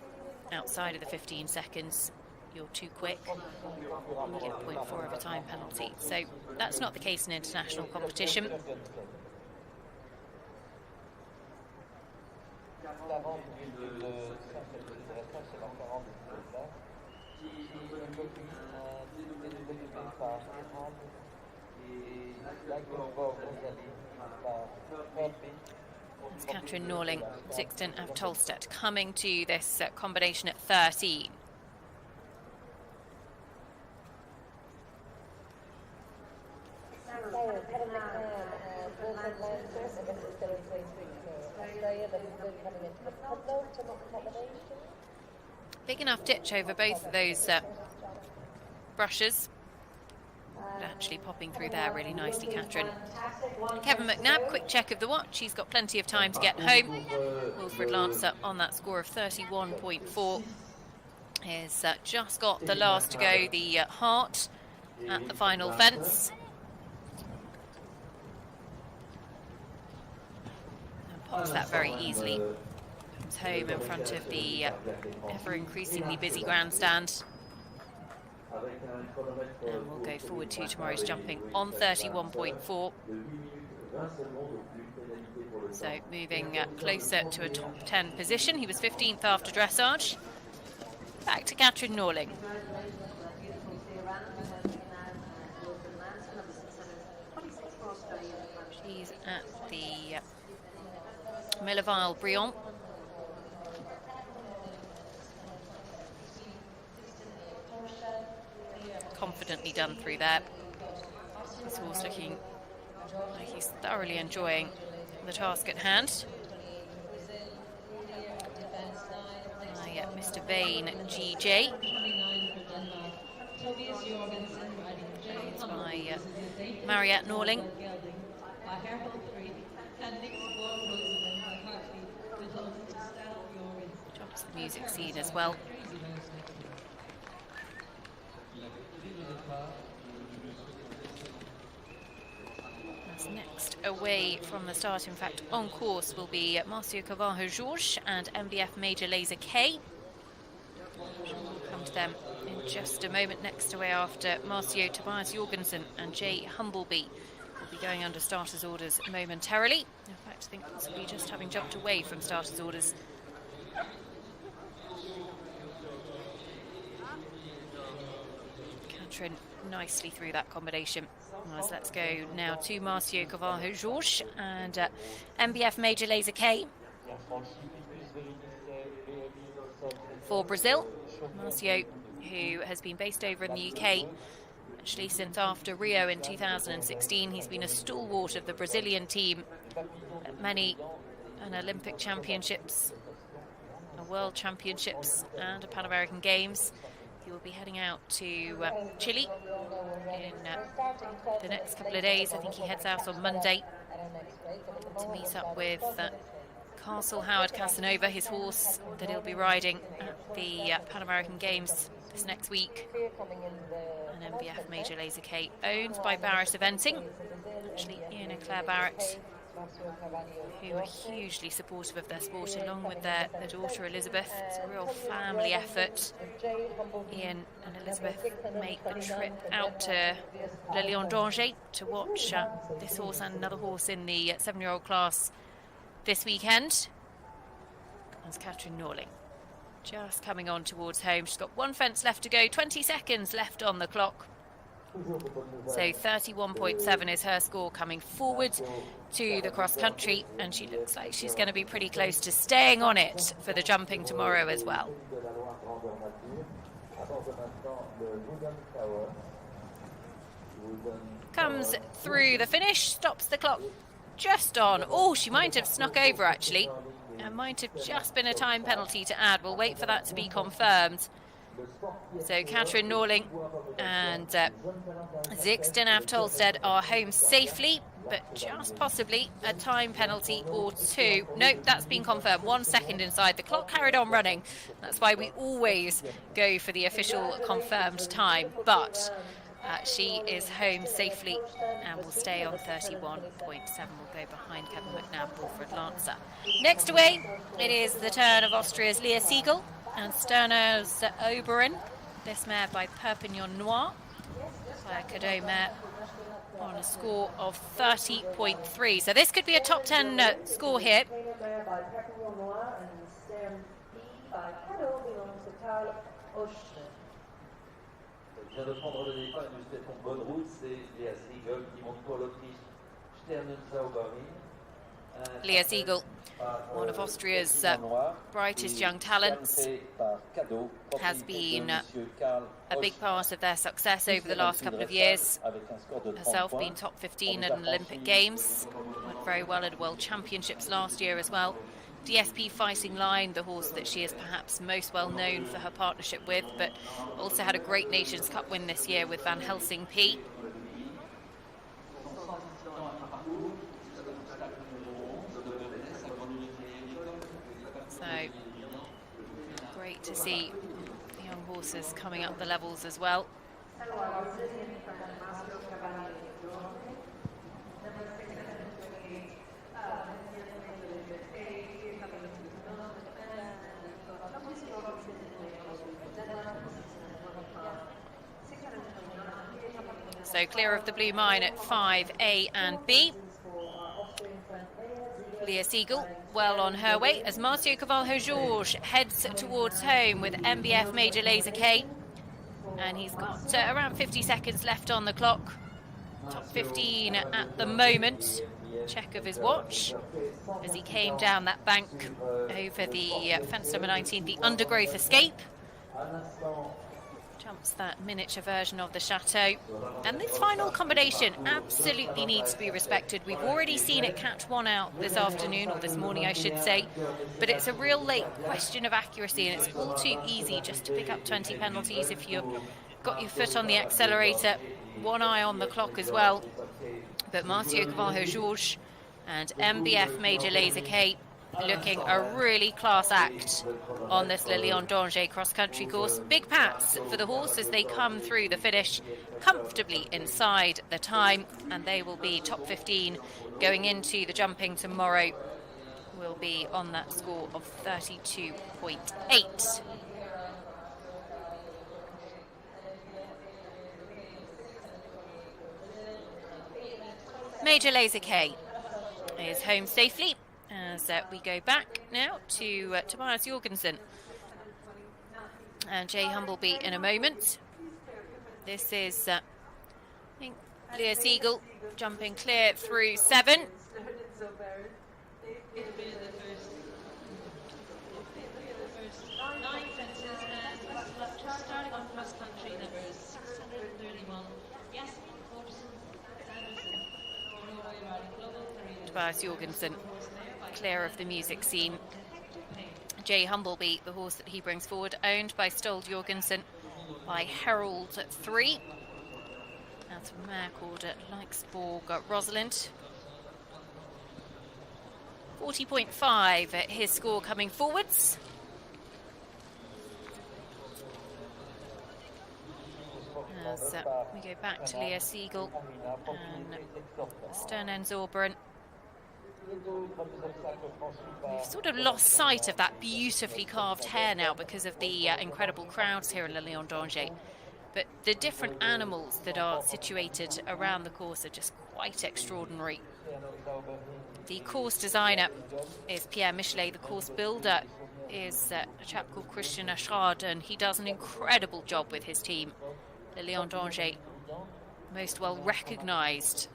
outside of the 15 seconds you're too quick, you get 0.4 of a time penalty. So that's not the case in international competition. It's Katrin Norling, Zixten af Tolstedt coming to this combination at 13. Big enough ditch over both of those brushes. Actually popping through there really nicely, Katrin. Kevin McNabb, quick check of the watch. He's got plenty of time to get home. Wilfred Lancer on that score of 31.4. He's just got the last to go, the heart at the final fence. And pops that very easily. Comes home in front of the ever increasingly busy grandstand. And we'll go forward to tomorrow's jumping on 31.4. So moving closer to a top 10 position. He was 15th after dressage. Back to Katrin Norling. She's at the Milleville-Briand. Confidently done through there. This horse looking like he's thoroughly enjoying the task at hand. Yeah, Mr. Vane GJ. It's by Mariette Norling. Drops the music scene as well. Next away from the start, in fact on course, will be Marcio Carvalho-Georges and MBF Major Laser K. We'll come to them in just a moment. Next away after Marcio, Tobias Jorgensen and Jay Humbleby will be going under starters orders momentarily. In fact, I think possibly just having jumped away from starters orders. Katrin nicely through that combination. As let's go now to Marcio Carvalho-Georges and MBF Major Laser K. For Brazil, Marcio, who has been based over in the UK actually since after Rio in 2016. He's been a stalwart of the Brazilian team at many Olympic Championships, World Championships and Pan American Games. He will be heading out to Chile in the next couple of days. I think he heads out on Monday to meet up with Castle Howard Casanova, his horse that he'll be riding at the Pan American Games this next week. An MBF Major Laser K, owned by Barrett Eventing. Actually, Ian and Claire Barrett, who are hugely supportive of their sport, along with their daughter Elizabeth. It's a real family effort. Ian and Elizabeth make the trip out to Le Lion d'Angers to watch this horse and another horse in the 7-year-old class this weekend. That's Katrin Norling, just coming on towards home. She's got one fence left to go, 20 seconds left on the clock. So 31.7 is her score coming forward to the cross country, and she looks like she's going to be pretty close to staying on it for the jumping tomorrow as well. Comes through the finish, stops the clock just on. Oh, she might have snuck over actually. It might have just been a time penalty to add. We'll wait for that to be confirmed. So Katrin Norling and Zixten af Tolstedt are home safely, but just possibly a time penalty or two. Nope, that's been confirmed. 1 second inside. The clock carried on running. That's why we always go for the official confirmed time. But She is home safely and will stay on 31.7. Will go behind Kevin McNabb, Wilfred Lancer. Next away, it is the turn of Austria's Leah Siegel and Sterner's Oberon. This mare by Perpignan Noir, by a Cadeau mare, on a score of 30.3. So this could be a top 10 score here. Vient de prendre le départ, une tête en bonne route, c'est Léa Siegel qui monte pour l'Autriche. Leah Siegel, one of Austria's brightest young talents, has been a big part of their success over the last couple of years. Herself being top 15 at an Olympic Games, went very well at World Championships last year as well. DSP Fighting Line, the horse that she is perhaps most well known for her partnership with, but also had a great Nations Cup win this year with Van Helsing P. So great to see the young horses coming up the levels as well. So clear of the blue mine at 5, A and B. Leah Siegel well on her way as Marcio Carvalho-Georges heads towards home with MBF Major Laser K. And he's got around 50 seconds left on the clock. Top 15 at the moment. Check of his watch as he came down that bank over the fence number 19, the Undergrowth Escape. Jumps that miniature version of the Chateau. And this final combination absolutely needs to be respected. We've already seen it catch one out this afternoon, or this morning I should say, but it's a real late question of accuracy, and it's all too easy just to pick up 20 penalties if you've got your foot on the accelerator, one eye on the clock as well. But Marcio Carvalho-Georges and MBF Major Laser K looking a really class act on this Le Lion d'Angers cross-country course. Big pats for the horse as they come through the finish comfortably inside the time, and they will be top 15 going into the jumping tomorrow. Will be on that score of 32.8. Major Laser K is home safely as we go back now to Tobias Jorgensen and Jay Humbleby in a moment. This is I think Leah Siegel jumping clear through 7. Starting on cross country numbers 631. Yes, Tobias Jorgensen clear of the music scene. Jay Humbleby, the horse that he brings forward, owned by Stold Jorgensen by Herald 3. That's a mare called Leixborg Rosalind. 40.5 his score coming forwards. As we go back to Leah Siegel and Sternen's Oberon. We've sort of lost sight of that beautifully carved hair now because of the incredible crowds here in Le Lion d'Angers. But the different animals that are situated around the course are just quite extraordinary. The course designer is Pierre Michelet. The course builder is a chap called Christian Achrad, and he does an incredible job with his team. Le Lion d'Angers, most well recognised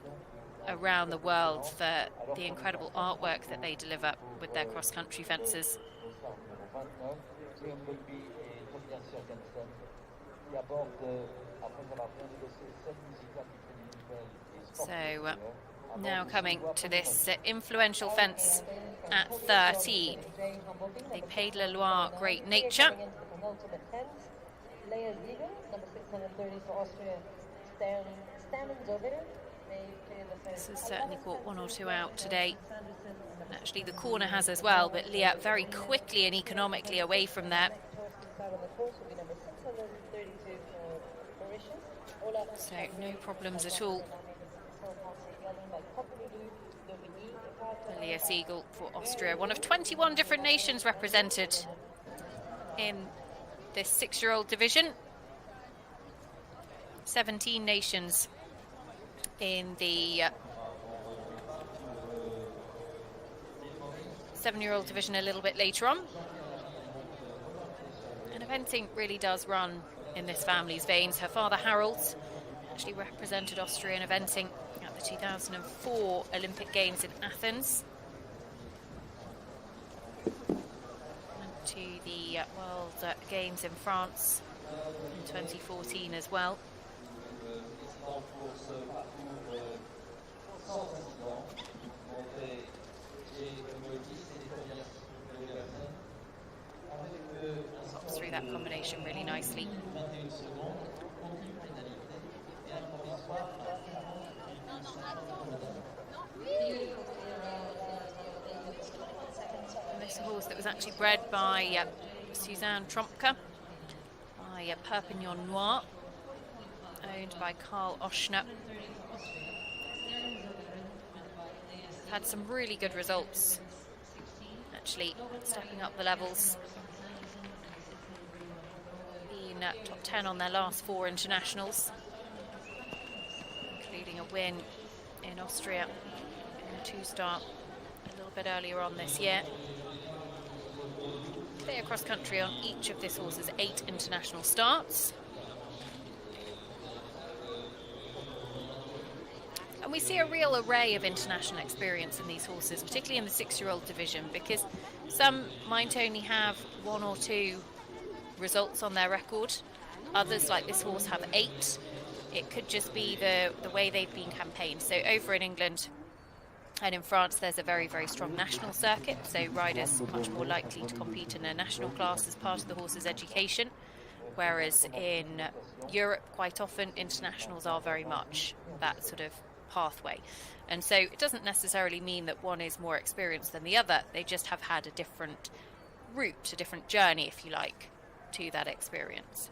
around the world for the incredible artwork that they deliver with their cross-country fences. So now coming to this influential fence at 13. They paid Le Loire Great Nature. This has certainly caught one or two out today. Actually, the corner has as well, but Leah very quickly and economically away from that. So no problems at all. Leah Siegel for Austria, one of 21 different nations represented in this 6-year-old division. 17 nations in the 7-year-old division a little bit later on. And eventing really does run in this family's veins. Her father, Harold, actually represented Austria in eventing at the 2004 Olympic Games in Athens. And to the World Games in France in 2014 as well. Pops through that combination really nicely. And this horse that was actually bred by Suzanne Trompke, by Perpignan Noir, owned by Carl Oschner. Had some really good results, actually stepping up the levels. Been top 10 on their last 4 internationals, including a win in Austria in a 2-star a little bit earlier on this year. They across country on each of this horse's 8 international starts. And we see a real array of international experience in these horses, particularly in the 6-year-old division, because some might only have 1 or 2 results on their record. Others, like this horse, have 8. It could just be the way they've been campaigned. So over in England and in France, there's a very, very strong national circuit, so riders much more likely to compete in a national class as part of the horse's education, whereas in Europe, quite often, internationals are very much that sort of pathway. And so it doesn't necessarily mean that one is more experienced than the other. They just have had a different route, a different journey, if you like, to that experience.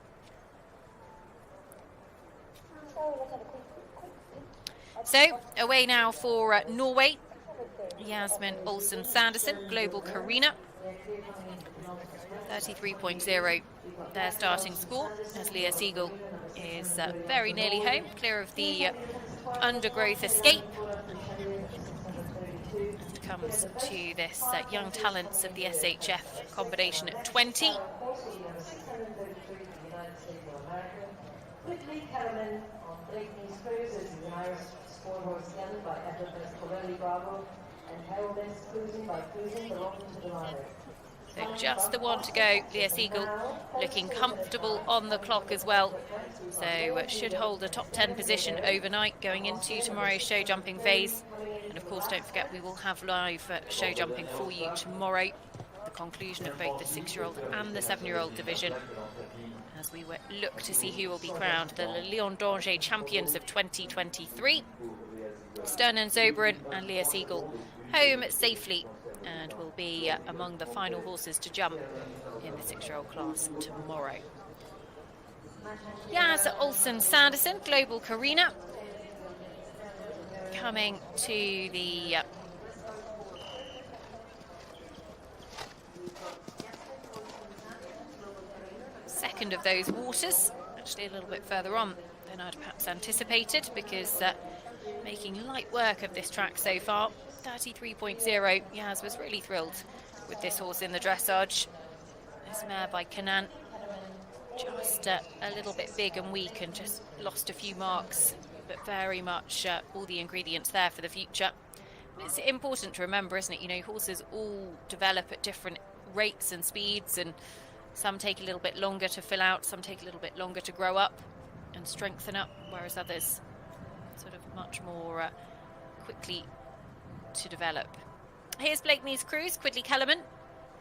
So away now for Norway. Yasmin Olsen Sanderson, Global Carina, 33.0 their starting score, as Leah Siegel is very nearly home, clear of the undergrowth escape. It comes to this young talents of the SHF combination at 20. Quickly, Caramel on Blakeney's Cruise is an Irish sport horse again by Edward Corelli Bravo, and Heraldess Cruising by Cruising belonging to the rider. So just the one to go. Leah Siegel looking comfortable on the clock as well. So should hold a top 10 position overnight going into tomorrow's show jumping phase. And of course, don't forget, we will have live show jumping for you tomorrow. The conclusion of both the 6-year-old and the 7-year-old division, as we look to see who will be crowned the Lion d'Angers champions of 2023. Stern and Zoberen and Leah Siegel home safely and will be among the final horses to jump in the 6-year-old class tomorrow. Yas Olsen Sanderson, Global Carina, coming to the second of those waters, actually a little bit further on than I'd perhaps anticipated, because making light work of this track so far. 33.0. Yaz was really thrilled with this horse in the dressage. This mare by Canan, just a little bit big and weak and just lost a few marks, but very much all the ingredients there for the future. It's important to remember, isn't it? You know, horses all develop at different rates and speeds, and some take a little bit longer to fill out, some take a little bit longer to grow up and strengthen up, whereas others sort of much more quickly to develop. Here's Blakeney's Cruise, Quidley Kellerman,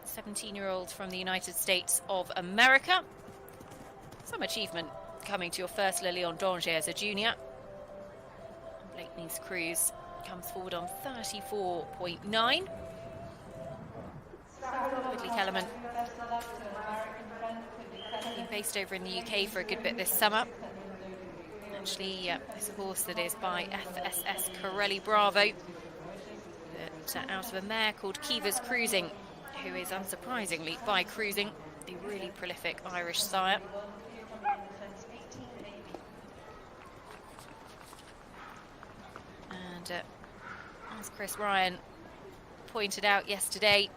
17-year-old from the United States of America. Some achievement coming to your first Le Lion d'Angers as a junior. Blakeney's Cruise comes forward on 34.9. Quidley Kellerman, been based over in the UK for a good bit this summer. Actually, it's a horse that is by FSS Corelli Bravo, out of a mare called Kiva's Cruising, who is unsurprisingly by Cruising, the really prolific Irish sire. And as Chris Ryan pointed out yesterday,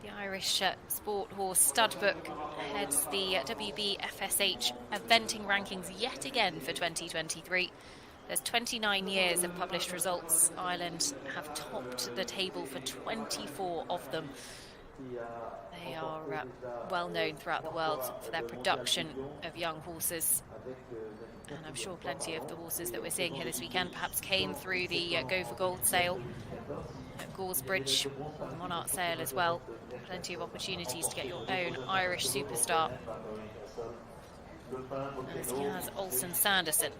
the Irish sport horse stud book heads the WBFSH eventing rankings yet again for 2023. There's 29 years of published results. Ireland have topped the table for 24 of them. They are well known throughout the world for their production of young horses. And I'm sure plenty of the horses that we're seeing here this weekend perhaps came through the Go for Gold sale at Goresbridge, the Monarch sale as well. Plenty of opportunities to get your own Irish superstar. As Jazz Olsen Sanderson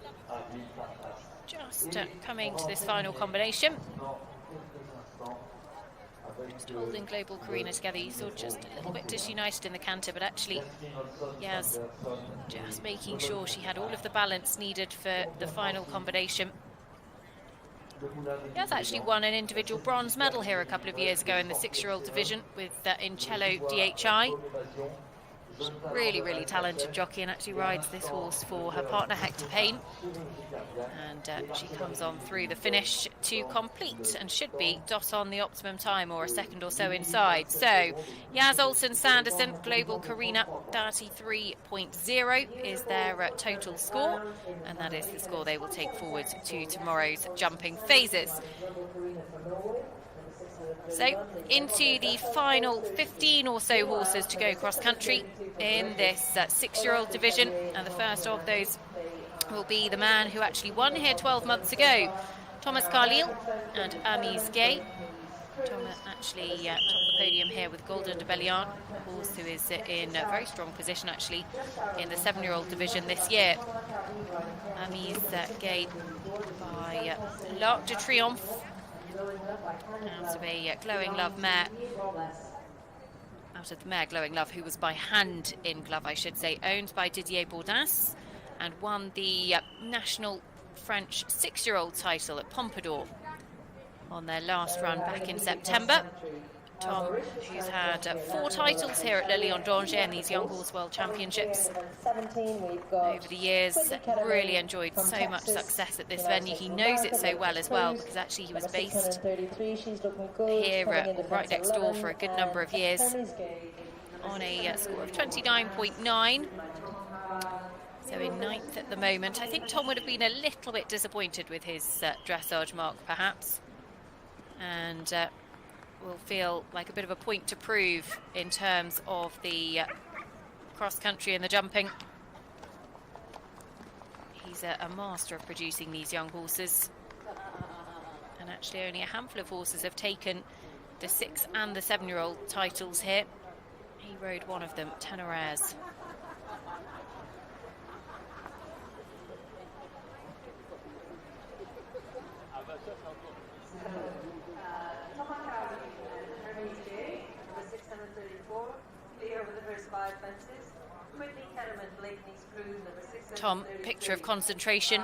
just coming to this final combination. Just holding Global Carina together. You saw just a little bit disunited in the canter, but actually Jazz just making sure she had all of the balance needed for the final combination. Jazz actually won an individual bronze medal here a couple of years ago in the 6-year-old division with Incello DHI. She's really, really talented jockey and actually rides this horse for her partner Hector Payne. And she comes on through the finish to complete and should be dot on the optimum time or a second or so inside. So, Jazz Olsen Sanderson, Global Carina 33.0 is their total score. And that is the score they will take forward to tomorrow's jumping phases. So, into the final 15 or so horses to go cross country in this 6-year-old division. And the first of those will be the man who actually won here 12 months ago, Thomas Carlyle and Amis Gay. Thomas actually topped the podium here with Golden de Belliard, a horse who is in a very strong position actually in the 7-year-old division this year. Amis Gay by L'Arc de Triomphe, out of a Glowing Love mare, out of the mare Glowing Love, who was by hand in glove, I should say, owned by Didier Bourdas, and won the national French 6-year-old title at Pompadour on their last run back in September. Tom, who's had 4 titles here at Le Lion d'Angers and these Young Horse World Championships over the years, really enjoyed so much success at this venue. He knows it so well as well, because actually he was based here right next door for a good number of years on a score of 29.9. So in 9th at the moment. I think Tom would have been a little bit disappointed with his dressage mark perhaps, and will feel like a bit of a point to prove in terms of the cross country and the jumping. He's a master of producing these young horses, and actually only a handful of horses have taken the 6 and the 7-year-old titles here. He rode one of them, Tenorez. Tom, picture of concentration.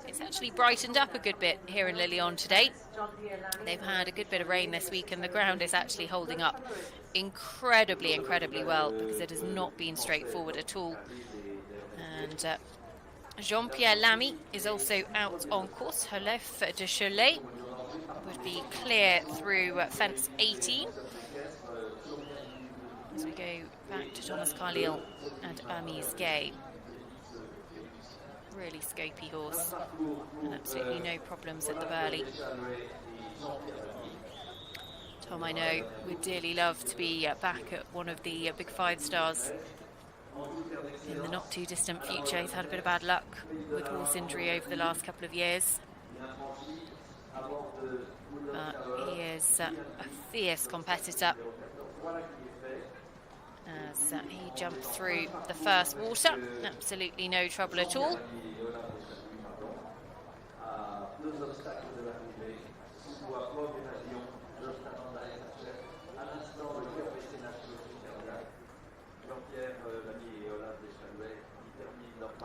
It's actually brightened up a good bit here in Le Lion today. They've had a good bit of rain this week and the ground is actually holding up incredibly well, because it has not been straightforward at all. And Jean-Pierre Lamy is also out on course. Holef de Cholet would be clear through fence 18. As we go back to Thomas Carlyle and Amis Gay. Really scopy horse, and absolutely no problems at the Burley. Tom, I know, would dearly love to be back at one of the big 5 stars in the not too distant future. He's had a bit of bad luck with horse injury over the last couple of years, but he is a fierce competitor. As he jumped through the first water, absolutely no trouble at all.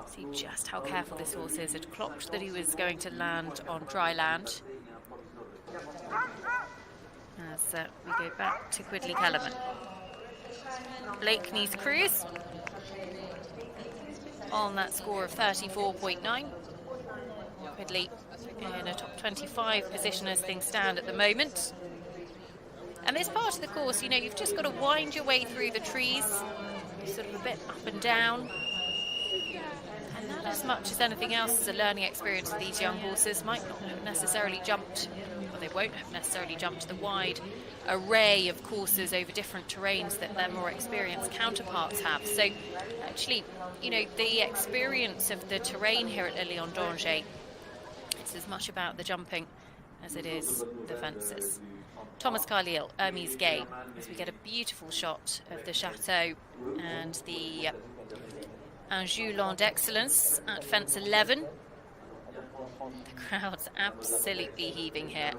See just how careful this horse is. It clocked that he was going to land on dry land. As we go back to Quidley Kellerman. Blakeney's Cruise on that score of 34.9. Quidley in a top 25 position as things stand at the moment. And this part of the course, you know, you've just got to wind your way through the trees, sort of a bit up and down. And that, as much as anything else, is a learning experience for these young horses. Might not have necessarily jumped, or they won't have necessarily jumped the wide array of courses over different terrains that their more experienced counterparts have. So actually, you know, the experience of the terrain here at Le Lion d'Angers, it's as much about the jumping as it is the fences. Thomas Carlyle, Hermes Gay, as we get a beautiful shot of the chateau and the Anjou Land d'Excellence at fence 11. The crowd's absolutely heaving here,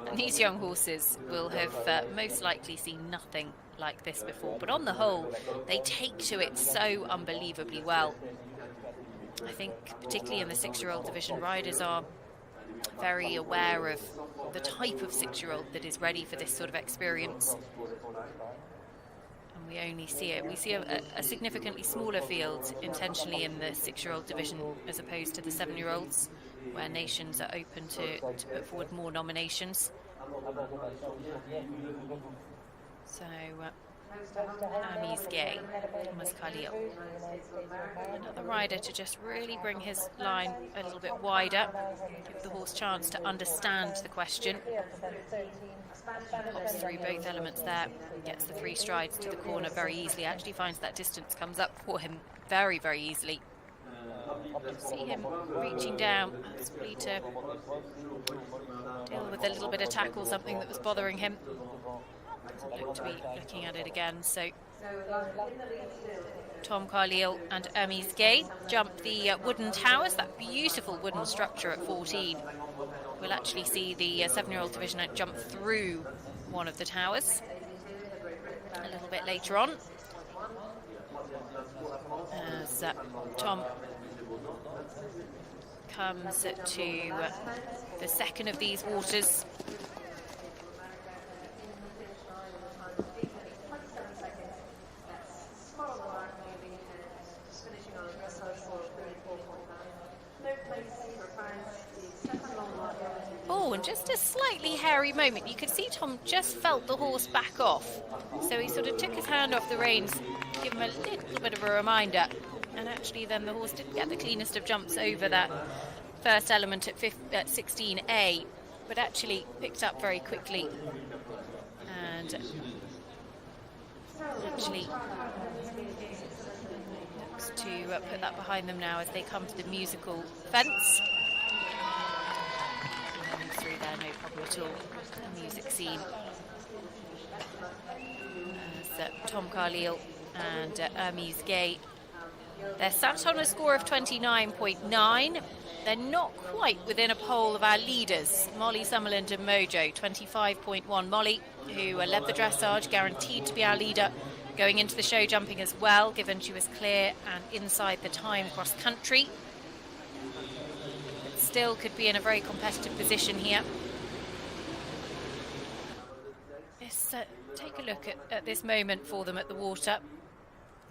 and these young horses will have most likely seen nothing like this before, but on the whole they take to it so unbelievably well. I think particularly in the 6-year-old division, riders are very aware of the type of 6-year-old that is ready for this sort of experience, and we only see it. We see a significantly smaller field intentionally in the 6-year-old division as opposed to the 7-year-olds, where nations are open to put forward more nominations. So Hermes Gay, Thomas Carlyle, another rider to just really bring his line a little bit wider, give the horse chance to understand the question. Hops through both elements there, gets the 3 strides to the corner very easily, actually finds that distance comes up for him very, very easily. See him reaching down, possibly to deal with a little bit of tackle, something that was bothering him. Doesn't look to be looking at it again. So Tom Carlyle and Hermes Gay jump the wooden towers, that beautiful wooden structure at 14. We'll actually see the 7-year-old division jump through one of the towers a little bit later on. As Tom comes to the second of these waters. Oh, and just a slightly hairy moment. You could see Tom just felt the horse back off. So he sort of took his hand off the reins, give him a little bit of a reminder. And actually then the horse didn't get the cleanest of jumps over that first element at 16A, but actually picked up very quickly. And actually looks to put that behind them now as they come to the musical fence. Through there, no problem at all. The music scene. As Tom Carlyle and Hermes Gay, they're sat on a score of 29.9. They're not quite within a poll of our leaders, Molly, Summerland and Mojo. 25.1. Molly, who led the dressage, guaranteed to be our leader going into the show jumping as well, given she was clear and inside the time cross country. But still could be in a very competitive position here. Let's take a look at this moment for them at the water.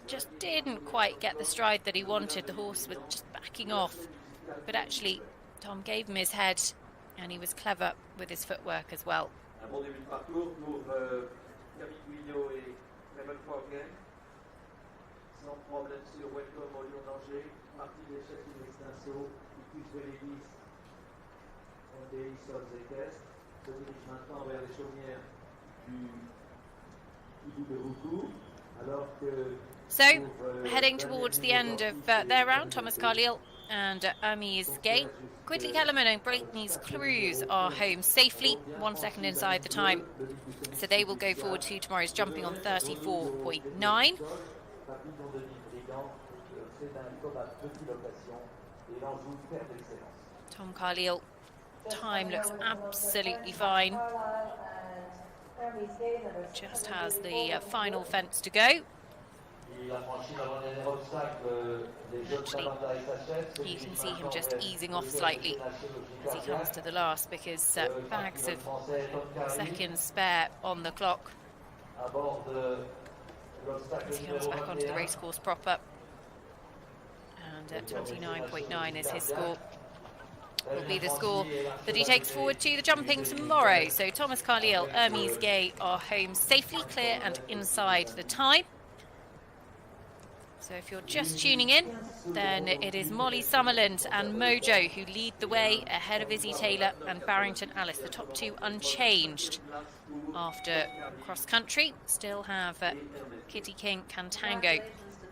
Just didn't quite get the stride that he wanted. The horse was just backing off. But actually, Tom gave him his head, and he was clever with his footwork as well. So, heading towards the end of their round, Thomas Carlyle and Hermes Gay. Quidley Kellerman and Blakeney's Cruise are home safely, 1 second inside the time. So they will go forward to tomorrow's jumping on 34.9. Tom Carlyle, time looks absolutely fine. Just has the final fence to go. Actually, you can see him just easing off slightly as he comes to the last, because bags of seconds spare on the clock as he comes back onto the racecourse proper. And 29.9 is his score. Will be the score that he takes forward to the jumping tomorrow. So Thomas Carlile, Hermes Gay are home safely, clear and inside the time. So if you're just tuning in, then it is Molly Summerland and Mojo who lead the way ahead of Izzy Taylor and Barrington Alice. The top two unchanged after cross country. Still have Kitty King, Cantango,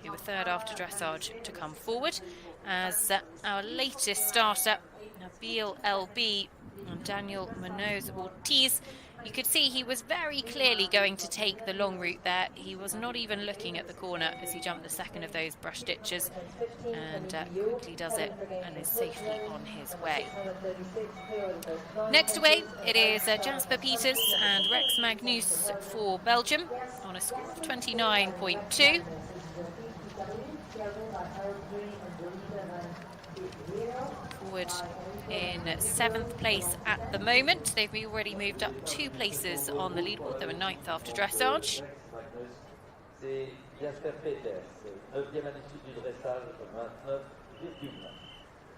who were third after dressage, to come forward. As our latest starter, Nabil LB and Daniel Munoz Ortiz, you could see he was very clearly going to take the long route there. He was not even looking at the corner as he jumped the second of those brush ditches, and quickly does it and is safely on his way. Next away, it is Jasper Peters and Rex Magnus for Belgium on a score of 29.2. Forward in 7th place at the moment. They've already moved up 2 places on the leaderboard. They were 9th after dressage. C'est Jasper Peters, 9e à l'issue du dressage, 29,1.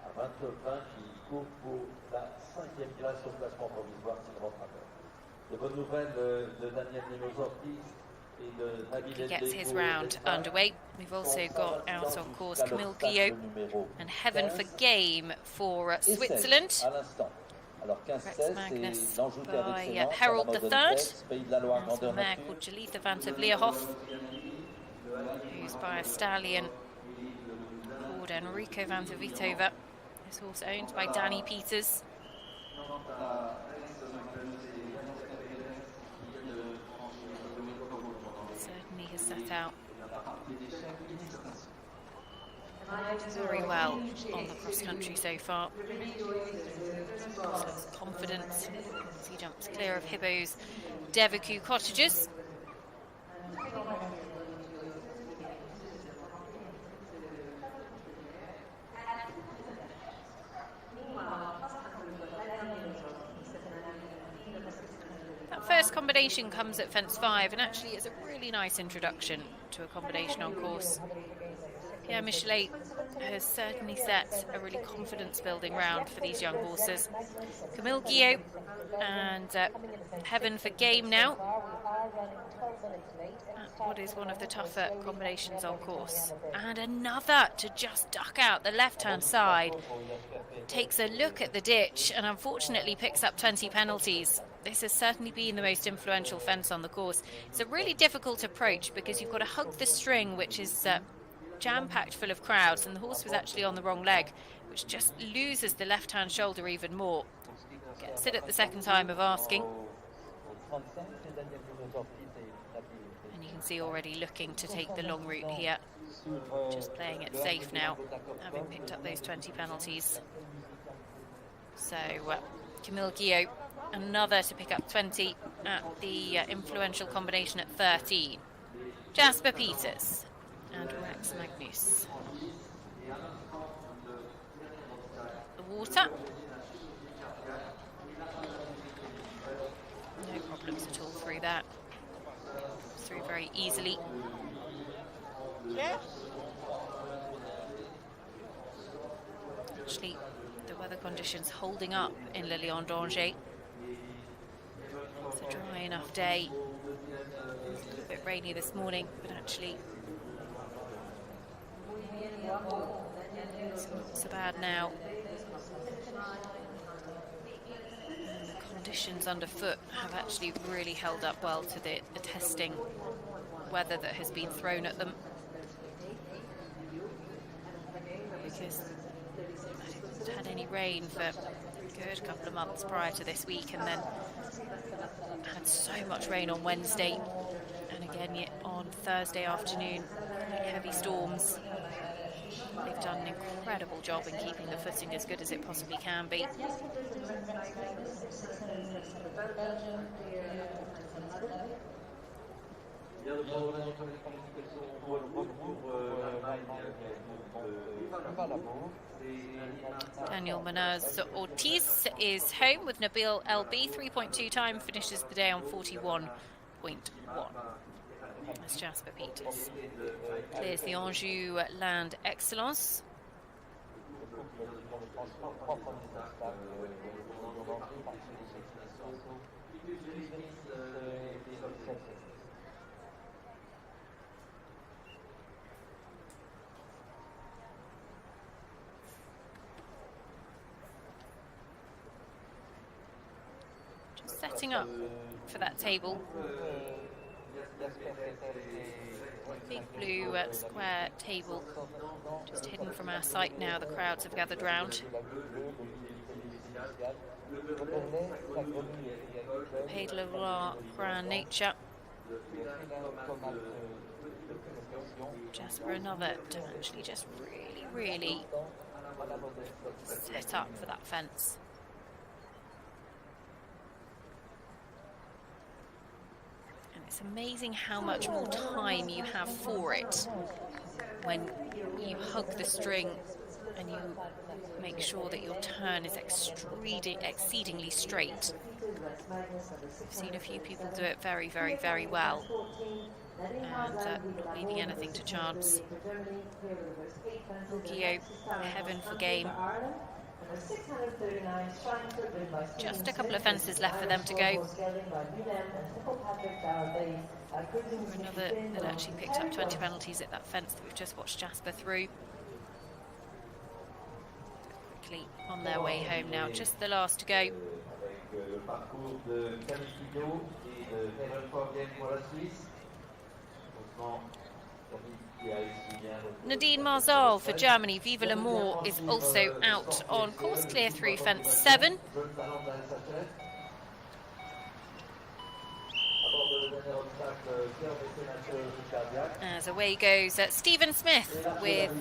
À 29,20 qui court pour la 5e place au classement provisoire s'il rentre à l'heure. De bonnes nouvelles de Daniel Munoz Ortiz. He gets his round underway. We've also got out on course Camille Guillot and Heaven for Game for Switzerland. Rex Magnus by Harold III. There's a mare called Jalitha van der Vleerhof, who's by a stallion called Enrico van der Vitova. This horse owned by Danny Peters. Certainly has set out very well on the cross country so far. Shows confidence as he jumps clear of Hibbo's Devaku cottages. That first combination comes at fence 5, and actually it's a really nice introduction to a combination on course. Pierre Michelet has certainly set a really confidence-building round for these young horses. Camille Guillot and Heaven for Game now. What is one of the tougher combinations on course. And another to just duck out the left-hand side. Takes a look at the ditch and unfortunately picks up 20 penalties. This has certainly been the most influential fence on the course. It's a really difficult approach because you've got to hug the string, which is jam-packed full of crowds, and the horse was actually on the wrong leg, which just loses the left-hand shoulder even more. Gets it at the second time of asking. And you can see already looking to take the long route here. Just playing it safe now, having picked up those 20 penalties. So Camille Guillot, another to pick up 20 at the influential combination at 13. Jasper Peters and Rex Magnus. The water. No problems at all through that. Through very easily. Yeah. Actually, the weather conditions holding up in Le Lion d'Angers. It's a dry enough day. It's a little bit rainy this morning, but actually it's not so bad now. And the conditions underfoot have actually really held up well to the testing weather that has been thrown at them. Because I haven't had any rain for a good couple of months prior to this week, and then had so much rain on Wednesday and again yet on Thursday afternoon. Heavy storms. They've done an incredible job in keeping the footing as good as it possibly can be. Daniel Munoz Ortiz is home with Nabil LB, 3.2 time, finishes the day on 41.1. That's Jasper Peters. Clears the Anjou Land Excellence. Just setting up for that table. Big blue square table just hidden from our sight now. The crowds have gathered round. Pays de la Grand Nature. Jasper another to actually just really set up for that fence. It's amazing how much more time you have for it when you hug the string and you make sure that your turn is exceedingly straight. I've seen a few people do it very well, and not leaving anything to chance. Gio, heaven for game. Just a couple of fences left for them to go. Another that actually picked up 20 penalties at that fence that we've just watched Jasper through. Quickly on their way home now, just the last to go. Nadine Marzal for Germany, Viva l'Amour, is also out on course, clear through fence 7. As away goes Stephen Smith with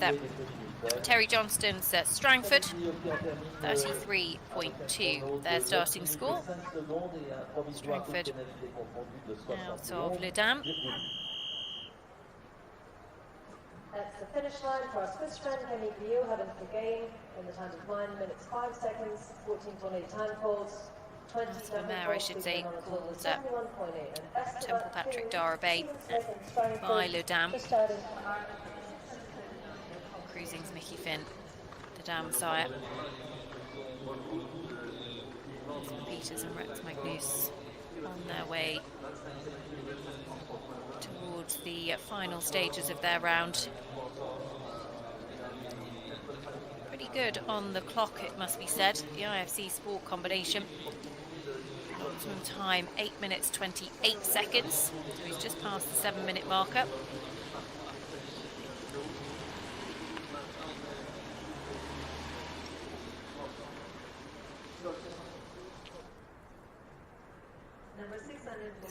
Terry Johnston's Strangford, 33.2, their starting score. Strangford out of Le Dam. That's the finish line for our Swiss friend Henny Guillot, heaven for game in the time of 9 minutes 5 seconds, 14.8 time faults. That's the mare, I should say, called Temple Patrick Darabay by Le Dam. Cruising's Mickey Finn, the Dam sire. Peters and Rex Magnus on their way towards the final stages of their round. Pretty good on the clock, it must be said, the IFC Sport combination. Optimum time 8 minutes 28 seconds, so he's just past the 7-minute marker.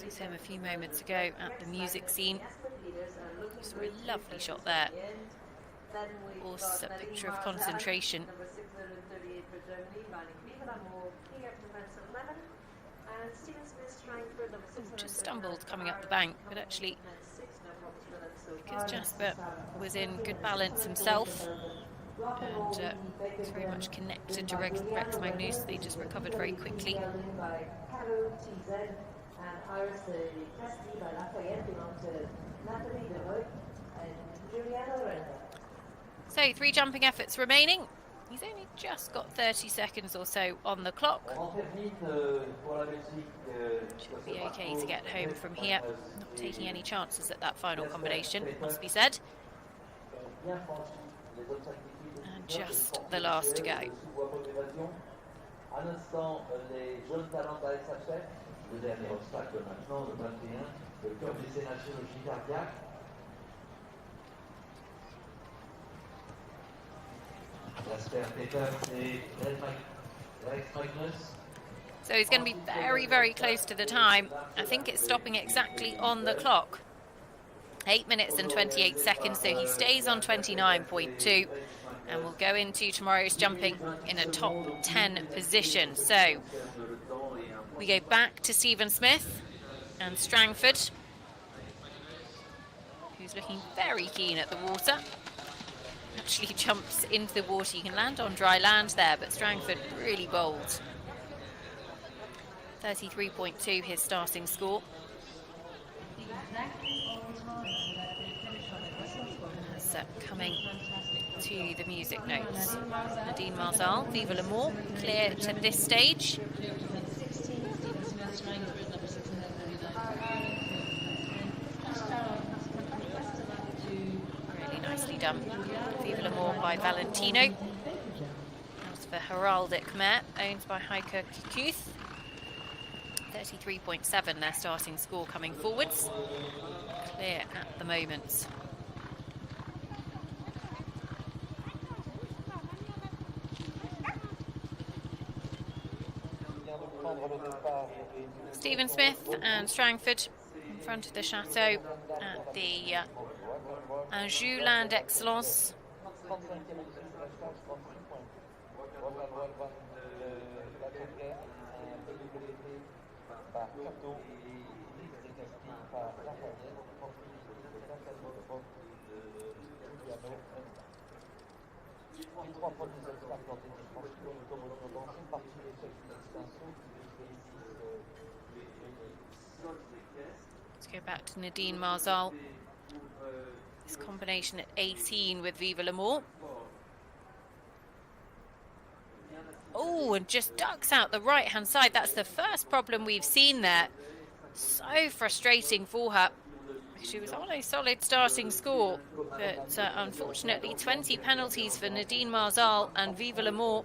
We saw him a few moments ago at the music scene. Saw a lovely shot there. Also a picture of concentration. Just stumbled coming up the bank, but actually, because Jasper was in good balance himself and was very much connected to Rex Magnus, they just recovered very quickly. So 3 jumping efforts remaining. He's only just got 30 seconds or so on the clock. Should be okay to get home from here. Not taking any chances at that final combination, must be said. And just the last to go. So he's going to be very, very close to the time. I think it's stopping exactly on the clock. 8 minutes and 28 seconds, so he stays on 29.2 and will go into tomorrow's jumping in a top 10 position. So we go back to Stephen Smith and Strangford. He's looking very keen at the water. Actually jumps into the water. You can land on dry land there, but Strangford really bold. 33.2 his starting score. As coming to the music notes. Nadine Marzal, Viva L'Amour, clear to this stage. Really nicely done. Viva L'Amour by Valentino. As for Heraldic Mare, owned by Heike Kuth. 33.7 their starting score coming forwards. Clear at the moment. Stephen Smith and Strangford in front of the chateau at the Anjou Land Excellence. Let's go back to Nadine Marzal. This combination at 18 with Viva L'Amour. Oh, and just ducks out the right-hand side. That's the first problem we've seen there. So frustrating for her. She was on a solid starting score, but unfortunately 20 penalties for Nadine Marzal and Viva L'Amour.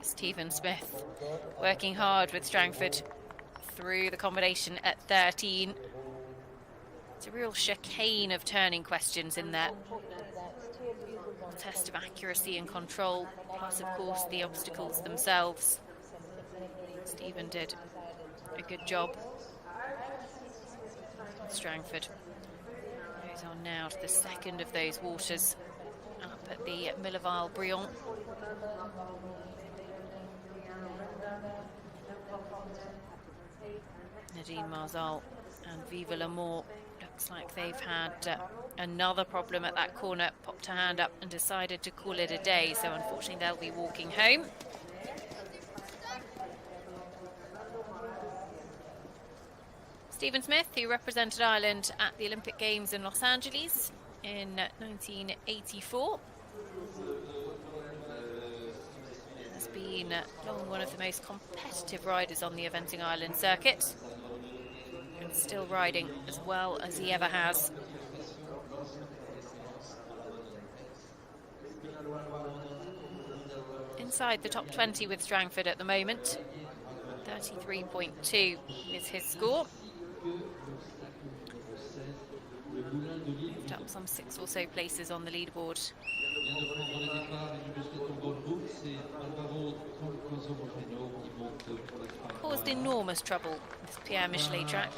Stephen Smith working hard with Strangford through the combination at 13. It's a real chicane of turning questions in there. A test of accuracy and control, plus of course the obstacles themselves. Stephen did a good job. Strangford goes on now to the second of those waters up at the Milleval-Briand. Nadine Marzal and Viva L'Amour, looks like they've had another problem at that corner, popped her hand up and decided to call it a day, so unfortunately they'll be walking home. Stephen Smith, who represented Ireland at the Olympic Games in Los Angeles in 1984. Has been long one of the most competitive riders on the eventing Ireland circuit, and still riding as well as he ever has. Inside the top 20 with Strangford at the moment. 33.2 is his score. Moved up some 6 or so places on the leaderboard. Caused enormous trouble, this Pierre Michelet track.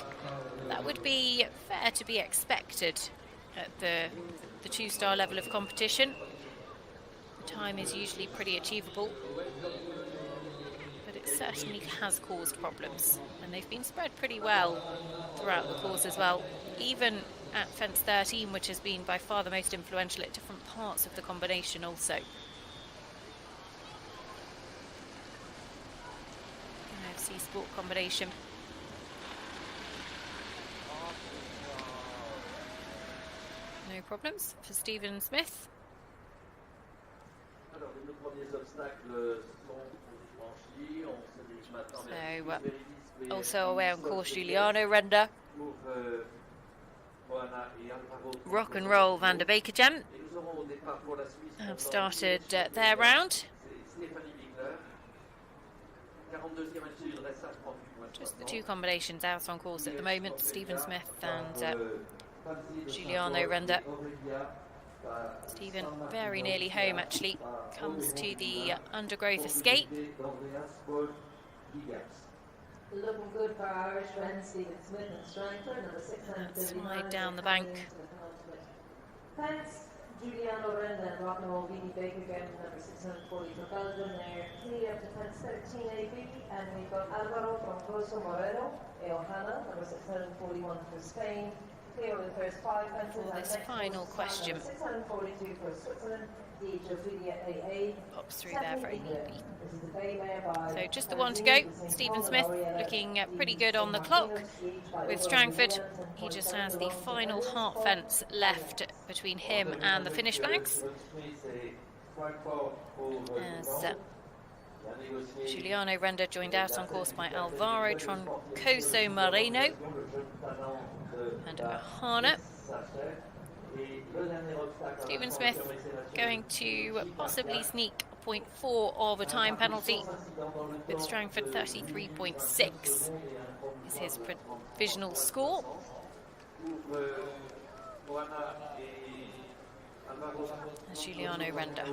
That would be fair to be expected at the 2-star level of competition. The time is usually pretty achievable, but it certainly has caused problems, and they've been spread pretty well throughout the course as well, even at fence 13, which has been by far the most influential at different parts of the combination also. NFC Sport combination. No problems for Stephen Smith. So also away on course, Giuliano Renda. Rock and Roll Van der Beekegem have started their round. Just the 2 combinations out on course at the moment, Stephen Smith and Giuliano Renda. Stephen very nearly home actually, comes to the undergrowth escape. Looking good for Irish friends, Stephen Smith and Strangford, number 639. Slide down the bank. Thanks, Giuliano Renda and Rock and Roll Beanie Baker again, number 640 for Belgium. They're clear to fence 13 AB, and we've got Alvaro Troncoso Moreno, Eojana, number 641 for Spain. Clear with the first 5 fences. For this final question. 642 for Switzerland. Pops through there very neatly. So just the one to go. Stephen Smith looking pretty good on the clock. With Strangford, he just has the final heart fence left between him and the finish flags. As Giuliano Renda joined out on course by Alvaro Troncoso Moreno and Ohana. Stephen Smith going to possibly sneak 0.4 of a time penalty with Strangford 33.6 is his provisional score. And Giuliano Renda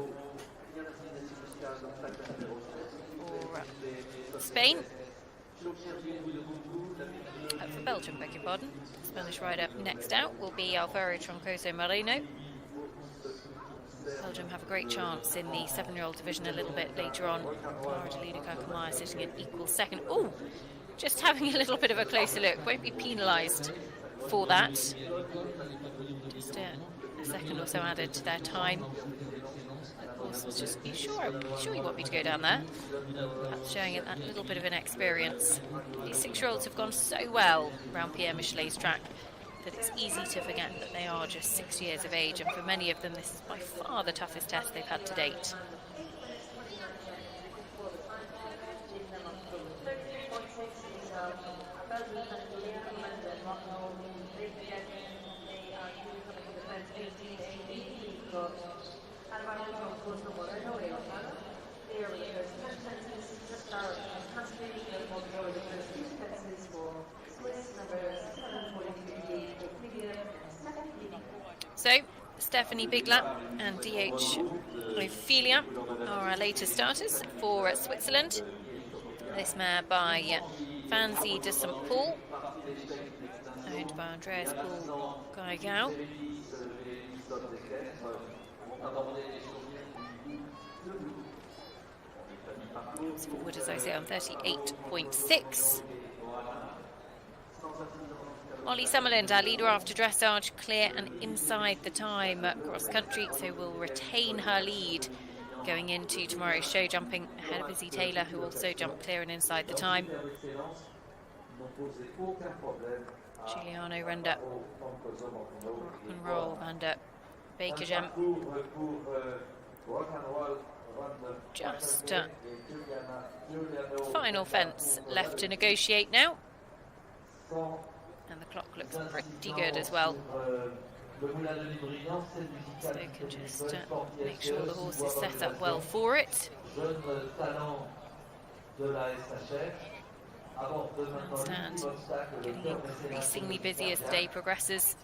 for Spain. For Belgium, beg your pardon. Spanish rider next out will be Alvaro Troncoso Moreno. Belgium have a great chance in the 7-year-old division a little bit later on. Adelina Kakamaya sitting in equal second. Oh, just having a little bit of a closer look. Won't be penalised for that. Just a second or so added to their time. Of course, it's just, you sure you want me to go down there? Perhaps showing it that little bit of an experience. These 6-year-olds have gone so well around Pierre Michelet's track that it's easy to forget that they are just 6 years of age, and for many of them this is by far the toughest test they've had to date. So, Stephanie Bigler and DH Ophelia are our latest starters for Switzerland. This mare by Fancy de St. Paul, owned by Andreas Paul Gaigao. It's forward, as I say, on 38.6. Molly Summerland, our leader after dressage, clear and inside the time cross country, so will retain her lead going into tomorrow's show, jumping ahead of Izzy Taylor, who also jumped clear and inside the time. Giuliano Renda, Rock and Roll, and Baker Gem. Just final fence left to negotiate now. And the clock looks pretty good as well. So they can just make sure the horse is set up well for it. Stand getting increasingly busy as the day progresses.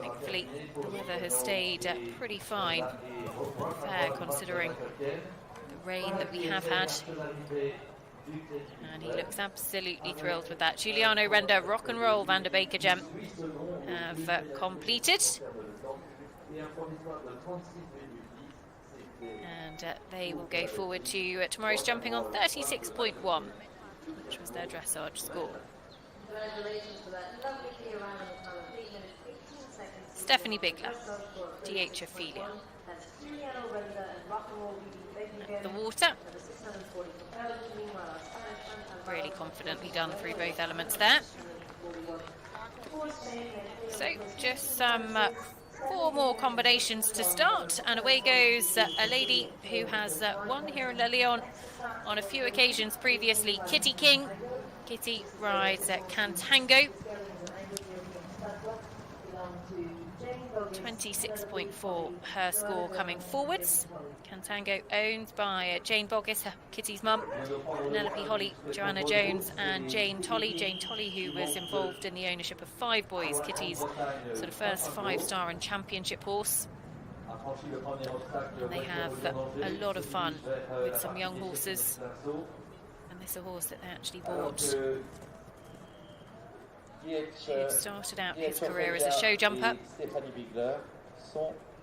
Thankfully, the weather has stayed pretty fine, fair considering the rain that we have had. And he looks absolutely thrilled with that. Giuliano Renda, Rock and Roll, Van der Baker Gem have completed. And they will go forward to tomorrow's jumping on 36.1, which was their dressage score. Stephanie Bigler, DH Ophelia. At the water. Really confidently done through both elements there. So just some 4 more combinations to start, and away goes a lady who has won here in Le Lion on a few occasions previously, Kitty King. Kitty rides at Cantango. 26.4 her score coming forwards. Cantango owned by Jane Boggis, Kitty's mum, Penelope Holly, Joanna Jones and Jane Tolley. Jane Tolley, who was involved in the ownership of Five Boys, Kitty's sort of first 5-star and championship horse. And they have a lot of fun with some young horses. And this is a horse that they actually bought. He had started out his career as a show jumper.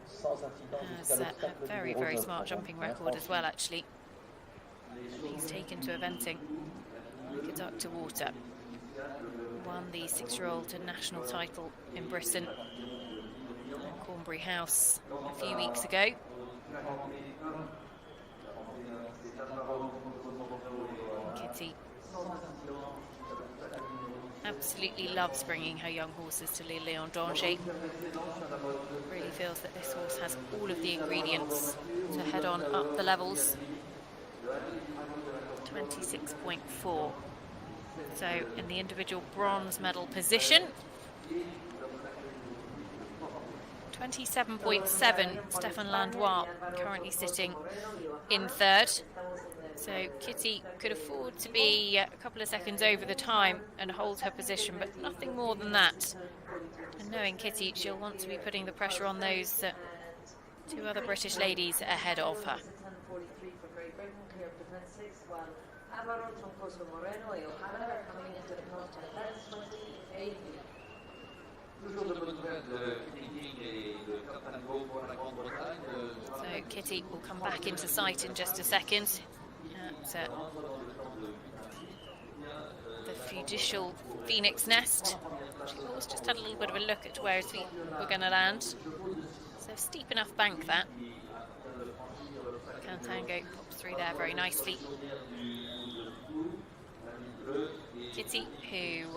sans incident jusqu'à Has l'obstacle a very, numéro very 9. smart jumping record as well, actually. He's taken to eventing like a duck to water. Won the 6-year-old national title in Britain at Cornbury House a few weeks ago. Kitty absolutely loves bringing her young horses to Les Lions d'Angers. Really feels that this horse has all of the ingredients to head on up the levels. 26.4. So in the individual bronze medal position. 27.7, Stéphane Landois currently sitting in third. So Kitty could afford to be a couple of seconds over the time and hold her position, but nothing more than that. And knowing Kitty, she'll want to be putting the pressure on those two other British ladies ahead of her. So Kitty will come back into sight in just a second at the Judicial Phoenix Nest. She always just had a little bit of a look at where his feet were going to land. So steep enough bank that. Cantango pops through there very nicely. Kitty, who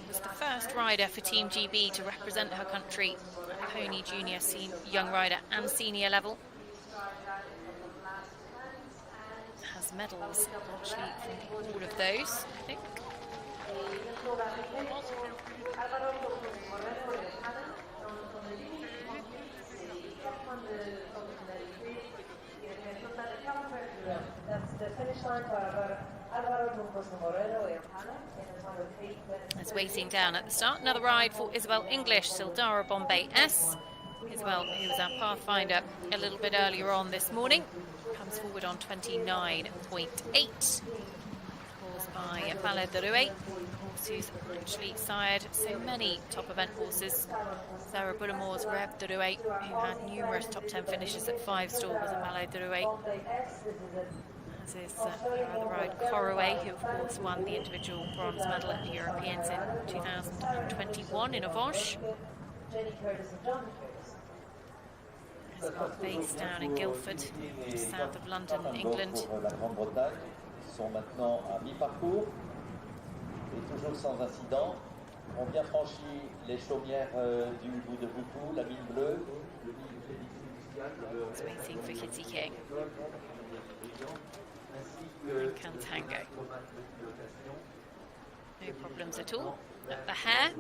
was the first rider for Team GB to represent her country at pony, junior, young rider and senior level. Has medals actually from all of those, I think. That's the finish line for That's waiting down at the start. Another ride for Isabelle English, Sildara Bombay S. Isabelle, who was our pathfinder a little bit earlier on this morning, comes forward on 29.8. Caused by Ballet de Rouet, horse who's actually sired so many top event horses. Sarah Bullemore's Rev de Rouet, who had numerous top 10 finishes at 5 stalls at Ballet de Rouet. As is her other ride, Corraway, who of course won the individual bronze medal at the Europeans in 2021 in Avranches. Based down in Guildford, just south of London, England. La Grande-Bretagne sont maintenant à mi-parcours et toujours sans incident. On vient franchir les chaumières du bout de Boutou, la mine bleue. It's waiting for Kitty King. And Cantango. No problems at all. At the hare,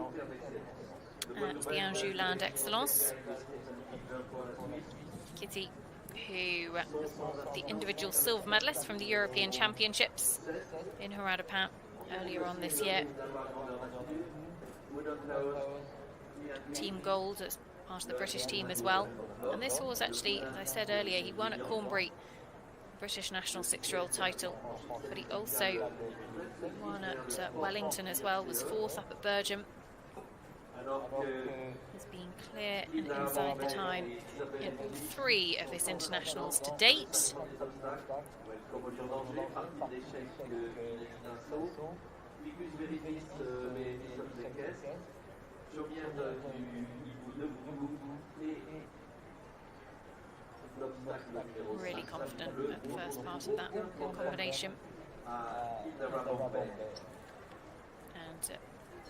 at the Anjou Land Excellence. Kitty, who was the individual silver medalist from the European Championships in Harada earlier on this year. Team gold as part of the British team as well. And this horse actually, as I said earlier, he won at Cornbury, British national 6-year-old title, but he also won at Wellington as well, was 4th up at Bergam. Has been clear and inside the time in all 3 of his internationals to date. Really confident at the first part of that combination. And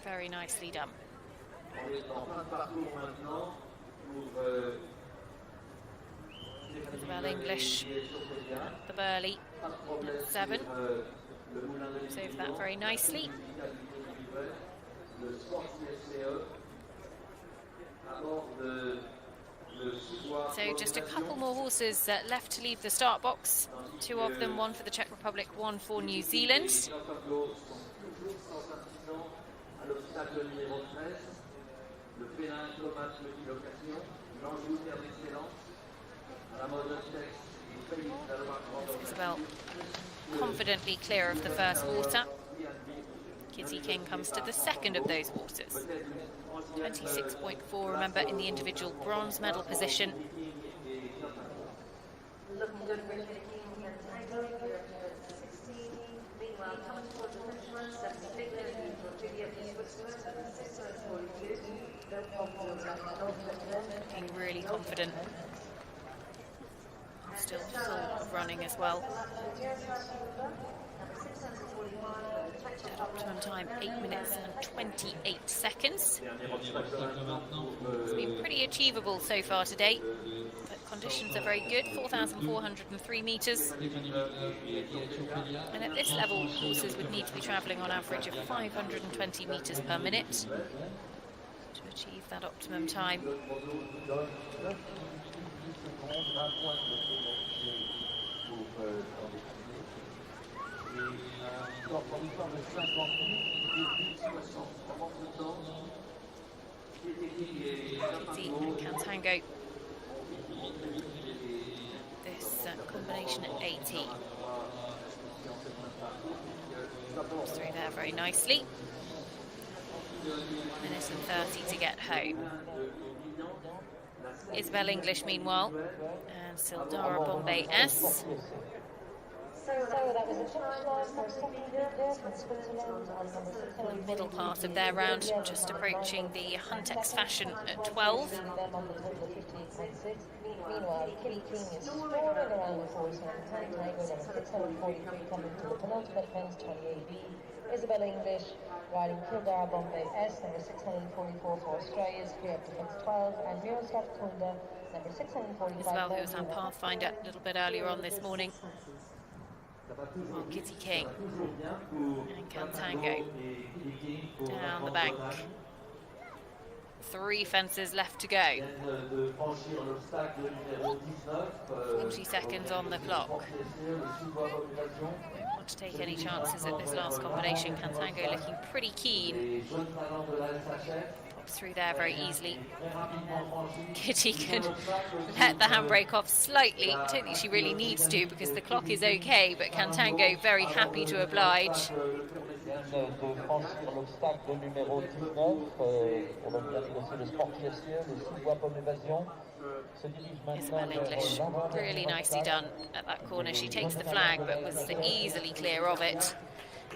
very nicely done. Isabelle English at the Burley at 7. Saved that very nicely. So just a couple more horses left to leave the start box. 2 of them, one for the Czech Republic, one for New Zealand. Isabelle confidently clear of the first water. Kitty King comes to the second of those waters. 26.4, remember, in the individual bronze medal position. Looking good for Kitty King and Tango, you're up to 16. Meanwhile, coming towards the finish line, Stephanie Figler and Julia Switzerland at 6:42. No problem, Looking really confident. Still full running as well. Optimum time 8 minutes and 28 seconds. It's been pretty achievable so far today. But conditions are very good, 4,403 metres. And at this level, horses would need to be travelling on average of 520 metres per minute to achieve that optimum time. Kitty and Cantango. This combination at 80. Pops through there very nicely. Minute and 30 to get home. Isabelle English, meanwhile, and Sildara Bombay S. So that was a finish line for second there from Switzerland on number 6. Middle part of their round, just approaching the Huntex Fashion at 12. Meanwhile, Kitty King is strolling around the horse and Cantango number 643 coming to the penultimate fence, 28B. Isabelle English riding Sildara Bombay S, number 644 for Australia's clear up to fence 12, and Miroslav Kunda, number 645. Isabelle, who was on Pathfinder a little bit earlier on this morning. Well, Kitty King and Cantango down the bank. 3 fences left to go. 40 seconds on the clock. Don't want to take any chances at this last combination. Cantango looking pretty keen. Pops through there very easily. Kitty can let the handbrake off slightly. I don't think she really needs to because the clock is okay, but Cantango very happy to oblige. Isabelle English, really nicely done at that corner. She takes the flag but was easily clear of it.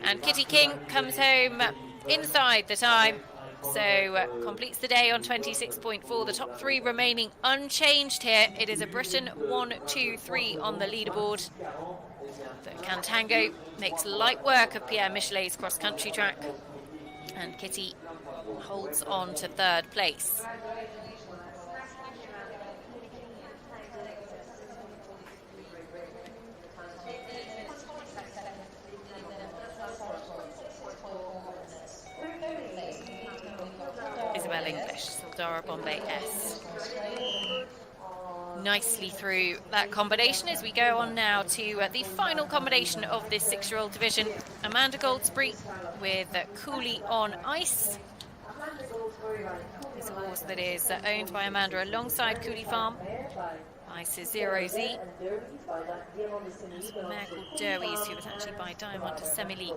And Kitty King comes home inside the time, so completes the day on 26.4. The top 3 remaining unchanged here. It is a Britain 1, 2, 3 on the leaderboard. But Cantango makes light work of Pierre Michelet's cross-country track, and Kitty holds on to 3rd place. Isabelle English, Sildara Bombay S. Nicely through that combination as we go on now to the final combination of this 6-year-old division. Amanda Goldsbury with Cooley on Ice. This is a horse that is owned by Amanda alongside Cooley Farm. Ice is 0Z. There's a mare called Derwies who was actually by Diamond to Semili.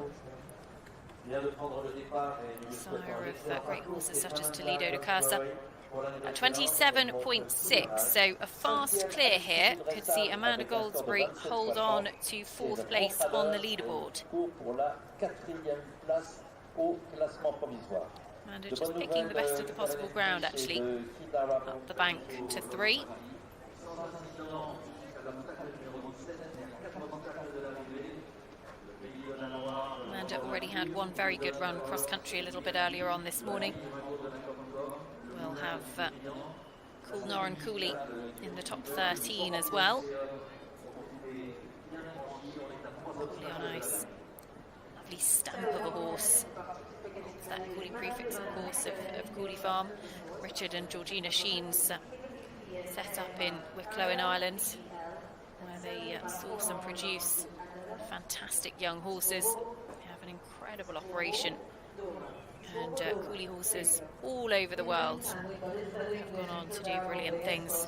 Sire of great horses such as Toledo de Casa. 27.6, so a fast clear here. Could see Amanda Goldsbury hold on to 4th place on the leaderboard. Amanda just picking the best of the possible ground, actually. Up the bank to 3. Amanda already had one very good run cross-country a little bit earlier on this morning. We'll have Coolnor and Cooley in the top 13 as well. Cooley on Ice. Lovely stamp of a horse. It's that Cooley prefix, of course, of Cooley Farm. Richard and Georgina Sheen's set up in Wicklow in Ireland, where they source and produce fantastic young horses. They have an incredible operation. And Cooley horses all over the world have gone on to do brilliant things.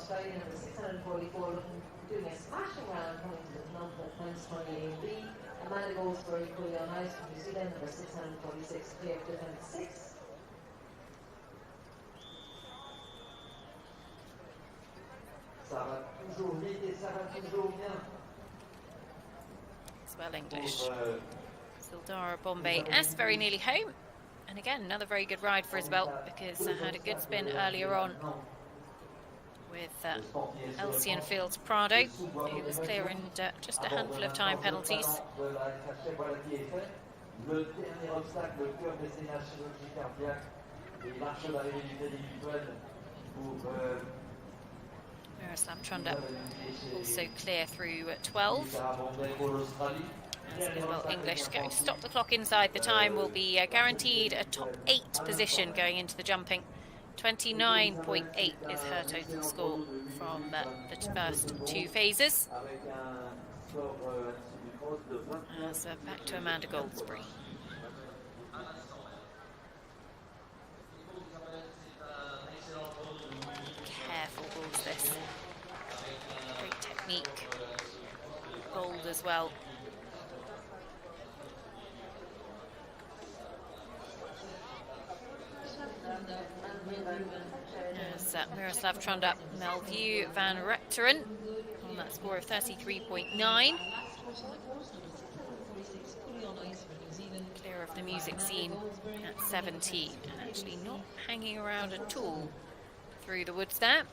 Amanda Goldsbury, Cooley on Ice from New Zealand, number 646, clear to fence 6. Isabelle English. Sildara Bombay S very nearly home. And again, another very good ride for Isabelle, because I had a good spin earlier on with Elsian Fields Prado, who was clearing just a handful of time penalties. Miroslav Trunda also clear through 12. As Isabelle English going to stop the clock inside the time, will be guaranteed a top 8 position going into the jumping. 29.8 is her total score from the first 2 phases. As back to Amanda Goldsbury. Careful balls this. Great technique. Gold as well. As Miroslav Trunda, Melview Van Rechteren on that score of 33.9. Clear of the music scene at 17, and actually not hanging around at all through the woods there.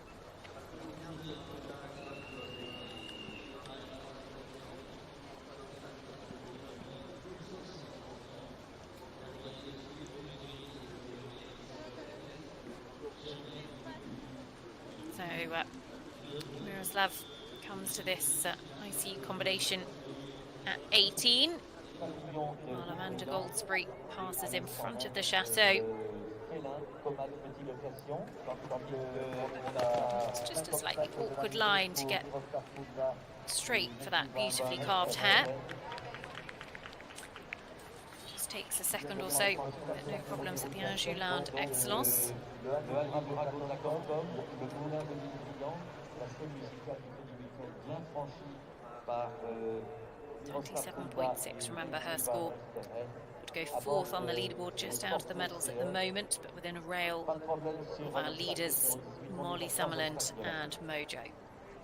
So Miroslav comes to this IC combination at 18, while Amanda Goldsbury passes in front of the chateau. It's just a slightly awkward line to get straight for that beautifully carved hair. Just takes a second or so, but no problems at the Anjouland Excellence. 27.6, remember her score. Would go 4th on the leaderboard, just out of the medals at the moment, but within a rail of our leaders, Molly Summerland and Mojo.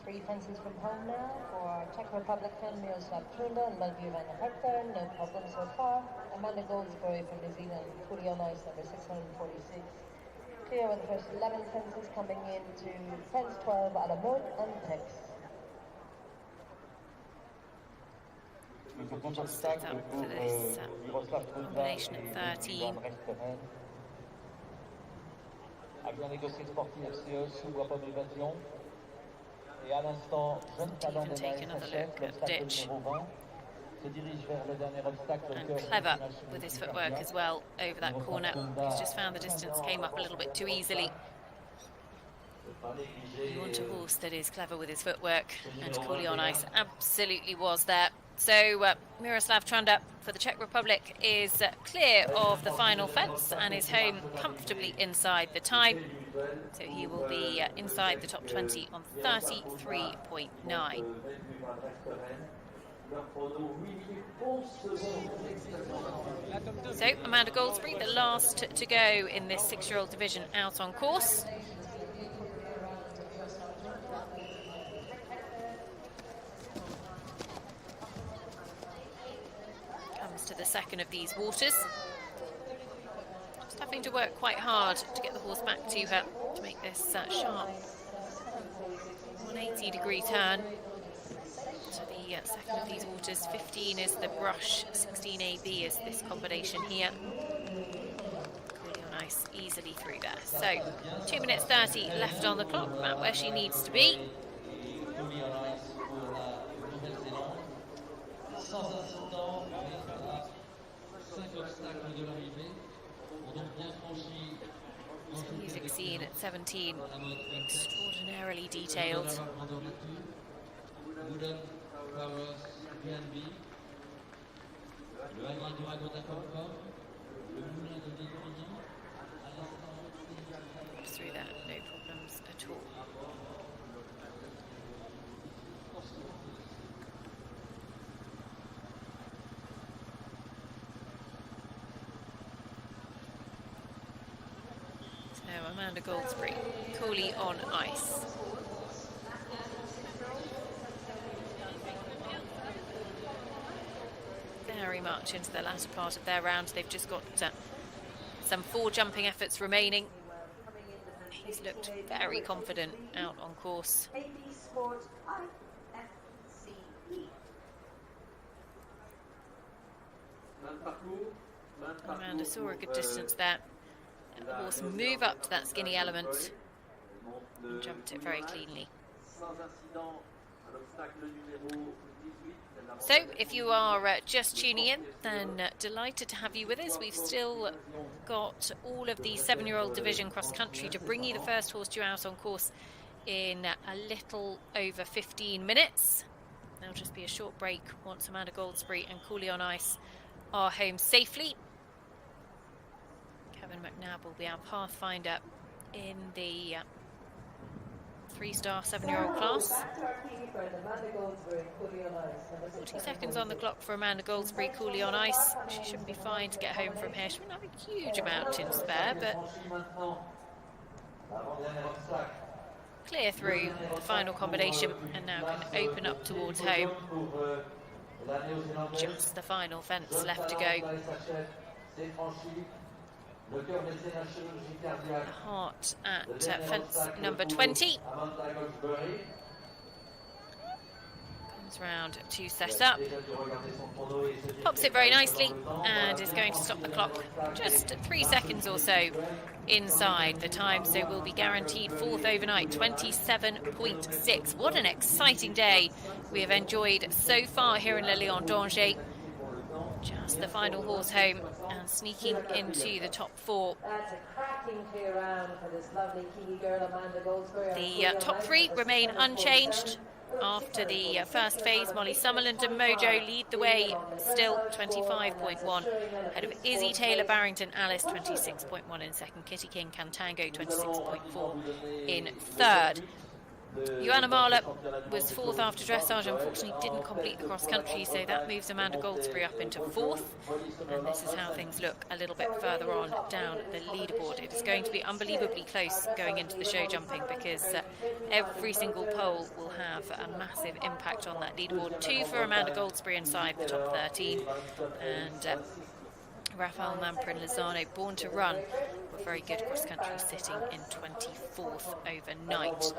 3 fences from home now for our Czech Republic fan Miroslav Trunda and Melview Van Rechteren, no problem so far. Amanda Goldsbury from New Zealand, fully on ice, number 646. Clear with the first 11 fences coming into fence 12, à la mode and Tex. Set up for this combination at 13. A bien négocié Sporting FCE, s'ouvre pas d'évasion. Et à l'instant, jeune talent de la FHF, l'obstacle numéro 20, se dirige vers le dernier obstacle. And clever with his footwork as well over that corner. He's just found the distance came up a little bit too easily. You want a horse that is clever with his footwork, and Cooley on Ice absolutely was there. So Miroslav Trunda for the Czech Republic is clear of the final fence and is home comfortably inside the time. So he will be inside the top 20 on 33.9. So Amanda Goldsbury, the last to go in this 6-year-old division, out on course. To the second of these waters. Just having to work quite hard to get the horse back to her to make this sharp 180-degree turn. To the second of these waters. 15 is the brush, 16 AB is this combination here. Cooley on Ice easily through there. So 2 minutes 30 left on the clock, about where she needs to be. Music scene at 17, extraordinarily detailed. Through that, no problems at all. Amanda Goldsbury, Cooley on Ice. very much into the latter part of their round. They've just got some 4 jumping efforts remaining. He's looked very confident out on course. Amanda saw a good distance there. Let the horse move up to that skinny element and jumped it very cleanly. So, if you are just tuning in, then delighted to have you with us. We've still got all of the 7-year-old division cross country to bring you the first horse due out on course in a little over 15 minutes. There'll just be a short break once Amanda Goldsbury and Cooley on Ice are home safely. Kevin McNabb will be our pathfinder in the 3-star 7-year-old class. 40 seconds on the clock for Amanda Goldsbury, Cooley on Ice. She should be fine to get home from here. She won't have a huge amount in spare, but clear through the final combination and now can open up towards home. Just the final fence left to go. The heart at fence number 20. Comes round to set up. Pops it very nicely and is going to stop the clock just 3 seconds or so inside the time. So we'll be guaranteed 4th overnight, 27.6. What an exciting day we have enjoyed so far here in Le Lion d'Angers. Just the final horse home and sneaking into the top 4. That's a cracking clear round for this lovely Kiwi girl, Amanda Goldsbury. The top 3 remain unchanged. After the first phase, Molly Summerland and Mojo lead the way, still 25.1. Ahead of Izzy Taylor Barrington, Alice 26.1 in second, Kitty King Cantango 26.4 in third. Joanna Mahler was 4th after dressage, unfortunately didn't complete the cross country, so that moves Amanda Goldsbury up into 4th. And this is how things look a little bit further on down the leaderboard. It is going to be unbelievably close going into the show jumping, because every single pole will have a massive impact on that leaderboard. 2 for Amanda Goldsbury inside the top 13, and Rafael Mamprin Lozano, Born to Run, were very good cross country, sitting in 24th overnight.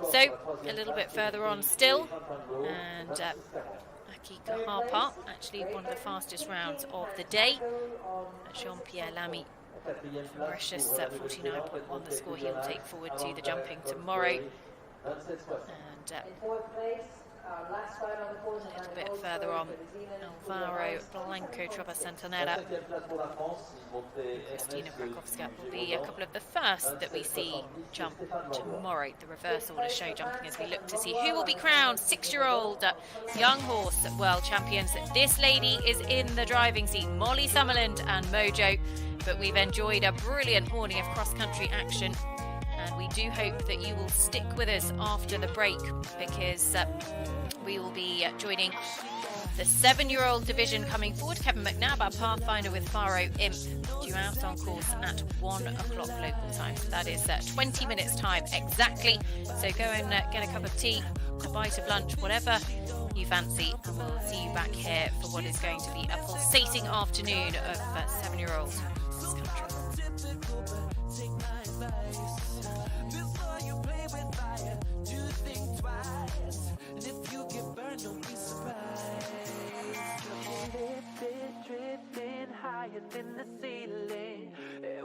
So a little bit further on still, and Aki Kahapa, actually one of the fastest rounds of the day. Jean-Pierre Lamy, Mauritius, 49.1 the score. He'll take forward to the jumping tomorrow. And a little bit further on, Alvaro Blanco Trabacentanera, Christina Krakowska will be a couple of the first that we see jump tomorrow. The reverse order show jumping, as we look to see who will be crowned 6-year-old young horse world champions. This lady is in the driving seat, Molly Summerland and Mojo, but we've enjoyed a brilliant morning of cross-country action. And we do hope that you will stick with us after the break, because we will be joining the 7-year-old division coming forward. Kevin McNabb, our pathfinder with Faro Imp, due out on course at 1 o'clock local time. So that is 20 minutes time exactly. So go and get a cup of tea, a bite of lunch, whatever you fancy, and we'll see you back here for what is going to be a pulsating afternoon of 7-year-old country. Drifting higher than the ceiling.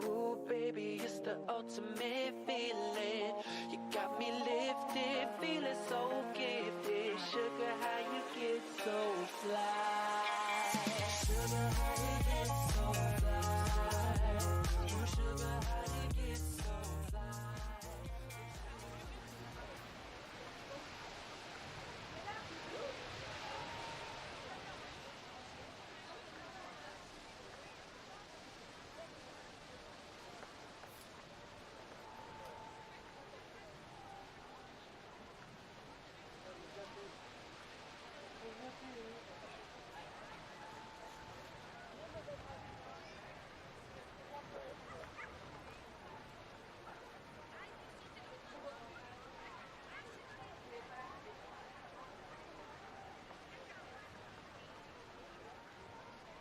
Ooh, baby, it's the ultimate